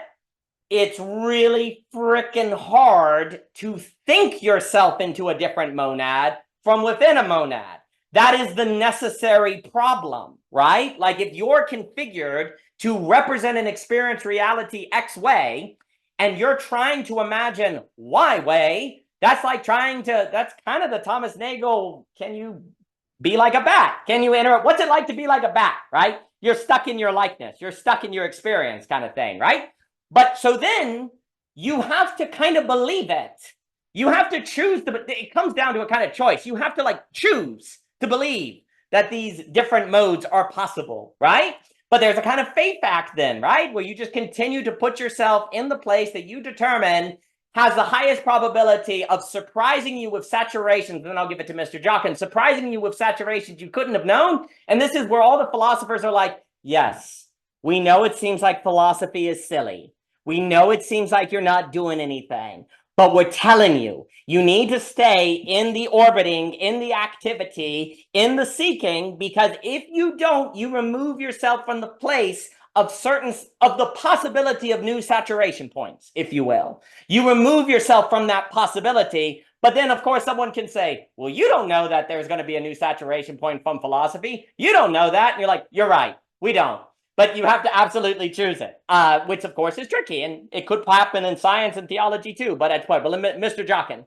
S1: it's really freaking hard to think yourself into a different monad from within a monad. That is the necessary problem, right? Like if you're configured to represent and experience reality X way, and you're trying to imagine Y way, that's like that's kind of the Thomas Nagel, can you be like a bat? Can you enter? What's it like to be like a bat, right? You're stuck in your likeness. You're stuck in your experience kind of thing, right? But so then you have to kind of believe it. You have to choose it comes down to a kind of choice. You have to like choose to believe that these different modes are possible, right? But there's a kind of faith act then, right? Where you just continue to put yourself in the place that you determine has the highest probability of surprising you with saturations. And then I'll give it to Mr. Jockin, surprising you with saturations you couldn't have known. And this is where all the philosophers are like, yes, we know it seems like philosophy is silly. We know it seems like you're not doing anything. But we're telling you, you need to stay in the orbiting, in the activity, in the seeking, because if you don't, you remove yourself from the place of the possibility of new saturation points, if you will. You remove yourself from that possibility, but then of course someone can say, well, you don't know that there's going to be a new saturation point from philosophy. You don't know that. And you're like, you're right, we don't. But you have to absolutely choose it, which of course is tricky, and it could happen in science and theology too. But at point, Mr. Jockin.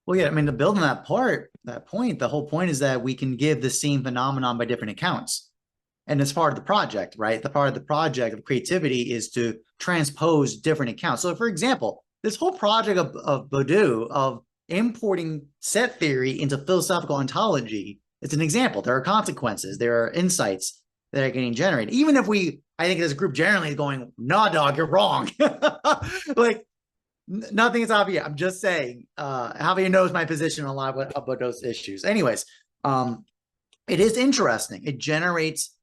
S3: Well, yeah, I mean, to build on that point, the whole point is that we can give the same phenomenon by different accounts, and it's part of the project, right? The part of the project of creativity is to transpose different accounts. So, for example, this whole project of Baudu of importing set theory into philosophical ontology, it's an example. There are consequences. There are insights that are getting generated. Even if I think as a group generally going, nah, dog, you're wrong. Like, nothing is obvious. I'm just saying, Javier knows my position on a lot about those issues. Anyways, it is interesting. It generates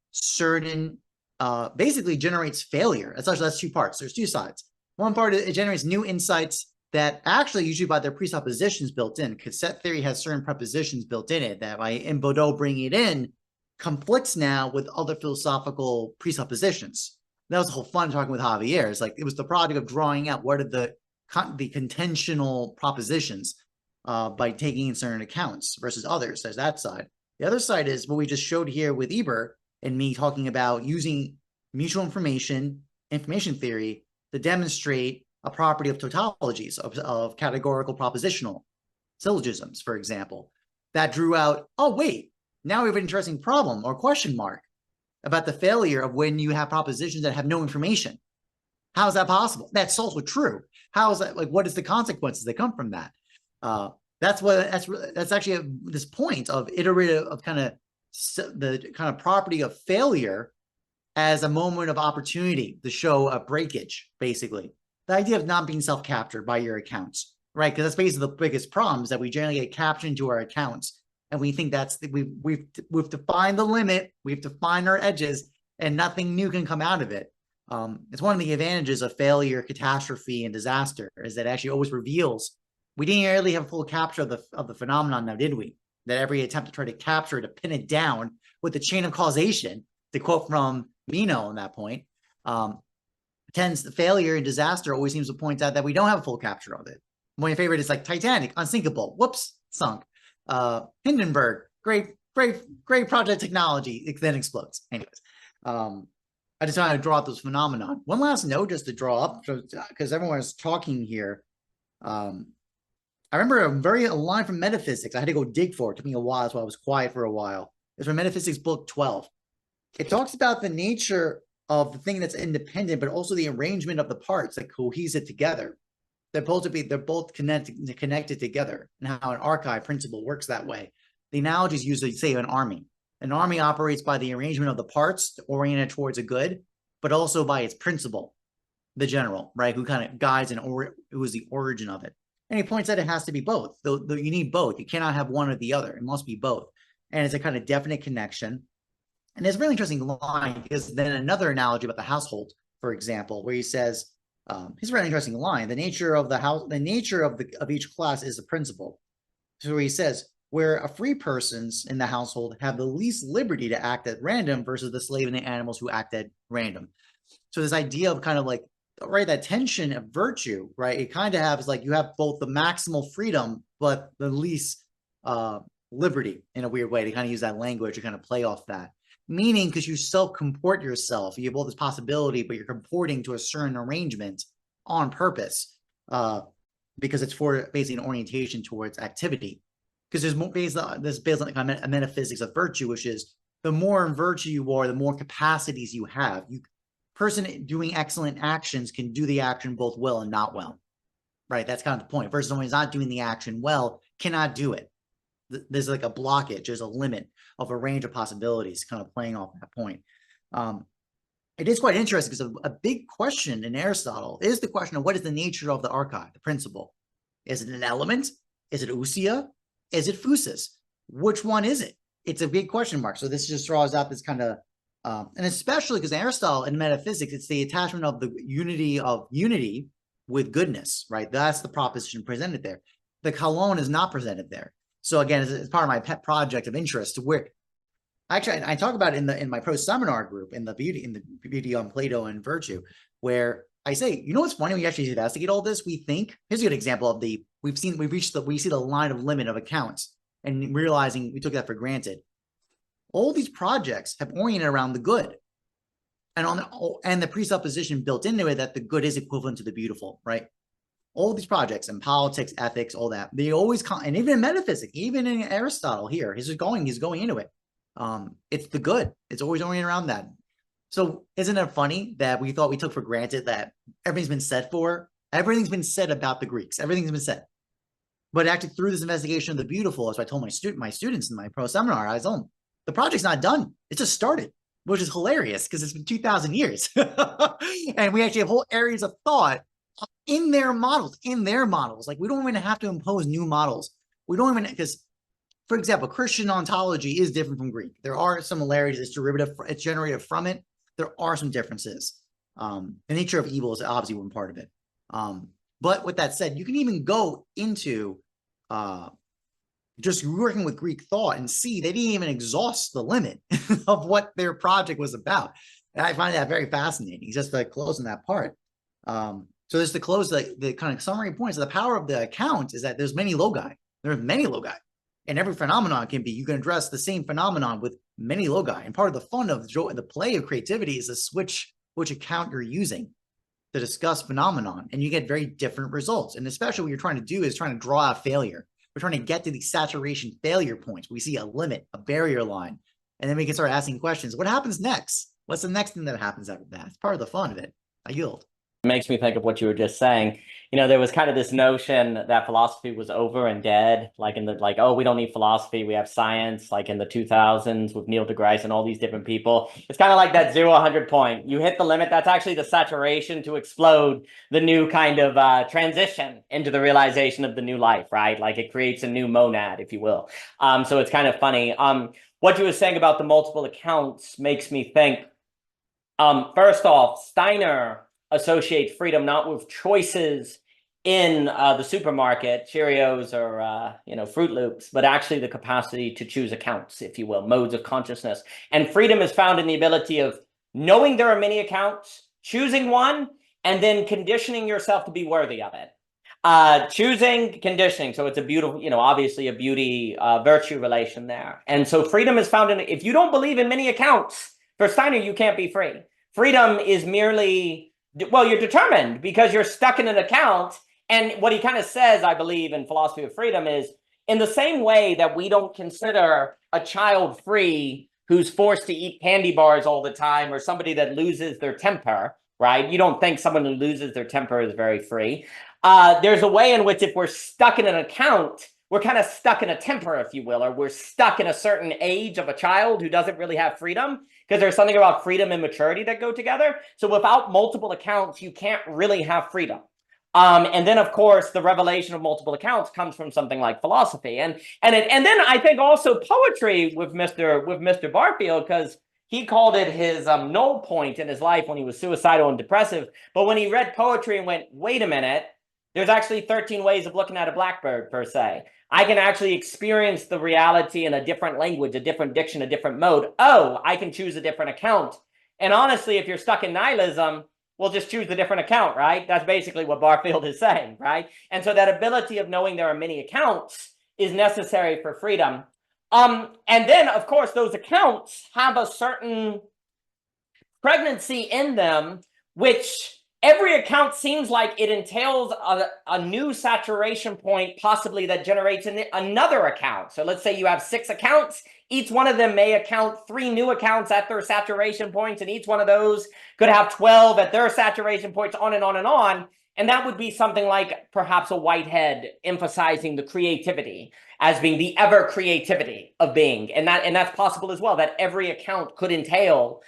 S3: basically generates failure. That's two parts. There's two sides. One part, it generates new insights that actually usually by their presuppositions built in, because set theory has certain prepositions built in it that by in Baudu bringing it in, conflicts now with other philosophical presuppositions. That was the whole fun talking with Javier. It's like it was the project of drawing out what are the contentional propositions by taking in certain accounts versus others. There's that side. The other side is what we just showed here with Eber, and me talking about using mutual information theory to demonstrate a property of tautologies, of categorical propositional syllogisms, for example, that drew out, oh, wait, now we have an interesting problem or question mark about the failure of when you have propositions that have no information. How is that possible? That's also true. How is that, like, what is the consequences that come from that? That's actually this point of iterative, of kind of the kind of property of failure as a moment of opportunity to show a breakage, basically. The idea of not being self-captured by your accounts, right? Because that's basically the biggest problem, is that we generally get captured into our accounts, and we think that's we've defined the limit, we've defined our edges, and nothing new can come out of it. It's one of the advantages of failure, catastrophe, and disaster, is that it actually always reveals we didn't really have a full capture of the phenomenon now, did we? That every attempt to try to capture, to pin it down with the chain of causation, to quote from Meno on that point, the failure and disaster always seems to point out that we don't have a full capture of it. My favorite is like Titanic, unsinkable, whoops, sunk. Hindenburg, great project technology, it then explodes. Anyways, I just wanted to draw up this phenomenon. One last note just to draw up, because everyone is talking here. I remember a line from metaphysics. I had to go dig for it. It took me a while, so I was quiet for a while. It's from Metaphysics book 12. It talks about the nature of the thing that's independent, but also the arrangement of the parts that cohese it together. They're both connected together, and how an archive principle works that way. The analogy is usually, say, an army. An army operates by the arrangement of the parts oriented towards a good, but also by its principle, the general, right, who kind of guides who is the origin of it. And he points out it has to be both. Though you need both. You cannot have one or the other. It must be both. And it's a kind of definite connection. And there's a really interesting line, because then another analogy about the household, for example, where he says, here's a really interesting line: the nature of the house, the nature of each class is the principle. So he says, where a free persons in the household have the least liberty to act at random versus the slave and the animals who act at random. So this idea of kind of like, right, that tension of virtue, right? It kind of has, like, you have both the maximal freedom, but the least liberty, in a weird way, to kind of use that language to kind of play off that. Meaning, because you self-comport yourself, you have all this possibility, but you're comporting to a certain arrangement on purpose, because it's for basically an orientation towards activity. Because there's more based on kind of a metaphysics of virtue, which is the more in virtue you are, the more capacities you have. Person doing excellent actions can do the action both well and not well, right? That's kind of the point. Versus someone who's not doing the action well cannot do it. There's like a blockage, there's a limit of a range of possibilities, kind of playing off that point. It is quite interesting, because a big question in Aristotle is the question of what is the nature of the archive, the principle. Is it an element? Is it ousia? Is it phusis? Which one is it? It's a big question mark. So this just draws out this kind of, and especially because Aristotle in metaphysics, it's the attachment of the unity with goodness, right? That's the proposition presented there. The kalon is not presented there. So again, it's part of my pet project of interest, where actually I talk about it in my pro seminar group, in the beauty on Plato and virtue, where I say, you know what's funny? When you actually investigate all this, we think, here's a good example of we see the line of limit of accounts, and realizing we took that for granted. All these projects have oriented around the good, and the presupposition built into it that the good is equivalent to the beautiful, right? All these projects in politics, ethics, all that, they always and even in metaphysics, even in Aristotle here, he's going into it. It's the good. It's always oriented around that. So isn't it funny that we thought we took for granted that everything's been said about the Greeks, everything's been said. But actually, through this investigation of the beautiful, as I told my students in my pro seminar, I was on, the project's not done. It just started, which is hilarious because it's been 2,000 years. And we actually have whole areas of thought in their models. Like, we don't even have to impose new models. We don't even, because, for example, Christian ontology is different from Greek. There are similarities. It's generated from it. There are some differences. The nature of evil is obviously one part of it. But with that said, you can even go into just working with Greek thought and see they didn't even exhaust the limit of what their project was about. And I find that very fascinating, just to close on that part. So just to close the kind of summary points, the power of the account is that there's many loci. There's many loci. And every phenomenon can be, you can address the same phenomenon with many logi. And part of the fun of the play of creativity is to switch which account you're using to discuss phenomenon, and you get very different results. And especially what you're trying to do is trying to draw out failure. We're trying to get to these saturation failure points. We see a limit, a barrier line, and then we can start asking questions. What happens next? What's the next thing that happens after that? It's part of the fun of it. I yield.
S1: It makes me think of what you were just saying. You know, there was kind of this notion that philosophy was over and dead, like oh, we don't need philosophy, we have science, like in the 2000s with Neil deGrasse and all these different people. It's kind of like that 0-100 point. You hit the limit, that's actually the saturation to explode the new kind of transition into the realization of the new life, right? Like it creates a new monad, if you will. So it's kind of funny. What you were saying about the multiple accounts makes me think, first off, Steiner associate freedom not with choices in the supermarket, Cheerios or Fruit Loops, but actually the capacity to choose accounts, if you will, modes of consciousness. And freedom is found in the ability of knowing there are many accounts, choosing one, and then conditioning yourself to be worthy of it. Choosing, conditioning. So it's a beautiful, obviously a beauty virtue relation there. And so freedom is found in, if you don't believe in many accounts, for Steiner, you can't be free. Freedom is merely, well, you're determined because you're stuck in an account. And what he kind of says, I believe, in Philosophy of Freedom is, in the same way that we don't consider a child free who's forced to eat candy bars all the time, or somebody that loses their temper, right? You don't think someone who loses their temper is very free. There's a way in which if we're stuck in an account, we're kind of stuck in a temper, if you will, or we're stuck in a certain age of a child who doesn't really have freedom, because there's something about freedom and maturity that go together. So without multiple accounts, you can't really have freedom. And then, of course, the revelation of multiple accounts comes from something like philosophy, and then I think also poetry with Mr. Barfield, because he called it his null point in his life when he was suicidal and depressive. But when he read poetry and went, wait a minute, there's actually 13 ways of looking at a blackbird per se. I can actually experience the reality in a different language, a different diction, a different mode. Oh, I can choose a different account. And honestly, if you're stuck in nihilism, we'll just choose a different account, right? That's basically what Barfield is saying, right? And so that ability of knowing there are many accounts is necessary for freedom. And then, of course, those accounts have a certain pregnancy in them, which every account seems like it entails a new saturation point, possibly that generates another account. So let's say you have 6 accounts. Each one of them may account 3 new accounts at their saturation points, and each one of those could have 12 at their saturation points, on and on and on. And that would be something like perhaps a Whitehead emphasizing the creativity as being the ever creativity of being. And that's possible as well, that every account could entail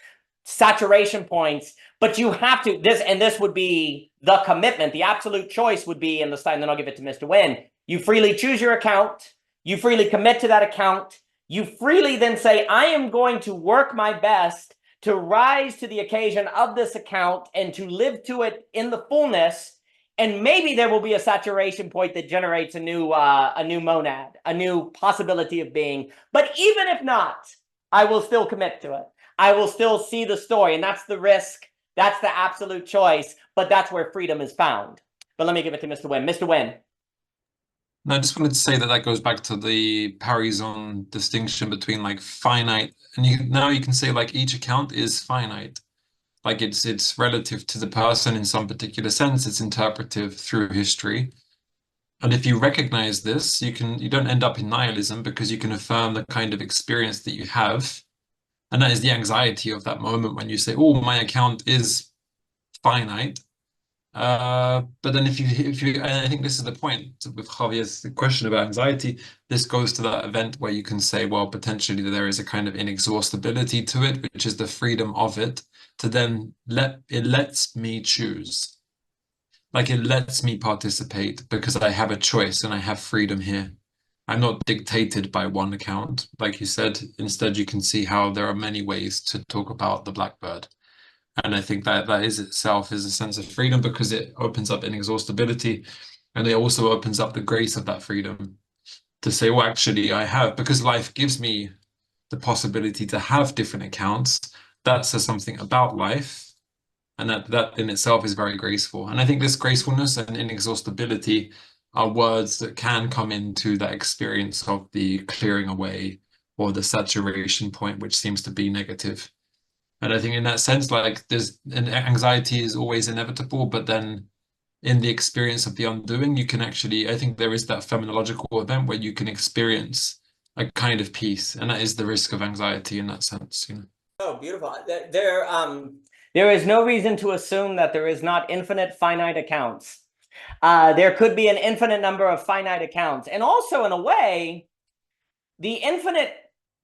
S1: saturation points, but you have to, this would be the commitment, the absolute choice would be in the slide, and then I'll give it to Mr. Wynn. You freely choose your account, you freely commit to that account, you freely then say, I am going to work my best to rise to the occasion of this account and to live to it in the fullness, and maybe there will be a saturation point that generates a new monad, a new possibility of being. But even if not, I will still commit to it. I will still see the story, and that's the risk. That's the absolute choice, but that's where freedom is found. But let me give it to Mr. Wynn. Mr. Wynn.
S4: No, I just wanted to say that goes back to the Paris-on distinction between like finite, and now you can say like each account is finite. Like it's relative to the person in some particular sense. It's interpretive through history. And if you recognize this, you don't end up in nihilism, because you can affirm the kind of experience that you have. And that is the anxiety of that moment when you say, oh, my account is finite. But then if you, and I think this is the point with Javier's question about anxiety, this goes to that event where you can say, well, potentially there is a kind of inexhaustibility to it, which is the freedom of it to then it lets me choose. Like it lets me participate because I have a choice and I have freedom here. I'm not dictated by one account, like you said. Instead, you can see how there are many ways to talk about the blackbird. And I think that is itself is a sense of freedom, because it opens up inexhaustibility, and it also opens up the grace of that freedom to say, well, actually, I have, because life gives me the possibility to have different accounts. That says something about life, and that in itself is very graceful. And I think this gracefulness and inexhaustibility are words that can come into that experience of the clearing away or the saturation point, which seems to be negative. And I think in that sense, like anxiety is always inevitable, but then in the experience of the undoing, you can actually, I think there is that phenomenological event where you can experience a kind of peace, and that is the risk of anxiety in that sense, you know.
S1: Oh, beautiful. There is no reason to assume that there is not infinite finite accounts. There could be an infinite number of finite accounts. And also, in a way, the infinite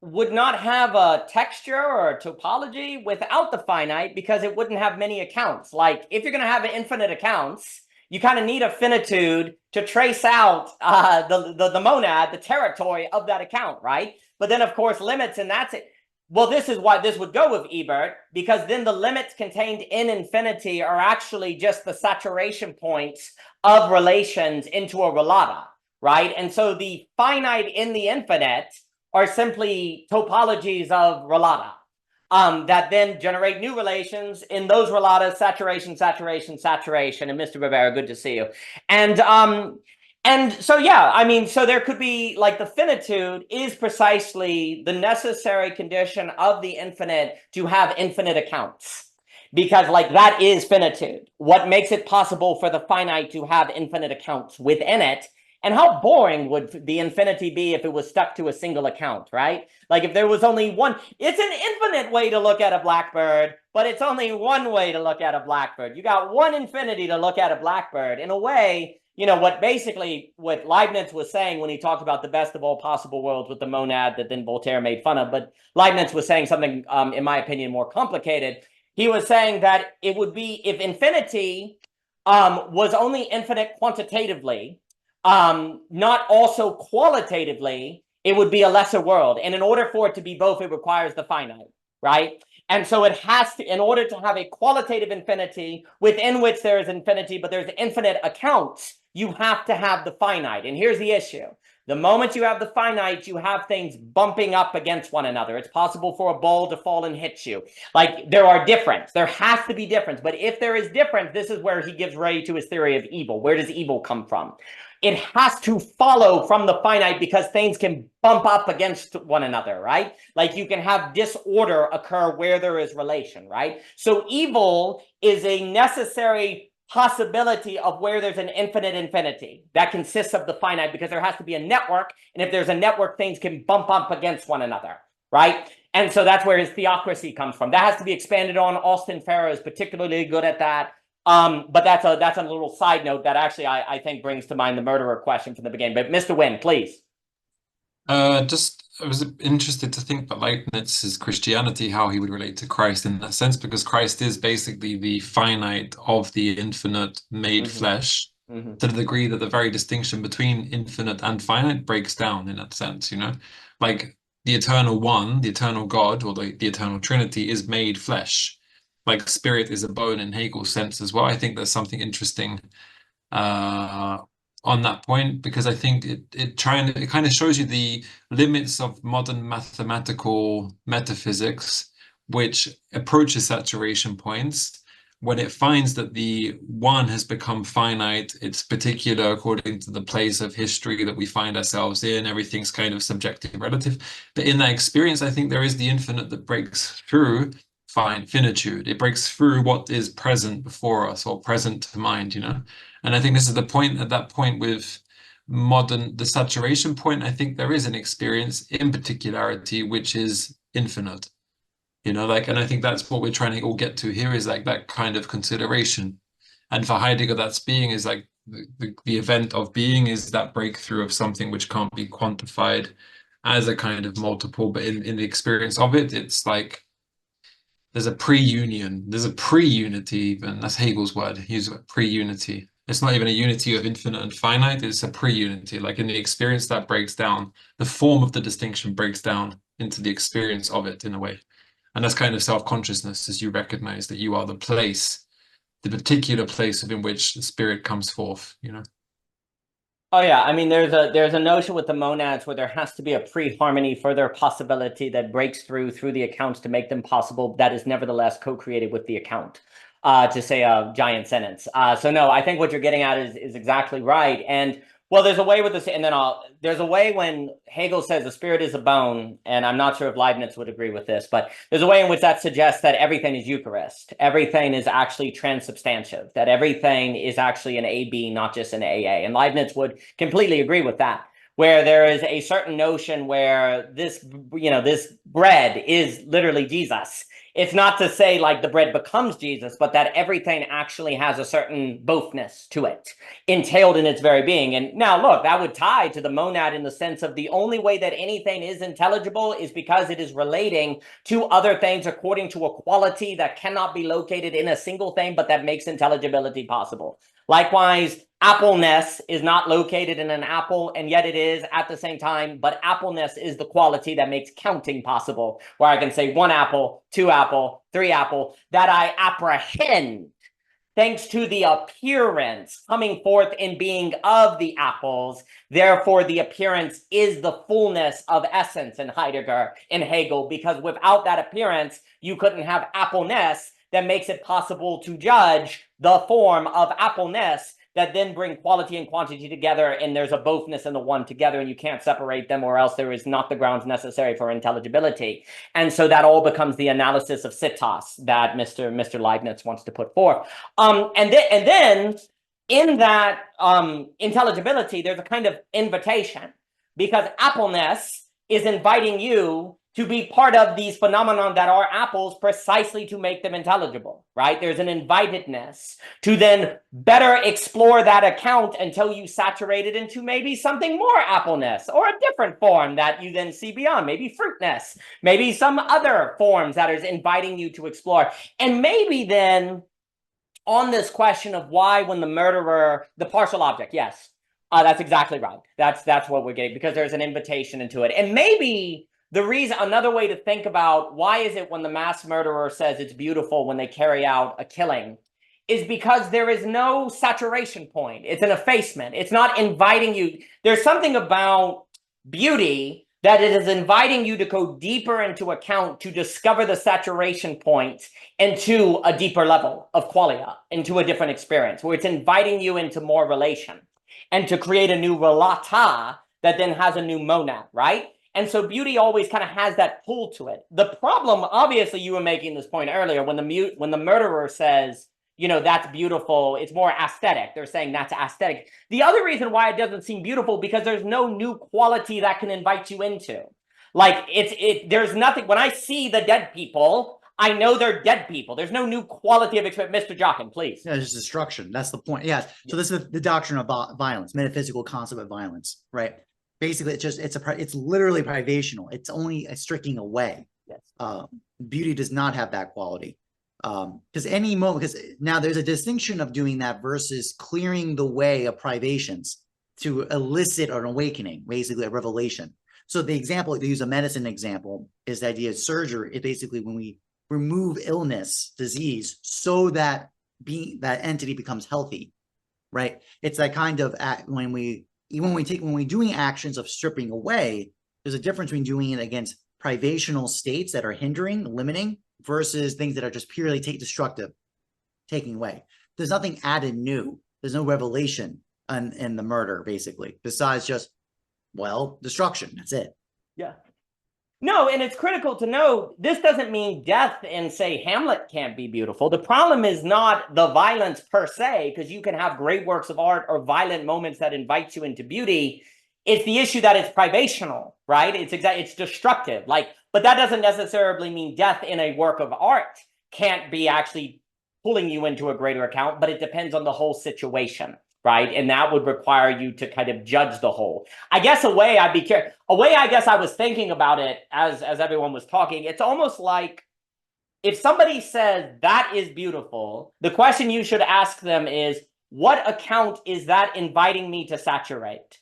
S1: would not have a texture or a topology without the finite, because it wouldn't have many accounts. Like, if you're going to have infinite accounts, you kind of need a finitude to trace out the monad, the territory of that account, right? But then, of course, limits, and that's it. Well, this is why this would go with Ebert, because then the limits contained in infinity are actually just the saturation points of relations into a relata, right? And so the finite in the infinite are simply topologies of relata that then generate new relations in those relatas, saturation, saturation, saturation. And Mr. Rivera, good to see you. And so, yeah, I mean, so there could be, like, the finitude is precisely the necessary condition of the infinite to have infinite accounts, because, like, that is finitude. What makes it possible for the finite to have infinite accounts within it? And how boring would the infinity be if it was stuck to a single account, right? Like, if there was only one, it's an infinite way to look at a blackbird, but it's only one way to look at a blackbird. You got one infinity to look at a blackbird. In a way, you know, what Leibniz was saying when he talked about the best of all possible worlds with the monad that then Voltaire made fun of, but Leibniz was saying something, in my opinion, more complicated. He was saying that it would be, if infinity was only infinite quantitatively, not also qualitatively, it would be a lesser world. And in order for it to be both, it requires the finite, right? And so it has to, in order to have a qualitative infinity within which there is infinity, but there's infinite accounts, you have to have the finite. And here's the issue. The moment you have the finite, you have things bumping up against one another. It's possible for a ball to fall and hit you. Like, there are difference. There has to be difference. But if there is difference, this is where he gives ray to his theory of evil. Where does evil come from? It has to follow from the finite, because things can bump up against one another, right? Like, you can have disorder occur where there is relation, right? So evil is a necessary possibility of where there's an infinite infinity that consists of the finite, because there has to be a network. And if there's a network, things can bump up against one another, right? And so that's where his theocracy comes from. That has to be expanded on. Austin Farrer is particularly good at that. But that's a little side note that actually I think brings to mind the murderer question from the beginning. But Mr. Wynn, please.
S4: I was interested to think about Leibniz's Christianity, how he would relate to Christ in that sense, because Christ is basically the finite of the infinite made flesh, to the degree that the very distinction between infinite and finite breaks down in that sense, you know? Like, the eternal one, the eternal God, or the eternal Trinity is made flesh. Like, spirit is a bone in Hegel's sense as well. I think there's something interesting on that point, because I think it kind of shows you the limits of modern mathematical metaphysics, which approaches saturation points when it finds that the one has become finite. It's particular according to the place of history that we find ourselves in. Everything's kind of subjective, relative. But in that experience, I think there is the infinite that breaks through finitude. It breaks through what is present before us, or present to mind, you know? And I think this is the point, at that point with the saturation point, I think there is an experience in particularity, which is infinite, you know, like, and I think that's what we're trying to all get to here, is like that kind of consideration. And for Heidegger, that's being is like the event of being is that breakthrough of something which can't be quantified as a kind of multiple, but in the experience of it, it's like, there's a pre-union, there's a pre-unity even. That's Hegel's word. He uses pre-unity. It's not even a unity of infinite and finite, it's a pre-unity. Like, in the experience, that breaks down. The form of the distinction breaks down into the experience of it in a way. And that's kind of self-consciousness, as you recognize that you are the place, the particular place in which the spirit comes forth, you know?
S1: Oh yeah, I mean, there's a notion with the monads where there has to be a pre-harmony, further possibility that breaks through the accounts to make them possible, that is nevertheless co-created with the account, to say a giant sentence. So no, I think what you're getting at is exactly right. And Well, there's a way with this, and then there's a way when Hegel says the spirit is a bone, and I'm not sure if Leibniz would agree with this, but there's a way in which that suggests that everything is Eucharist. Everything is actually transubstantive, that everything is actually an AB, not just an AA. And Leibniz would completely agree with that, where there is a certain notion where this, this bread is literally Jesus. It's not to say like the bread becomes Jesus, but that everything actually has a certain bothness to it, entailed in its very being. And now look, that would tie to the monad in the sense of the only way that anything is intelligible is because it is relating to other things according to a quality that cannot be located in a single thing, but that makes intelligibility possible. Likewise, appleness is not located in an apple, and yet it is at the same time, but appleness is the quality that makes counting possible, where I can say 1 apple, 2 apple, 3 apple, that I apprehend thanks to the appearance coming forth in being of the apples. Therefore, the appearance is the fullness of essence in Heidegger, in Hegel, because without that appearance, you couldn't have appleness that makes it possible to judge the form of appleness that then bring quality and quantity together, and there's a bothness in the one together, and you can't separate them, or else there is not the grounds necessary for intelligibility. And so that all becomes the analysis of citas that Mr. Leibniz wants to put forth. And then in that intelligibility, there's a kind of invitation, because appleness is inviting you to be part of these phenomenon that are apples precisely to make them intelligible, right? There's an invitedness to then better explore that account until you saturate it into maybe something more appleness, or a different form that you then see beyond, maybe fruitness, maybe some other forms that is inviting you to explore. And maybe then on this question of why when the murderer, the partial object, yes, that's exactly right. That's what we're getting, because there's an invitation into it. And maybe the reason, another way to think about why is it when the mass murderer says it's beautiful when they carry out a killing, is because there is no saturation point. It's an effacement. It's not inviting you. There's something about beauty that it is inviting you to go deeper into account to discover the saturation point into a deeper level of qualia, into a different experience, where it's inviting you into more relation and to create a new relata that then has a new monad, right? And so beauty always kind of has that pull to it. The problem, obviously, you were making this point earlier, when the murderer says, that's beautiful, it's more aesthetic. They're saying that's aesthetic. The other reason why it doesn't seem beautiful, because there's no new quality that can invite you into. Like, there's nothing, when I see the dead people, I know they're dead people. There's no new quality of experience. Mr. Jockin, please.
S3: Yeah, there's destruction. That's the point. Yeah. So this is the doctrine of violence, metaphysical concept of violence, right? Basically, it's literally privational. It's only a stripping away.
S1: Yes.
S3: Beauty does not have that quality. Because now there's a distinction of doing that versus clearing the way of privations to elicit an awakening, basically a revelation. So the example, to use a medicine example, is the idea of surgery. It basically when we remove illness, disease, so that that entity becomes healthy, right? It's that kind of when we're doing actions of stripping away, there's a difference between doing it against privational states that are hindering, limiting, versus things that are just purely destructive, taking away. There's nothing added new. There's no revelation in the murder, basically, besides just, destruction. That's it.
S1: Yeah. No, and it's critical to know this doesn't mean death and say Hamlet can't be beautiful. The problem is not the violence per se, because you can have great works of art or violent moments that invite you into beauty. It's the issue that it's privational, right? It's destructive. But that doesn't necessarily mean death in a work of art can't be actually pulling you into a greater account, but it depends on the whole situation, right? And that would require you to kind of judge the whole. I guess I was thinking about it as everyone was talking, it's almost like if somebody says that is beautiful, the question you should ask them is, what account is that inviting me to saturate?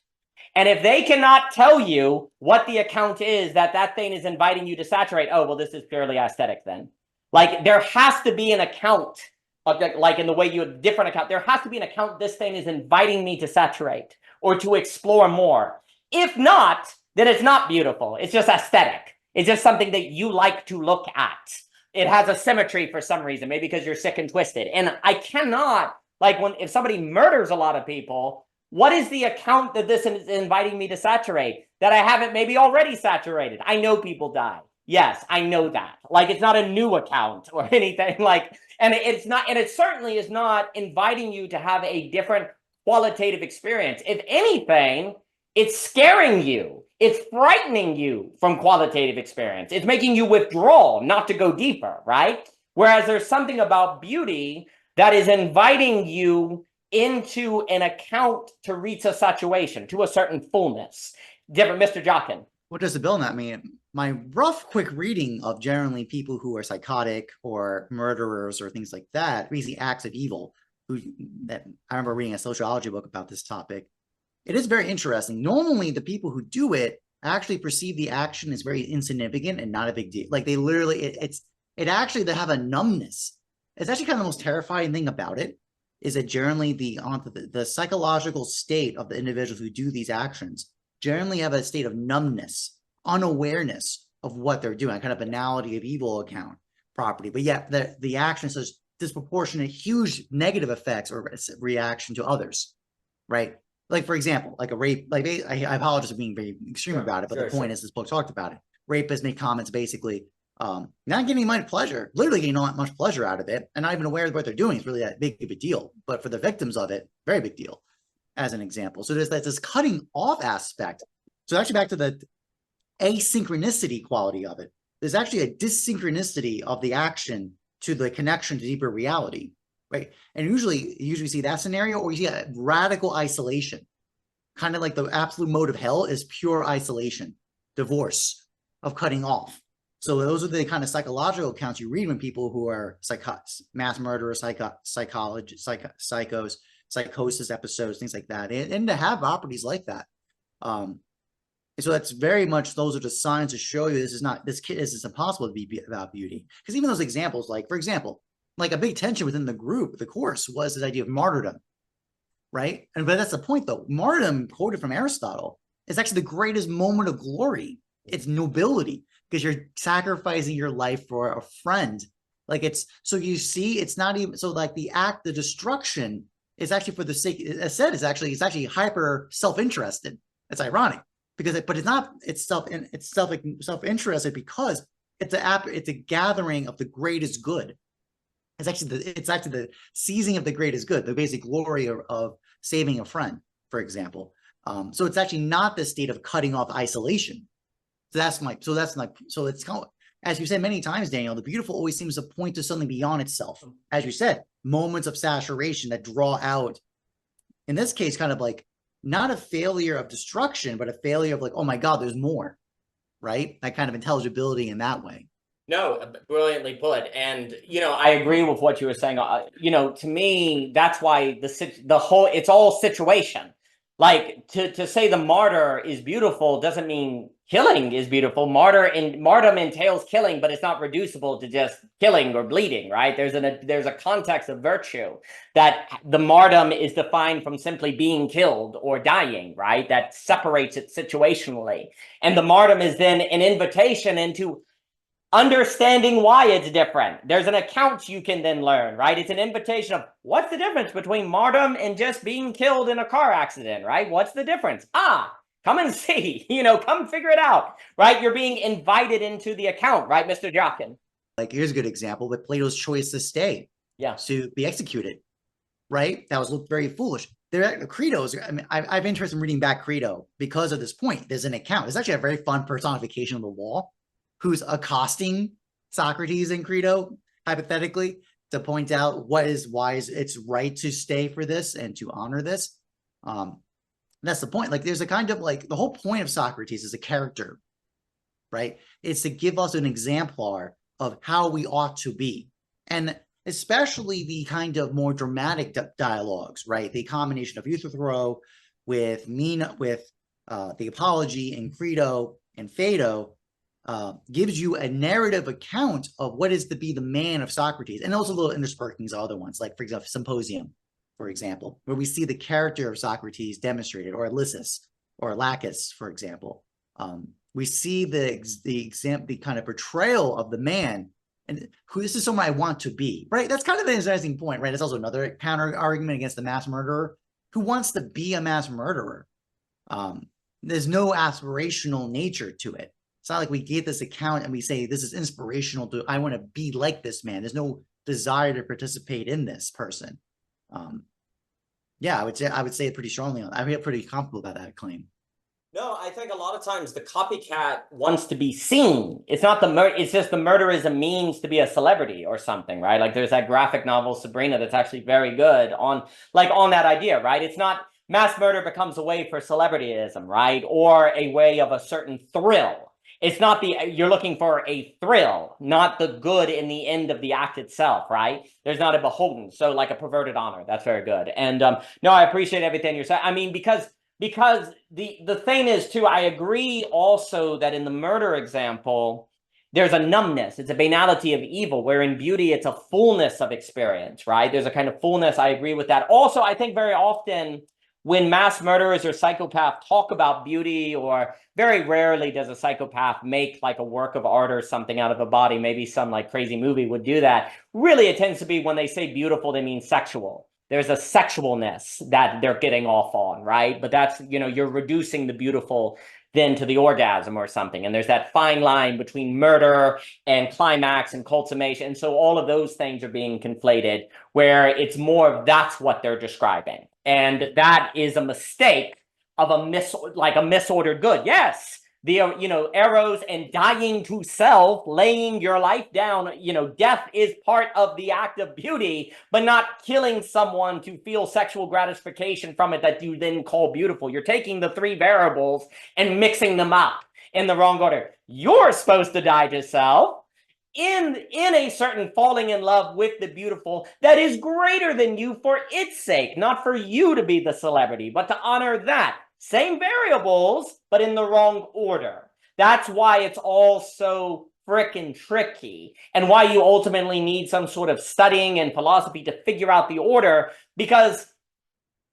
S1: And if they cannot tell you what the account is that thing is inviting you to saturate, this is purely aesthetic then. There has to be an account, in the way you have different account, there has to be an account this thing is inviting me to saturate or to explore more. If not, then it's not beautiful. It's just aesthetic. It's just something that you like to look at. It has a symmetry for some reason, maybe because you're sick and twisted. And I cannot, if somebody murders a lot of people, What is the account that this is inviting me to saturate that I haven't maybe already saturated? I know people die. Yes, I know that. Like, it's not a new account or anything like, and it's not, and it certainly is not inviting you to have a different qualitative experience. If anything, it's scaring you. It's frightening you from qualitative experience. It's making you withdraw, not to go deeper, right? Whereas there's something about beauty that is inviting you into an account to reach a saturation, to a certain fullness. Different, Mr. Jockin.
S3: What does the bill not mean? My rough, quick reading of generally people who are psychotic or murderers or things like that, basically acts of evil, I remember reading a sociology book about this topic. It is very interesting. Normally, the people who do it actually perceive the action as very insignificant and not a big deal. Like, they literally, they have a numbness. It's actually kind of the most terrifying thing about it, is that generally the psychological state of the individuals who do these actions generally have a state of numbness, unawareness of what they're doing, a kind of banality of evil account property. But yet the action has disproportionate, huge negative effects or reaction to others, right? Like, for example, like a rape, like I apologize for being very extreme about it, but the point is this book talked about it. Rapists make comments basically, not getting much pleasure, literally getting not much pleasure out of it, and not even aware of what they're doing is really that big of a deal. But for the victims of it, very big deal, as an example. So there's this cutting off aspect. So actually back to the asynchronicity quality of it, there's actually a dysynchronicity of the action to the connection to deeper reality, right? And you usually see that scenario, or you see a radical isolation, kind of like the absolute mode of hell is pure isolation, divorce, of cutting off. So those are the kind of psychological accounts you read when people who are mass murderers, psychos, psychosis episodes, things like that, and to have properties like that. So that's very much, those are the signs to show you this is impossible to be about beauty. Because even those examples, like, for example, like a big tension within the group, the course, was this idea of martyrdom, right? But that's the point, though. Martyrdom, quoted from Aristotle, is actually the greatest moment of glory. It's nobility, because you're sacrificing your life for a friend. Like, it's, so you see, it's not even, so like the destruction is actually for the sake, as said, it's actually hyper self-interested. It's ironic, because but it's not, it's self-interested because it's a gathering of the greatest good. It's actually the seizing of the greatest good, the basic glory of saving a friend, for example. So it's actually not the state of cutting off isolation. So it's kind of, as you said many times, Daniel, the beautiful always seems to point to something beyond itself. As you said, moments of saturation that draw out, in this case, kind of like not a failure of destruction, but a failure of like, oh my God, there's more, right? That kind of intelligibility in that way.
S1: No, brilliantly put. And, I agree with what you were saying. To me, that's why it's all situation. Like, to say the martyr is beautiful doesn't mean killing is beautiful. Martyrdom entails killing, but it's not reducible to just killing or bleeding, right? There's a context of virtue that the martyrdom is defined from simply being killed or dying, right? That separates it situationally. And the martyrdom is then an invitation into understanding why it's different. There's an account you can then learn, right? It's an invitation of what's the difference between martyrdom and just being killed in a car accident, right? What's the difference? Come and see, come figure it out, right? You're being invited into the account, right, Mr. Jockin?
S3: Like, here's a good example, but Plato's choice to stay, to be executed, right? That was looked very foolish. Credos, I mean, I have interest in reading back Credo because of this point. There's an account. There's actually a very fun personification of the law, who's accosting Socrates in Credo, hypothetically, to point out why it's right to stay for this and to honor this. That's the point. Like, there's a kind of like, the whole point of Socrates is a character, right? It's to give us an exemplar of how we ought to be. And especially the kind of more dramatic dialogues, right? The combination of Euthyphro with the Apology and Credo and Phaedo, gives you a narrative account of what is to be the man of Socrates, and also little interspersings of other ones, like, for example, Symposium, for example, where we see the character of Socrates demonstrated, or Lysis, or Lacus, for example. We see the kind of portrayal of the man, and who this is someone I want to be, right? That's kind of an interesting point, right? It's also another counter argument against the mass murderer, who wants to be a mass murderer? There's no aspirational nature to it. It's not like we get this account and we say, this is inspirational to, I want to be like this man. There's no desire to participate in this person. Yeah, I would say it pretty strongly on that. I feel pretty comfortable about that claim.
S1: No, I think a lot of times the copycat wants to be seen. It's not it's just the murder is a means to be a celebrity or something, right? Like there's that graphic novel, Sabrina, that's actually very good on that idea, right? It's not mass murder becomes a way for celebrityism, right? Or a way of a certain thrill. It's not you're looking for a thrill, not the good in the end of the act itself, right? There's not a beholden. So like a perverted honor. That's very good. And no, I appreciate everything you're saying. I mean, because the thing is too, I agree also that in the murder example, there's a numbness. It's a banality of evil, where in beauty, it's a fullness of experience, right? There's a kind of fullness. I agree with that. Also, I think very often when mass murderers or psychopaths talk about beauty, or very rarely does a psychopath make like a work of art or something out of a body, maybe some like crazy movie would do that. Really, it tends to be when they say beautiful, they mean sexual. There's a sexualness that they're getting off on, right? But that's, you're reducing the beautiful then to the orgasm or something. And there's that fine line between murder and climax and consummation. And so all of those things are being conflated, where it's more of that's what they're describing. And that is a mistake of a misordered good. Yes, the arrows and dying to self, laying your life down, death is part of the act of beauty, but not killing someone to feel sexual gratification from it that you then call beautiful. You're taking the three variables and mixing them up in the wrong order. You're supposed to die to self in a certain falling in love with the beautiful that is greater than you for its sake, not for you to be the celebrity, but to honor that. Same variables, but in the wrong order. That's why it's all so frickin' tricky, and why you ultimately need some sort of studying and philosophy to figure out the order, because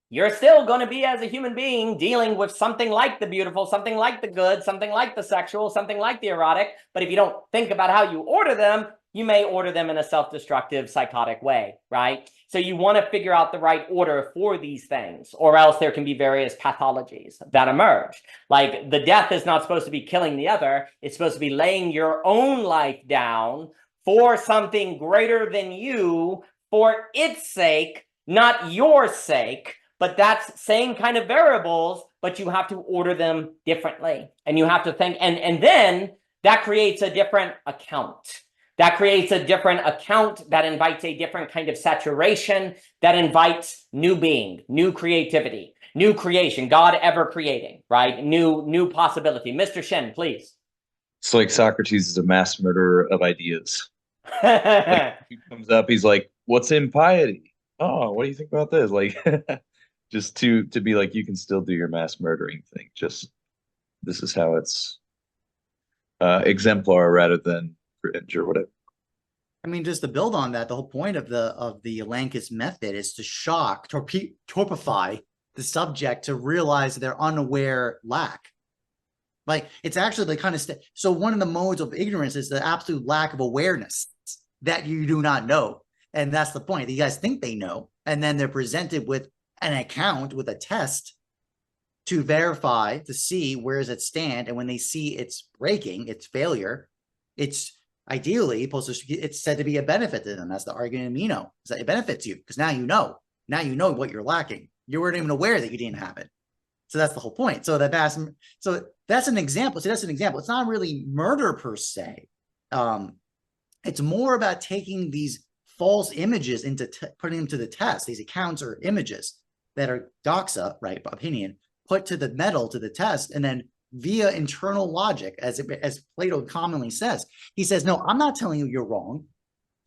S1: you're still going to be, as a human being, dealing with something like the beautiful, something like the good, something like the sexual, something like the erotic. But if you don't think about how you order them, you may order them in a self-destructive, psychotic way, right? So you want to figure out the right order for these things, or else there can be various pathologies that emerge. Like the death is not supposed to be killing the other. It's supposed to be laying your own life down for something greater than you, for its sake, not your sake. But that's same kind of variables, but you have to order them differently. And you have to think, and then that creates a different account. That creates a different account that invites a different kind of saturation, that invites new being, new creativity, new creation, God ever creating, right? New possibility. Mr. Shinn, please.
S6: It's like Socrates is a mass murderer of ideas. Like, he comes up, he's like, what's impiety? Oh, what do you think about this? Like, just to be like, you can still do your mass murdering thing. Just, this is how it's exemplar rather than cringe or whatever.
S3: I mean, just to build on that, the whole point of the Lankes method is to shock, torpify the subject to realize their unaware lack. Like, it's actually the kind of so one of the modes of ignorance is the absolute lack of awareness that you do not know. And that's the point. You guys think they know, and then they're presented with an account, with a test to verify, to see where does it stand. And when they see it's breaking, it's failure, it's ideally it's said to be a benefit to them. That's the argument in Meno, is that it benefits you because now you know what you're lacking. You weren't even aware that you didn't have it. So that's the whole point. So that's an example. So that's an example. It's not really murder per se. It's more about taking these false images into putting them to the test. These accounts or images that are doxa, right, opinion, put to the metal, to the test, and then via internal logic, as Plato commonly says, he says, no, I'm not telling you you're wrong.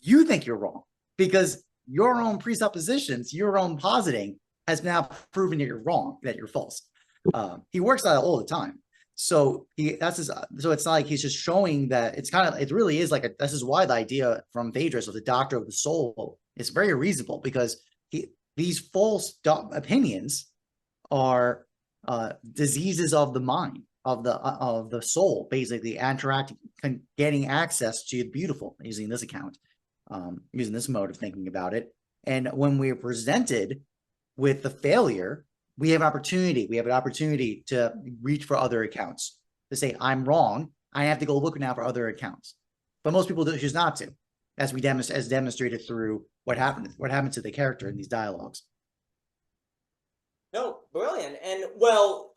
S3: You think you're wrong because your own presuppositions, your own positing has now proven that you're wrong, that you're false. He works that all the time. So so it's not like he's just showing that it really is like this is why the idea from Phaedrus of the doctor of the soul is very reasonable, because these false opinions are diseases of the mind, of the soul, basically getting access to the beautiful, using this account, using this mode of thinking about it. And when we're presented with the failure, we have opportunity. We have an opportunity to reach for other accounts, to say, I'm wrong. I have to go look now for other accounts. But most people choose not to, as demonstrated through what happened to the character in these dialogues.
S1: No, brilliant. And well,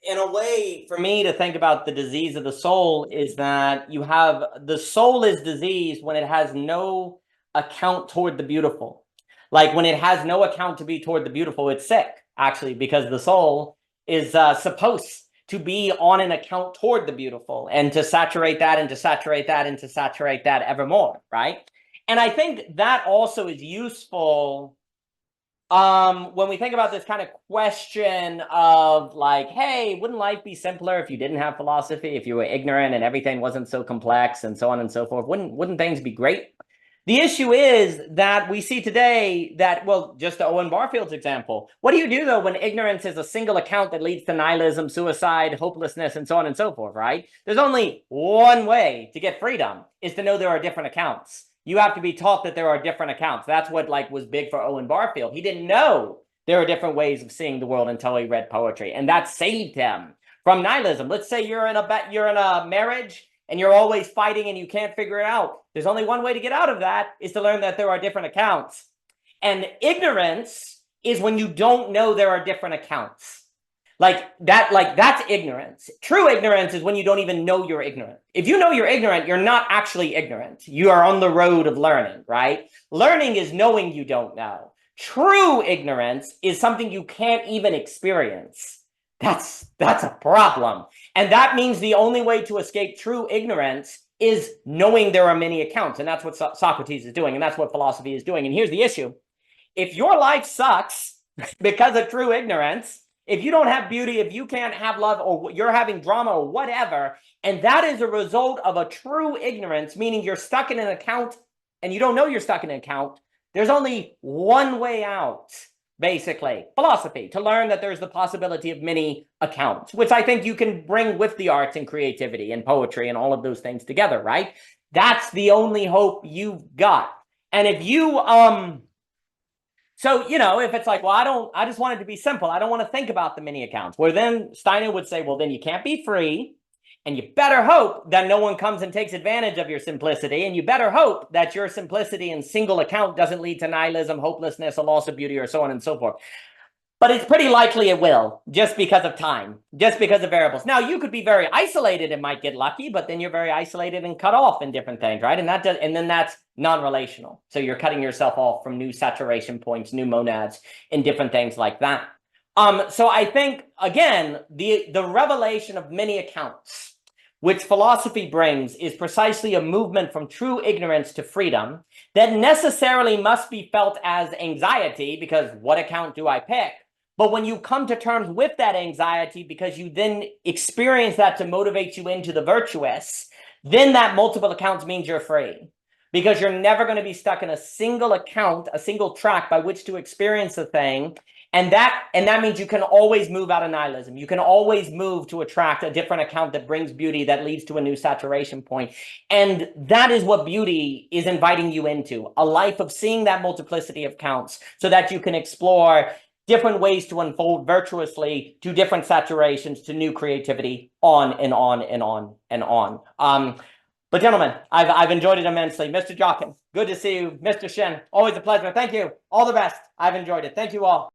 S1: in a way, for me to think about the disease of the soul is that you have the soul is diseased when it has no account toward the beautiful. Like when it has no account to be toward the beautiful, it's sick, actually, because the soul is supposed to be on an account toward the beautiful and to saturate that and to saturate that and to saturate that evermore, right? And I think that also is useful when we think about this kind of question of like, hey, wouldn't life be simpler if you didn't have philosophy, if you were ignorant and everything wasn't so complex and so on and so forth? Wouldn't things be great? The issue is that we see today that, well, just the Owen Barfield's example. What do you do, though, when ignorance is a single account that leads to nihilism, suicide, hopelessness, and so on and so forth, right? There's only one way to get freedom, is to know there are different accounts. You have to be taught that there are different accounts. That's what like was big for Owen Barfield. He didn't know there are different ways of seeing the world until he read poetry, and that saved him from nihilism. Let's say you're in a marriage and you're always fighting and you can't figure it out. There's only one way to get out of that, is to learn that there are different accounts. And ignorance is when you don't know there are different accounts. That's ignorance. True ignorance is when you don't even know you're ignorant. If you know you're ignorant, you're not actually ignorant. You are on the road of learning, right? Learning is knowing you don't know. True ignorance is something you can't even experience. That's a problem. And that means the only way to escape true ignorance is knowing there are many accounts. And that's what Socrates is doing. And that's what philosophy is doing. And here's the issue. If your life sucks because of true ignorance, if you don't have beauty, if you can't have love, or you're having drama or whatever, and that is a result of a true ignorance, meaning you're stuck in an account and you don't know you're stuck in an account, there's only one way out. Basically, philosophy, to learn that there's the possibility of many accounts, which I think you can bring with the arts and creativity and poetry and all of those things together, right? That's the only hope you've got. And if you, so, if it's like, well, I just want it to be simple. I don't want to think about the many accounts. Well, then Steiner would say, well, then you can't be free. And you better hope that no one comes and takes advantage of your simplicity. And you better hope that your simplicity and single account doesn't lead to nihilism, hopelessness, a loss of beauty, or so on and so forth. But it's pretty likely it will, just because of time, just because of variables. Now, you could be very isolated and might get lucky, but then you're very isolated and cut off in different things, right? And then that's non-relational. So you're cutting yourself off from new saturation points, new monads, and different things like that. So I think, again, the revelation of many accounts, which philosophy brings, is precisely a movement from true ignorance to freedom that necessarily must be felt as anxiety, because what account do I pick? But when you come to terms with that anxiety, because you then experience that to motivate you into the virtuous, then that multiple accounts means you're free. Because you're never going to be stuck in a single account, a single track by which to experience a thing. And that means you can always move out of nihilism. You can always move to attract a different account that brings beauty, that leads to a new saturation point. And that is what beauty is inviting you into, a life of seeing that multiplicity of counts so that you can explore different ways to unfold virtuously to different saturations, to new creativity, on and on and on and on. But gentlemen, I've enjoyed it immensely. Mr. Jockin, good to see you. Mr. Shinn, always a pleasure. Thank you. All the best. I've enjoyed it. Thank you all.